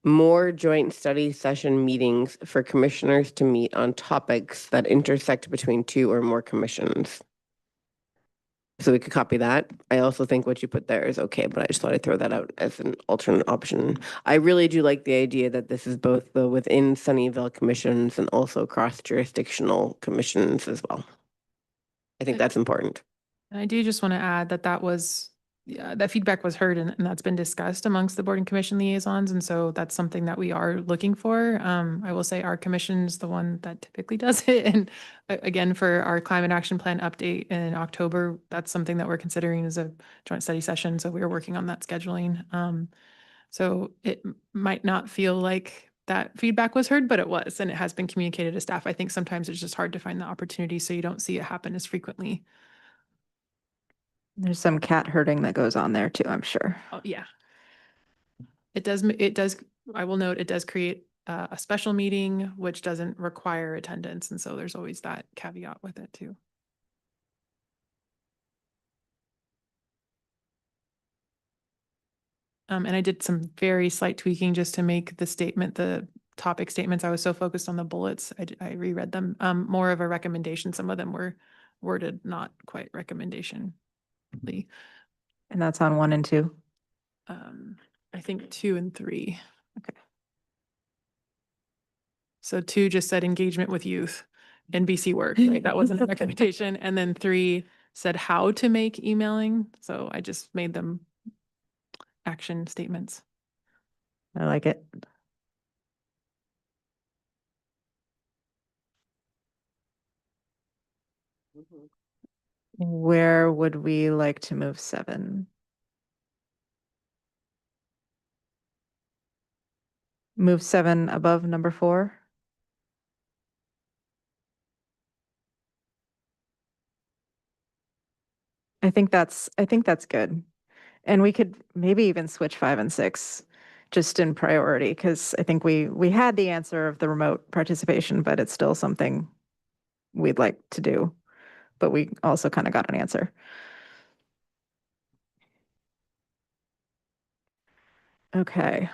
[SPEAKER 4] more joint study session meetings for commissioners to meet on topics that intersect between two or more commissions. So we could copy that. I also think what you put there is okay, but I just thought I'd throw that out as an alternate option. I really do like the idea that this is both the within Sunnyvale commissions and also cross-jurisdictional commissions as well. I think that's important.
[SPEAKER 6] And I do just want to add that that feedback was heard and that's been discussed amongst the board and commission liaisons. And so that's something that we are looking for. I will say our commission's the one that typically does it. And again, for our climate action plan update in October, that's something that we're considering as a joint study session. So we are working on that scheduling. So it might not feel like that feedback was heard, but it was, and it has been communicated to staff. I think sometimes it's just hard to find the opportunity, so you don't see it happen as frequently.
[SPEAKER 1] There's some cat herding that goes on there too, I'm sure.
[SPEAKER 6] Oh, yeah. It does, I will note, it does create a special meeting, which doesn't require attendance. And so there's always that caveat with it too. And I did some very slight tweaking just to make the topic statements. I was so focused on the bullets. I reread them, more of a recommendation. Some of them were worded not quite recommendation.
[SPEAKER 1] And that's on 1 and 2.
[SPEAKER 6] I think 2 and 3.
[SPEAKER 1] Okay.
[SPEAKER 6] So 2 just said engagement with youth, NBC work, right? That wasn't a recommendation. And then 3 said how to make emailing. So I just made them action statements.
[SPEAKER 1] I like it. Where would we like to move 7? Move 7 above number 4? I think that's good. And we could maybe even switch 5 and 6 just in priority, because I think we had the answer of the remote participation, but it's still something we'd like to do. But we also kind of got an answer. Okay.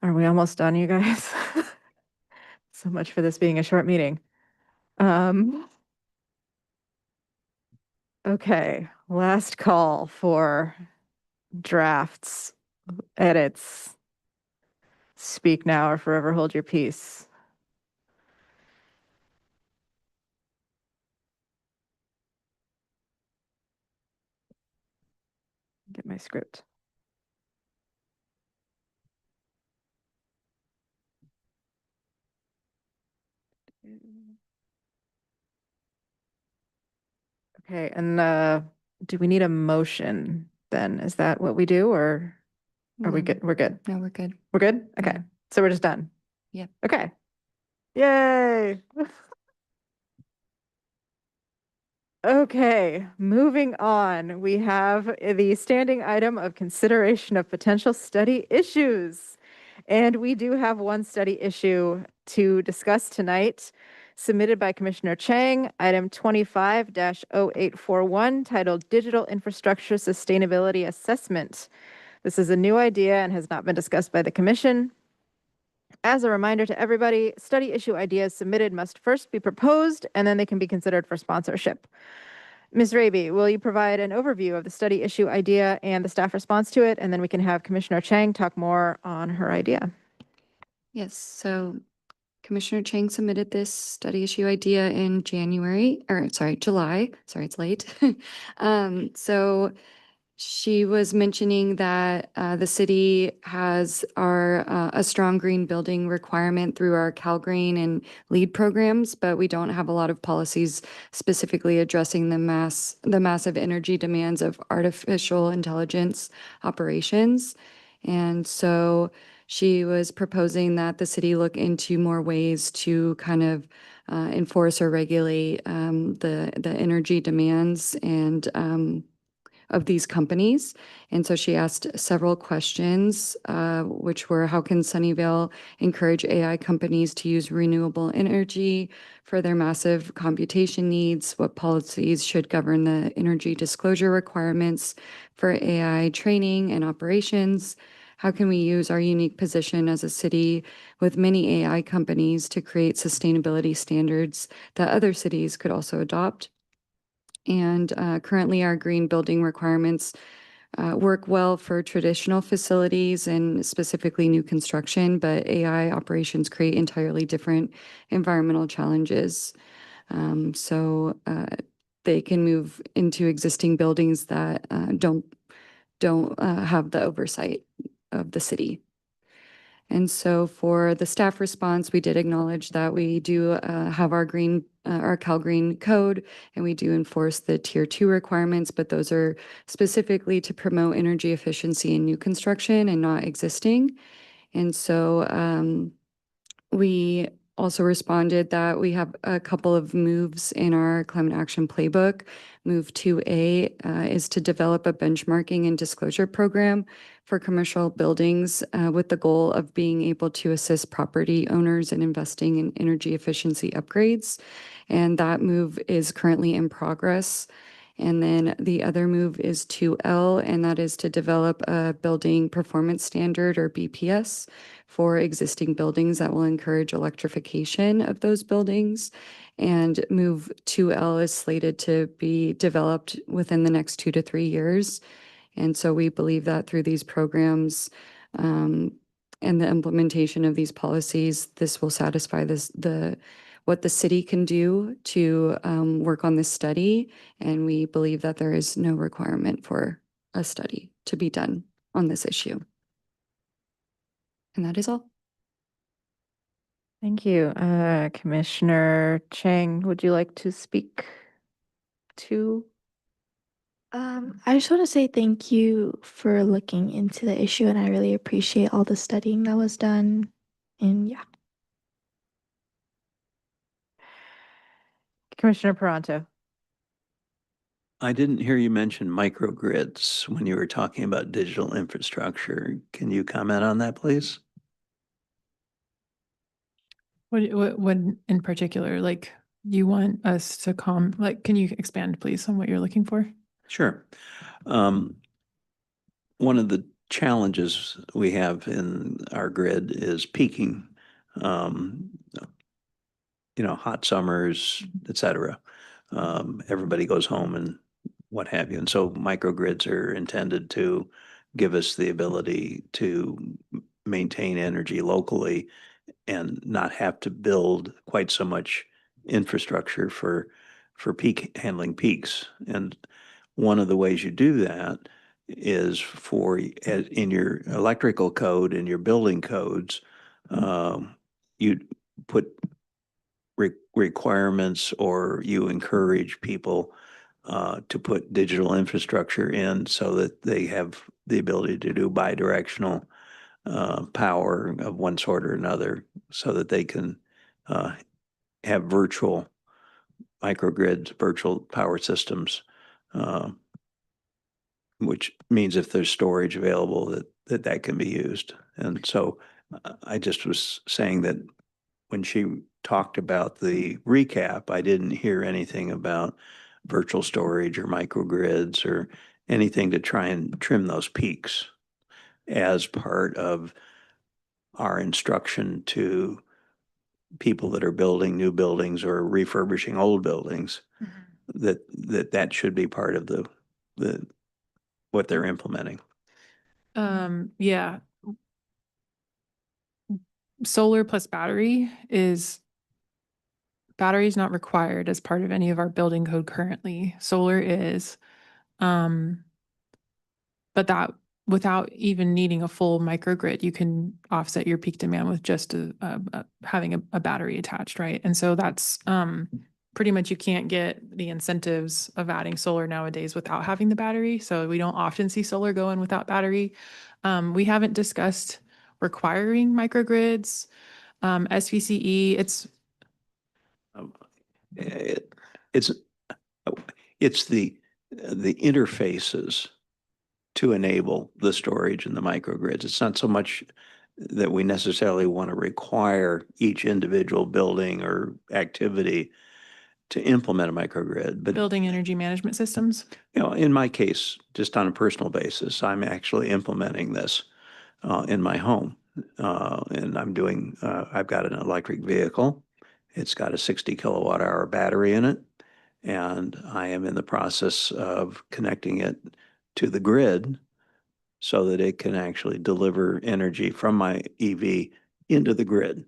[SPEAKER 1] Are we almost done, you guys? So much for this being a short meeting. Okay, last call for drafts, edits. Speak now or forever hold your peace. Get my script. Okay, and do we need a motion then? Is that what we do, or are we good? We're good.
[SPEAKER 2] No, we're good.
[SPEAKER 1] We're good? Okay.
[SPEAKER 2] Yeah.
[SPEAKER 1] So we're just done.
[SPEAKER 2] Yep.
[SPEAKER 1] Okay. Yay. Okay, moving on. We have the standing item of consideration of potential study issues. And we do have one study issue to discuss tonight, submitted by Commissioner Chang, item 25-0841, titled Digital Infrastructure Sustainability Assessment. This is a new idea and has not been discussed by the commission. As a reminder to everybody, study issue ideas submitted must first be proposed and then they can be considered for sponsorship. Ms. Raby, will you provide an overview of the study issue idea and the staff response to it? And then we can have Commissioner Chang talk more on her idea.
[SPEAKER 2] Yes, so Commissioner Chang submitted this study issue idea in July. Sorry, it's late. So she was mentioning that the city has a strong green building requirement through our CalGreen and LEED programs, but we don't have a lot of policies specifically addressing the massive energy demands of artificial intelligence operations. And so she was proposing that the city look into more ways to kind of enforce or regulate the energy demands and of these companies. And so she asked several questions, which were, how can Sunnyvale encourage AI companies to use renewable energy for their massive computation needs? What policies should govern the energy disclosure requirements for AI training and operations? how can we use our unique position as a city with many AI companies to create sustainability standards that other cities could also adopt? And currently, our green building requirements work well for traditional facilities and specifically new construction, but AI operations create entirely different environmental challenges. So they can move into existing buildings that don't have the oversight of the city. And so for the staff response, we did acknowledge that we do have our Cal Green code, and we do enforce the tier 2 requirements, but those are specifically to promote energy efficiency in new construction and not existing. And so we also responded that we have a couple of moves in our climate action playbook. Move 2A is to develop a benchmarking and disclosure program for commercial buildings with the goal of being able to assist property owners in investing in energy efficiency upgrades. And that move is currently in progress. And then the other move is 2L, and that is to develop a building performance standard, or BPS, for existing buildings that will encourage electrification of those buildings. And move 2L is slated to be developed within the next 2 to 3 years. And so we believe that through these programs and the implementation of these policies, this will satisfy what the city can do to work on this study. And we believe that there is no requirement for a study to be done on this issue. And that is all.
[SPEAKER 1] Thank you. Commissioner Chang, would you like to speak to?
[SPEAKER 5] I just want to say thank you for looking into the issue, and I really appreciate all the studying that was done. And yeah.
[SPEAKER 1] Commissioner Peranto.
[SPEAKER 3] I didn't hear you mention microgrids when you were talking about digital infrastructure. Can you comment on that, please?
[SPEAKER 6] What in particular, like you want us to can you expand please on what you're looking for?
[SPEAKER 3] Sure. One of the challenges we have in our grid is peaking, hot summers, et cetera. Everybody goes home and what have you. And so microgrids are intended to give us the ability to maintain energy locally and not have to build quite so much infrastructure for handling peaks. And one of the ways you do that is in your electrical code and your building codes, you put requirements, or you encourage people to put digital infrastructure in so that they have the ability to do bidirectional power of one sort or another, so that they can have virtual microgrids, virtual power systems, which means if there's storage available, that can be used. And so I just was saying that when she talked about the recap, I didn't hear anything about virtual storage or microgrids or anything to try and trim those peaks as part of our instruction to people that are building new buildings or refurbishing old buildings, that should be part of the what they're implementing.
[SPEAKER 6] Yeah. Solar plus battery is not required as part of any of our building code currently. Solar is, but that without even needing a full microgrid, you can offset your peak demand with just having a battery attached, right? And so that's pretty much, you can't get the incentives of adding solar nowadays without having the battery. So we don't often see solar go in without battery. We haven't discussed requiring microgrids. SVCE,
[SPEAKER 3] it's the interfaces to enable the storage and the microgrids. It's not so much that we necessarily want to require each individual building or activity to implement a microgrid, but
[SPEAKER 6] building energy management systems.
[SPEAKER 3] In my case, just on a personal basis, I'm actually implementing this. in my home. And I've got an electric vehicle. It's got a 60 kilowatt hour battery in it. And I am in the process of connecting it to the grid so that it can actually deliver energy from my EV into the grid.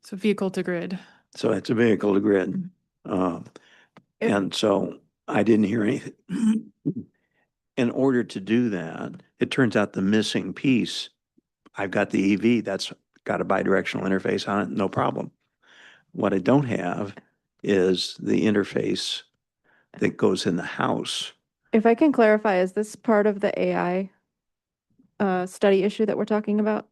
[SPEAKER 6] So vehicle to grid.
[SPEAKER 3] So it's a vehicle to grid.
[SPEAKER 6] Mhm.
[SPEAKER 3] And so I didn't hear anything. In order to do that, it turns out the missing piece, I've got the EV, that's got a bidirectional interface on it, no problem. What I don't have is the interface that goes in the house.
[SPEAKER 1] If I can clarify, is this part of the AI study issue that we're talking about?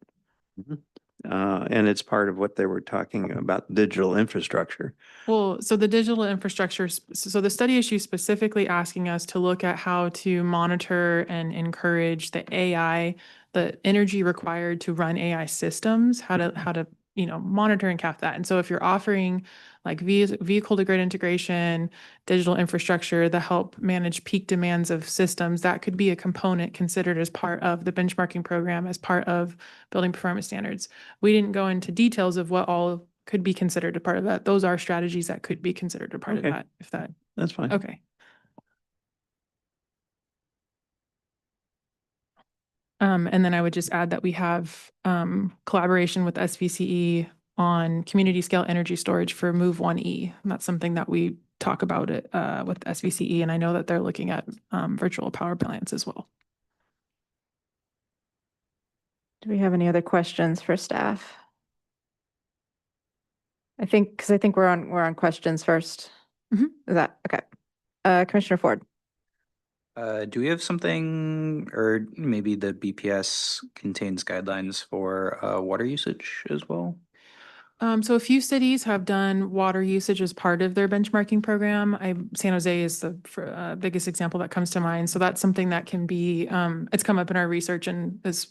[SPEAKER 3] And it's part of what they were talking about, digital infrastructure.
[SPEAKER 6] Well, so the digital infrastructure, so the study issue specifically asking us to look at how to monitor and encourage the AI, the energy required to run AI systems, how to monitor and cap that. And so if you're offering like vehicle to grid integration, digital infrastructure that help manage peak demands of systems, that could be a component considered as part of the benchmarking program, as part of building performance standards. We didn't go into details of what all could be considered a part of that. Those are strategies that could be considered a part of
[SPEAKER 3] Okay.
[SPEAKER 6] that, if that,
[SPEAKER 3] That's fine.
[SPEAKER 6] okay. And then I would just add that we have collaboration with SVCE on community scale energy storage for Move 1E. And that's something that we talk about it with SVCE, and I know that they're looking at virtual power plants as well.
[SPEAKER 1] Do we have any other questions for staff? Because I think we're on questions first.
[SPEAKER 6] Mhm.
[SPEAKER 1] Is that, okay. Commissioner Ford.
[SPEAKER 8] Do we have something, or maybe the BPS contains guidelines for water usage as well?
[SPEAKER 6] So a few cities have done water usage as part of their benchmarking program. San Jose is the biggest example that comes to mind. So that's something that can be, it's come up in our research and is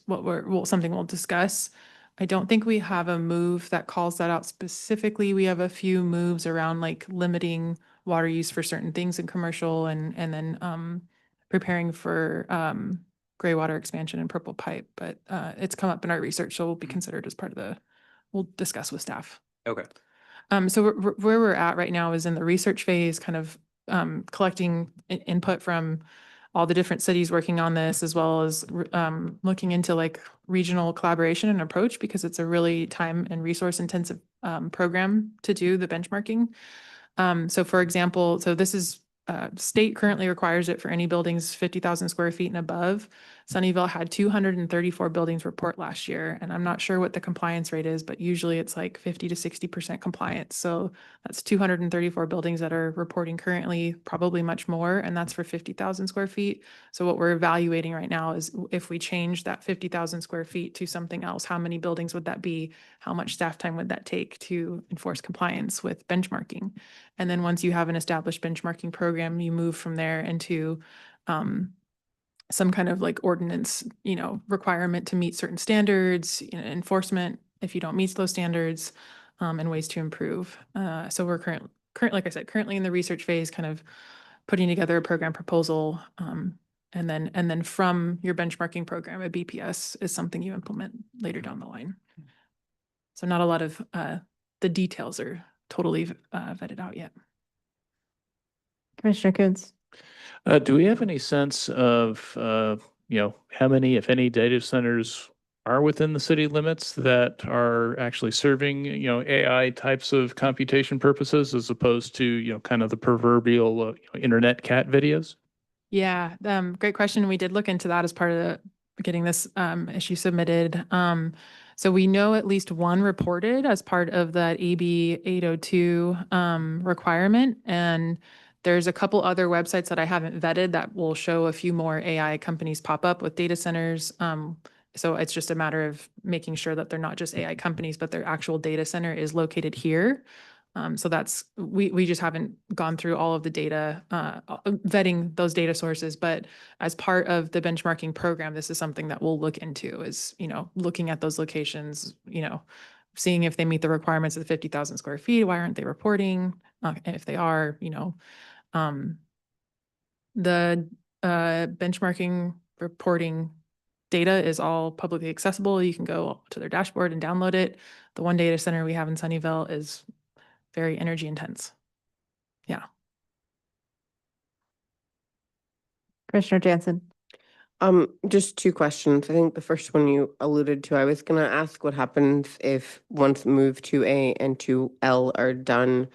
[SPEAKER 6] something we'll discuss. I don't think we have a move that calls that out specifically. We have a few moves around like limiting water use for certain things in commercial and then preparing for gray water expansion and purple pipe. But it's come up in our research, so will be considered as part of we'll discuss with staff.
[SPEAKER 8] Okay.
[SPEAKER 6] So where we're at right now is in the research phase, kind of collecting input from all the different cities working on this, as well as looking into like regional collaboration and approach, because it's a really time and resource intensive program to do the benchmarking. So for example, this is state currently requires it for any buildings 50,000 square feet and above. Sunnyvale had 234 buildings report last year, and I'm not sure what the compliance rate is, but usually it's like 50 to 60% compliance. So that's 234 buildings that are reporting currently, probably much more, and that's for 50,000 square feet. So what we're evaluating right now is if we change that 50,000 square feet to something else, how many buildings would that be? How much staff time would that take to enforce compliance with benchmarking? And then once you have an established benchmarking program, you move from there into some kind of like ordinance, requirement to meet certain standards, enforcement if you don't meet those standards, and ways to improve. So we're like I said, currently in the research phase, kind of putting together a program proposal. And then from your benchmarking program, a BPS is something you implement later down the line. So not a lot of the details are totally vetted out yet.
[SPEAKER 1] Commissioner Coons.
[SPEAKER 7] Do we have any sense of, how many, if any, data centers are within the city limits that are actually serving, AI types of computation purposes as opposed to, kind of the proverbial internet cat videos?
[SPEAKER 6] Yeah, great question. We did look into that as part of getting this issue submitted. So we know at least one reported as part of that AB 802 requirement. And there's a couple other websites that I haven't vetted that will show a few more AI companies pop up with data centers. So it's just a matter of making sure that they're not just AI companies, but their actual data center is located here. So we just haven't gone through all of the data, vetting those data sources, but as part of the benchmarking program, this is something that we'll look into is, looking at those locations, seeing if they meet the requirements of the 50,000 square feet, why aren't they reporting? And if they are, the benchmarking reporting data is all publicly accessible. You can go to their dashboard and download it. The one data center we have in Sunnyvale is very energy intense. Yeah.
[SPEAKER 1] Commissioner Jansen.
[SPEAKER 4] Just two questions. I think the first one you alluded to, I was gonna ask what happens if once move 2A and 2L are done,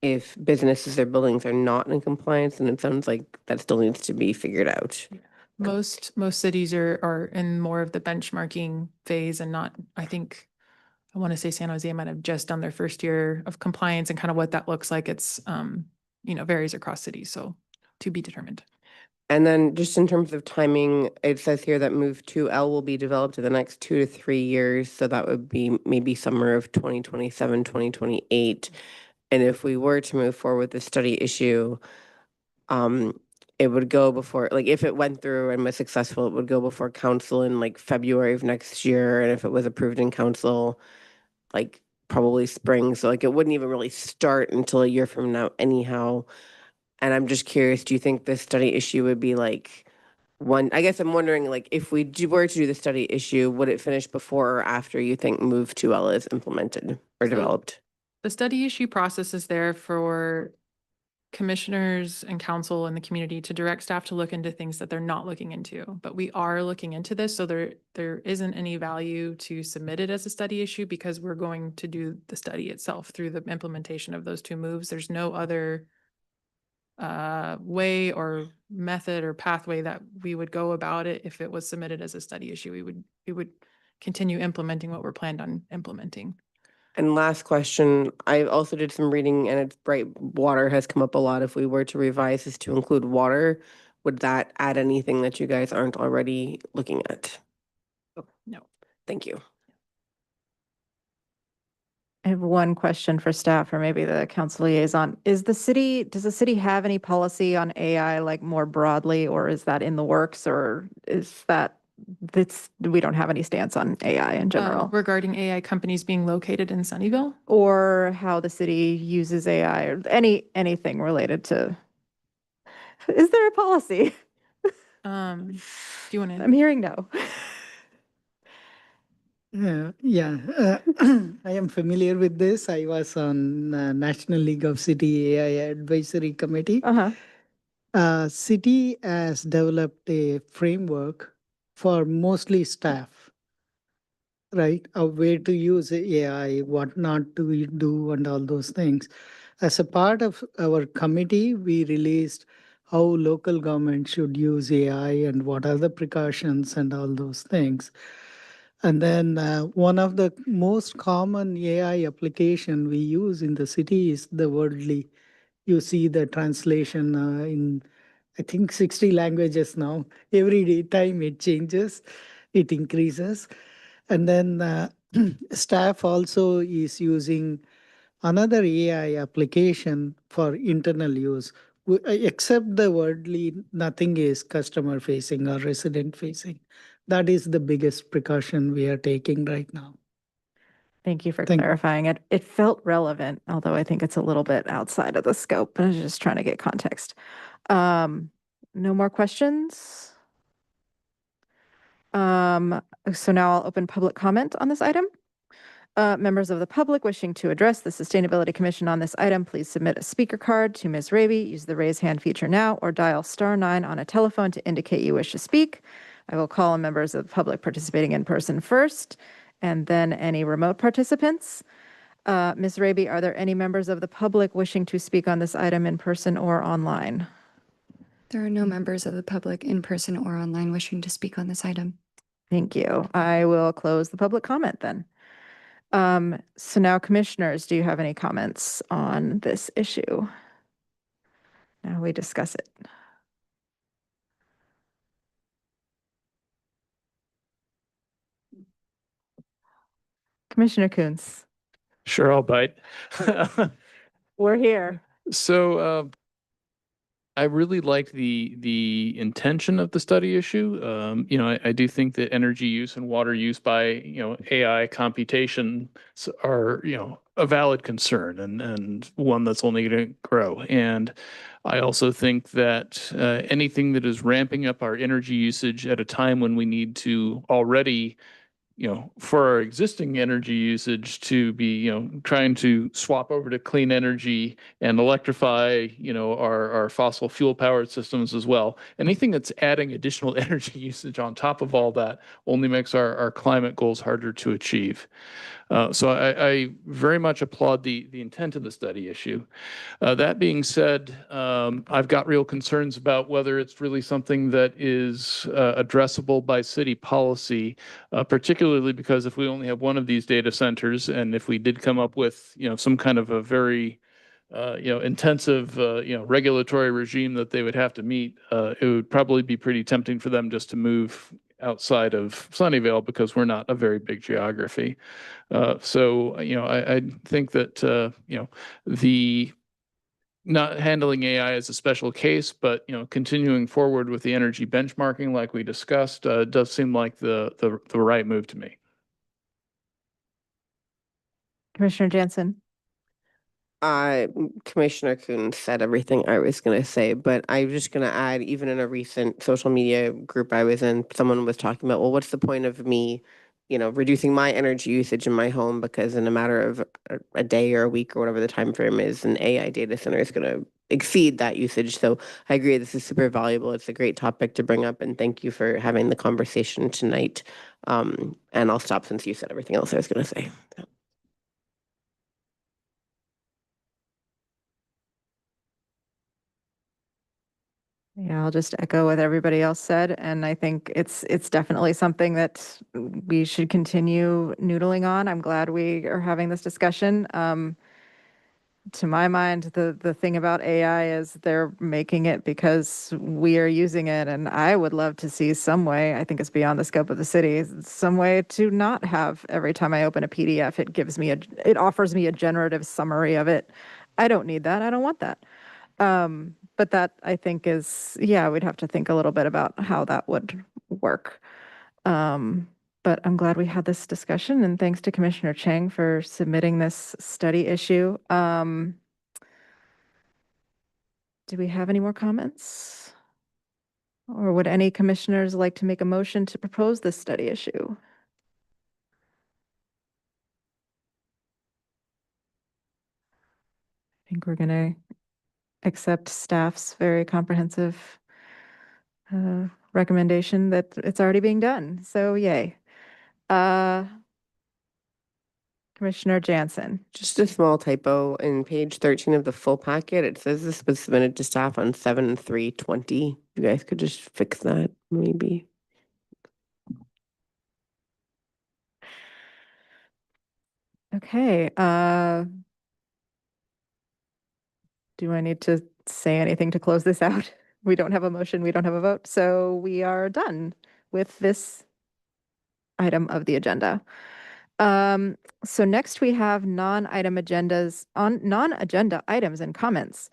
[SPEAKER 4] if businesses or buildings are not in compliance, and it sounds like that still needs to be figured out.
[SPEAKER 6] Most cities are in more of the benchmarking phase and not, I think, I want to say San Jose might have just done their first year of compliance, and kind of what that looks like. It's, varies across cities. So to be determined.
[SPEAKER 4] And then just in terms of timing, it says here that move 2L will be developed in the next 2 to 3 years. So that would be maybe summer of 2027, 2028. And if we were to move forward with the study issue, it would go before, like if it went through and was successful, it would go before council in like February of next year. And if it was approved in council, like probably spring. So like it wouldn't even really start until a year from now anyhow. And I'm just curious, do you think the study issue would be like I guess I'm wondering, like, if we were to do the study issue, would it finish before or after you think Move 2L is implemented or
[SPEAKER 6] So-
[SPEAKER 4] developed?
[SPEAKER 6] The study issue process is there for commissioners and council and the community to direct staff to look into things that they're not looking into. But we are looking into this, so there isn't any value to submit it as a study issue because we're going to do the study itself through the implementation of those two moves. There's no other way or method or pathway that we would go about it if it was submitted as a study issue. We would continue implementing what we're planned on implementing.
[SPEAKER 4] And last question, I also did some reading and it's bright water has come up a lot. If we were to revise this to include water, would that add anything that you guys aren't already looking at?
[SPEAKER 6] No.
[SPEAKER 4] Thank you.
[SPEAKER 1] I have one question for staff or maybe the council liaison. Does the city have any policy on AI like more broadly, or is that in the works, or is we don't have any stance on AI in general?
[SPEAKER 6] Regarding AI companies being located in Sunnyvale?
[SPEAKER 1] Or how the city uses AI or anything related to, is there a policy?
[SPEAKER 6] Do you want to?
[SPEAKER 1] I'm hearing no.
[SPEAKER 9] I am familiar with this. I was on National League of City AI Advisory Committee. City has developed a framework for mostly staff, right? Of where to use AI, what not to do, and all those things. As a part of our committee, we released how local government should use AI and what are the precautions and all those things. And then one of the most common AI application we use in the city is the Wordly. You see the translation in, I think, 60 languages now. Every time it changes, it increases. And then staff also is using another AI application for internal use. Except the Wordly, nothing is customer facing or resident facing. That is the biggest precaution we are taking right now.
[SPEAKER 1] Thank you for clarifying it. It felt relevant, although I think it's a little bit outside of the scope, but I was just trying to get context. No more questions? So now I'll open public comment on this item. Members of the public wishing to address the Sustainability Commission on this item, please submit a speaker card to Ms. Raby. Use the raise hand feature now or dial *9 on a telephone to indicate you wish to speak. I will call on members of the public participating in person first, and then any remote participants. Ms. Raby, are there any members of the public wishing to speak on this item in person or online?
[SPEAKER 2] There are no members of the public in person or online wishing to speak on this item.
[SPEAKER 1] Thank you. I will close the public comment then. So now, commissioners, do you have any comments on this issue? Now we discuss it. Commissioner Kuntz.
[SPEAKER 7] Sure, I'll bite.
[SPEAKER 1] We're here.
[SPEAKER 7] So I really like the intention of the study issue. I do think that energy use and water use by AI computation are a valid concern and one that's only going to grow. And I also think that anything that is ramping up our energy usage at a time when we need to already, for our existing energy usage to be, trying to swap over to clean energy and electrify, our fossil fuel powered systems as well. Anything that's adding additional energy usage on top of all that only makes our climate goals harder to achieve. So I very much applaud the intent of the study issue. That being said, I've got real concerns about whether it's really something that is addressable by city policy, particularly because if we only have one of these data centers, and if we did come up with, some kind of a very intensive, regulatory regime that they would have to meet, it would probably be pretty tempting for them just to move outside of Sunnyvale because we're not a very big geography. So, I think that, the not handling AI as a special case, but, continuing forward with the energy benchmarking like we discussed, does seem like the right move to me.
[SPEAKER 1] Commissioner Jansen.
[SPEAKER 4] Commissioner Kuhn said everything I was going to say, but I'm just going to add, even in a recent social media group I was in, someone was talking about, well, what's the point of me, reducing my energy usage in my home because in a matter of a day or a week or whatever the time frame is, an AI data center is going to exceed that usage. So I agree, this is super valuable. It's a great topic to bring up, and thank you for having the conversation tonight. And I'll stop since you said everything else I was going to say.
[SPEAKER 1] Yeah, I'll just echo what everybody else said, and I think it's definitely something that we should continue noodling on. I'm glad we are having this discussion. To my mind, the thing about AI is they're making it because we are using it, and I would love to see some way, I think it's beyond the scope of the city, some way to not have every time I open a PDF, it offers me a generative summary of it. I don't need that. I don't want that. But that I think is, yeah, we'd have to think a little bit about how that would work. But I'm glad we had this discussion, and thanks to Commissioner Chang for submitting this study issue. Do we have any more comments? Or would any commissioners like to make a motion to propose this study issue? I think we're going to accept staff's very comprehensive recommendation that it's already being done. So yay. Commissioner Jansen.
[SPEAKER 4] Just a small typo in page 13 of the full packet. It says this was submitted to staff on 7/3/20. You guys could just fix that, maybe.
[SPEAKER 1] Okay, do I need to say anything to close this out? We don't have a motion, we don't have a vote, so we are done with this item of the agenda. So next we have non-agenda items and comments.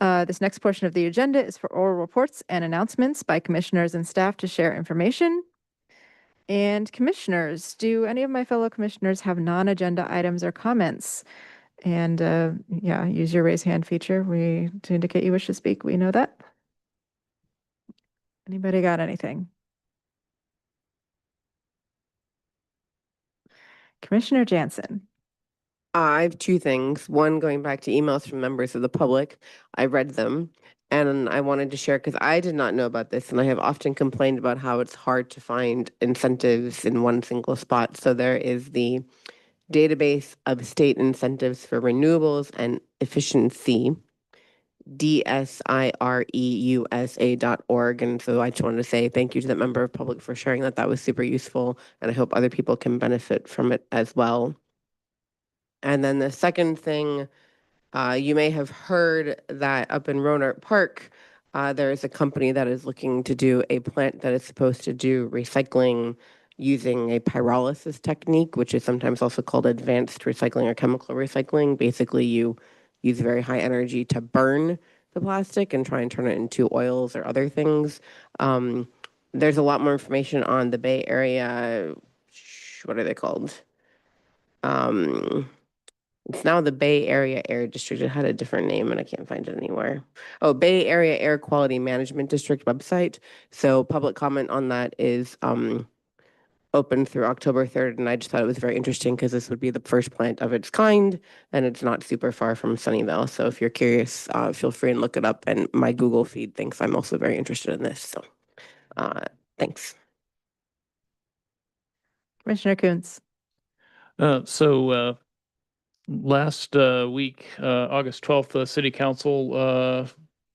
[SPEAKER 1] This next portion of the agenda is for oral reports and announcements by commissioners and staff to share information. And commissioners, do any of my fellow commissioners have non-agenda items or comments? And yeah, use your raise hand feature to indicate you wish to speak. We know that. Anybody got anything? Commissioner Jansen.
[SPEAKER 4] I have two things. One, going back to emails from members of the public. I read them and I wanted to share because I did not know about this, and I have often complained about how it's hard to find incentives in one single spot. So there is the database of state incentives for renewables and efficiency, dsireusa.org. And so I just wanted to say thank you to that member of public for sharing that. That was super useful, and I hope other people can benefit from it as well. And then the second thing, you may have heard that up in Rohnert Park, there is a company that is looking to do a plant that is supposed to do recycling using a pyrolysis technique, which is sometimes also called advanced recycling or chemical recycling. Basically, you use very high energy to burn the plastic and try and turn it into oils or other things. There's a lot more information on the Bay Area, what are they called? It's now the Bay Area Air District. It had a different name and I can't find it anywhere. Oh, Bay Area Air Quality Management District website. So public comment on that is open through October 3rd. And I just thought it was very interesting because this would be the first plant of its kind and it's not super far from Sunnyvale. So if you're curious, feel free and look it up. And my Google feed thinks I'm also very interested in this. So thanks.
[SPEAKER 1] Commissioner Coons.
[SPEAKER 7] Last week, August 12th, the city council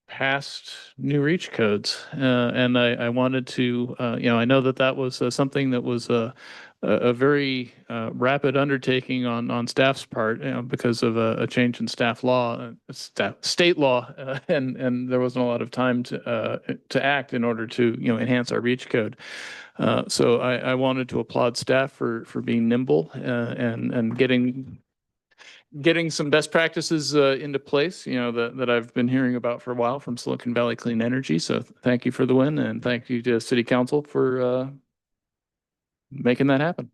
[SPEAKER 7] passed new reach codes. And I wanted to, I know that was something that was a very rapid undertaking on staff's part, because of a change in staff law, state law, and there wasn't a lot of time to act in order to enhance our reach code. So I wanted to applaud staff for being nimble and getting some best practices into place, that I've been hearing about for a while from Silicon Valley Clean Energy. So thank you for the win, and thank you to City Council for making that happen.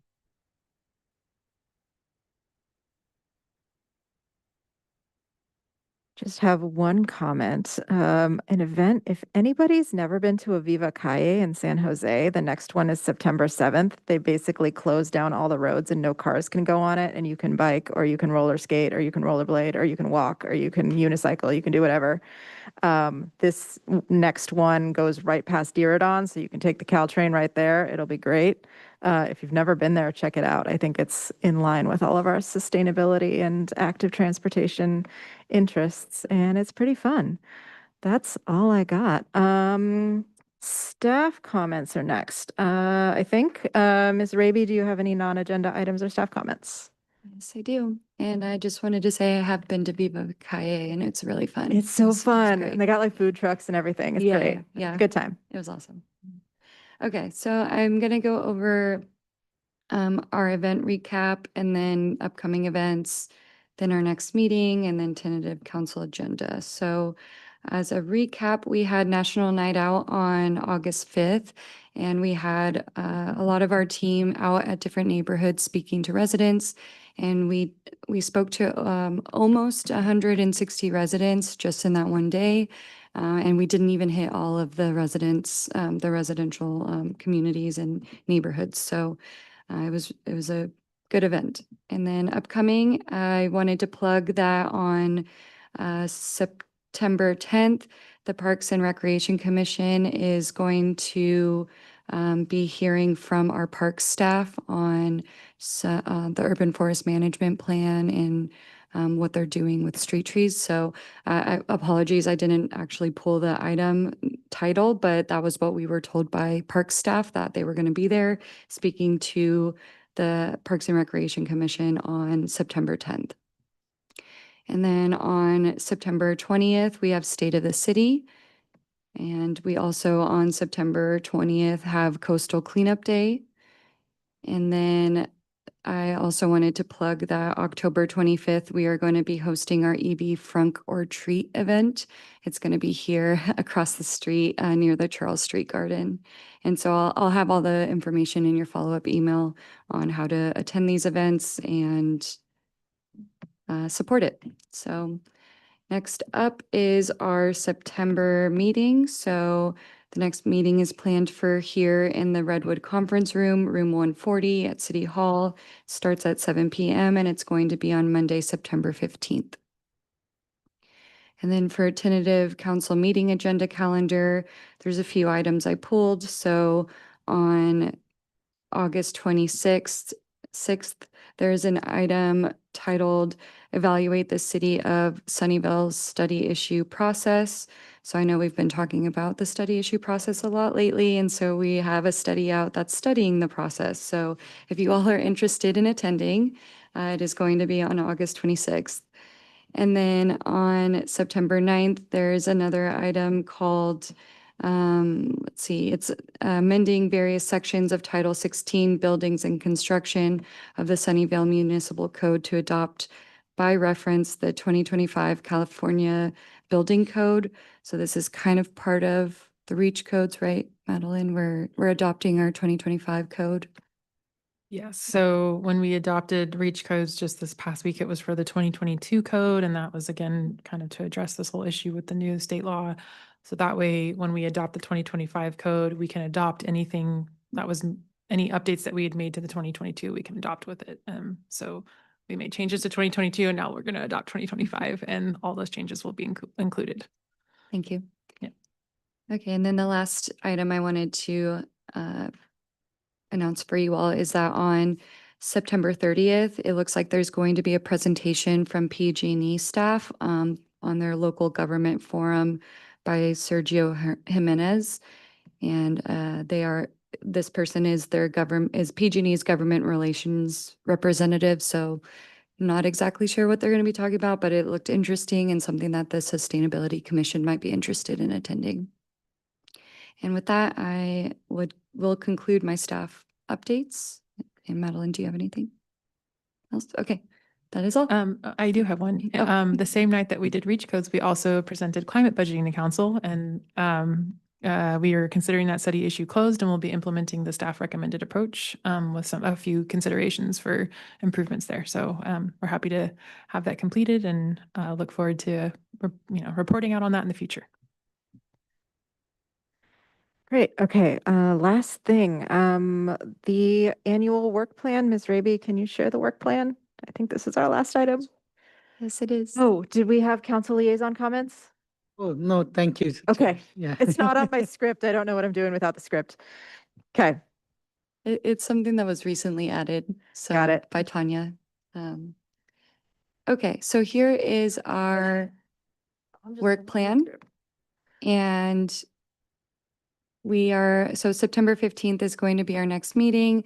[SPEAKER 1] Just have one comment. An event, if anybody's never been to a Viva Calle in San Jose, the next one is September 7th. They basically close down all the roads and no cars can go on it, and you can bike or you can roller skate or you can rollerblade or you can walk or you can unicycle, you can do whatever. This next one goes right past Diridon, so you can take the Caltrain right there. It'll be great. If you've never been there, check it out. I think it's in line with all of our sustainability and active transportation interests, and it's pretty fun. That's all I got. Staff comments are next. I think, Ms. Raby, do you have any non-agenda items or staff comments?
[SPEAKER 2] Yes, I do. And I just wanted to say I have been to Viva Calle and it's really fun.
[SPEAKER 1] It's so fun.
[SPEAKER 2] great.
[SPEAKER 1] And they got like food trucks and everything. It's
[SPEAKER 2] Yeah,
[SPEAKER 1] great.
[SPEAKER 2] yeah.
[SPEAKER 1] Good time.
[SPEAKER 2] It was awesome. Okay, so I'm gonna go over our event recap and then upcoming events, then our next meeting, and then tentative council agenda. So as a recap, we had National Night Out on August 5th, and we had a lot of our team out at different neighborhoods speaking to residents. And we spoke to almost 160 residents just in that one day. And we didn't even hit all of the residents, the residential communities and neighborhoods. So it was a good event. And then upcoming, I wanted to plug that on September 10th, the Parks and Recreation Commission is going to be hearing from our park staff on the urban forest management plan and what they're doing with street trees. So apologies, I didn't actually pull the item title, but that was what we were told by park staff, that they were going to be there speaking to the Parks and Recreation Commission on September 10th. And then on September 20th, we have State of the City. And we also on September 20th have Coastal Cleanup Day. And then I also wanted to plug that October 25th, we are going to be hosting our EB Frunk or Treat event. It's going to be here across the street near the Charles Street Garden. And so I'll have all the information in your follow-up email on how to attend these events and support it. So next up is our September meeting. So the next meeting is planned for here in the Redwood Conference Room, room 140 at City Hall. Starts at 7 p.m. and it's going to be on Monday, September 15th. And then for tentative council meeting agenda calendar, there's a few items I pulled. So on August 26th, there's an item titled Evaluate the City of Sunnyvale's Study Issue Process. So I know we've been talking about the study issue process a lot lately, and so we have a study out that's studying the process. So if you all are interested in attending, it is going to be on August 26th. And then on September 9th, there's another item called let's see, it's amending various sections of Title 16 Buildings and Construction of the Sunnyvale Municipal Code to adopt by reference the 2025 California Building Code. So this is kind of part of the REACH codes, right, Madeline? We're adopting our 2025 code.
[SPEAKER 6] Yes, so when we adopted REACH codes just this past week, it was for the 2022 code, and that was again kind of to address this whole issue with the new state law. So that way, when we adopt the 2025 code, we can adopt anything that was any updates that we had made to the 2022, we can adopt with it. So we made changes to 2022, and now we're going to adopt 2025, and all those changes will be included.
[SPEAKER 2] Thank you.
[SPEAKER 6] Yeah.
[SPEAKER 2] Okay, and then the last item I wanted to announce for you all is that on September 30th, it looks like there's going to be a presentation from PG&E staff on their local government forum by Sergio Jimenez. And this person is PG&E's government relations representative. So not exactly sure what they're going to be talking about, but it looked interesting and something that the Sustainability Commission might be interested in attending. And with that, I will conclude my staff updates. And Madeline, do you have anything else? Okay, that is all.
[SPEAKER 6] I do have one.
[SPEAKER 2] Oh.
[SPEAKER 6] The same night that we did REACH codes, we also presented climate budgeting to council, and we are considering that study issue closed, and we'll be implementing the staff recommended approach with a few considerations for improvements there. So we're happy to have that completed, and look forward to reporting out on that in the future.
[SPEAKER 1] Great. Okay. Last thing, the annual work plan. Ms. Raby, can you share the work plan? I think this is our last item.
[SPEAKER 2] Yes, it is.
[SPEAKER 1] Oh, did we have council liaison comments?
[SPEAKER 9] Oh, no, thank you.
[SPEAKER 1] Okay.
[SPEAKER 9] Yeah.
[SPEAKER 1] It's not on my script. I don't know what I'm doing without the script. Okay.
[SPEAKER 2] It's something that was recently added. So
[SPEAKER 1] Got it.
[SPEAKER 2] by Tanya. Okay, so here is our work plan. And so September 15th is going to be our next meeting.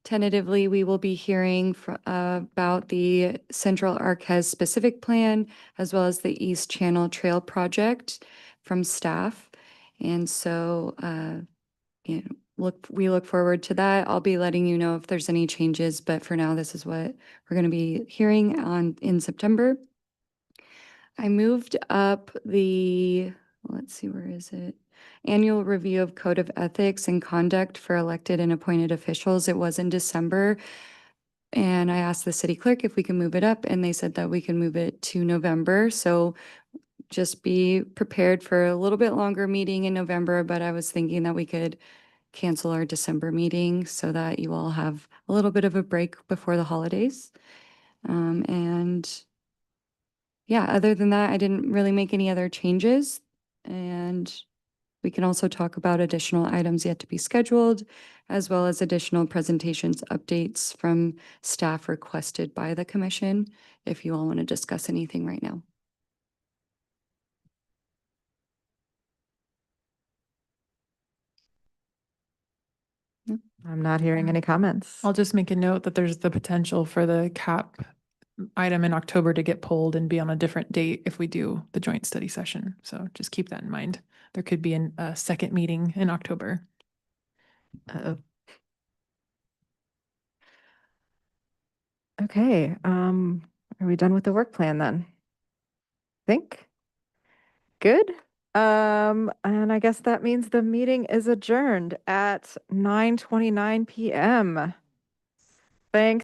[SPEAKER 2] Tentatively, we will be hearing about the Central Arquez specific plan, as well as the East Channel Trail project from staff. And so, we look forward to that. I'll be letting you know if there's any changes, but for now, this is what we're going to be hearing in September. I moved up let's see, where is it? Annual review of code of ethics and conduct for elected and appointed officials. It was in December. And I asked the city clerk if we can move it up, and they said that we can move it to November. So just be prepared for a little bit longer meeting in November, but I was thinking that we could cancel our December meeting so that you all have a little bit of a break before the holidays. And yeah, other than that, I didn't really make any other changes. And we can also talk about additional items yet to be scheduled, as well as additional presentations, updates from staff requested by the commission, if you all want to discuss anything right now.
[SPEAKER 1] I'm not hearing any comments.
[SPEAKER 6] I'll just make a note that there's the potential for the CAP item in October to get pulled and be on a different date if we do the joint study session. So just keep that in mind. There could be a second meeting in October.
[SPEAKER 1] Uh-oh. Okay. Are we done with the work plan then? Think? Good. And I guess that means the meeting is adjourned at 9:29 p.m. Thanks.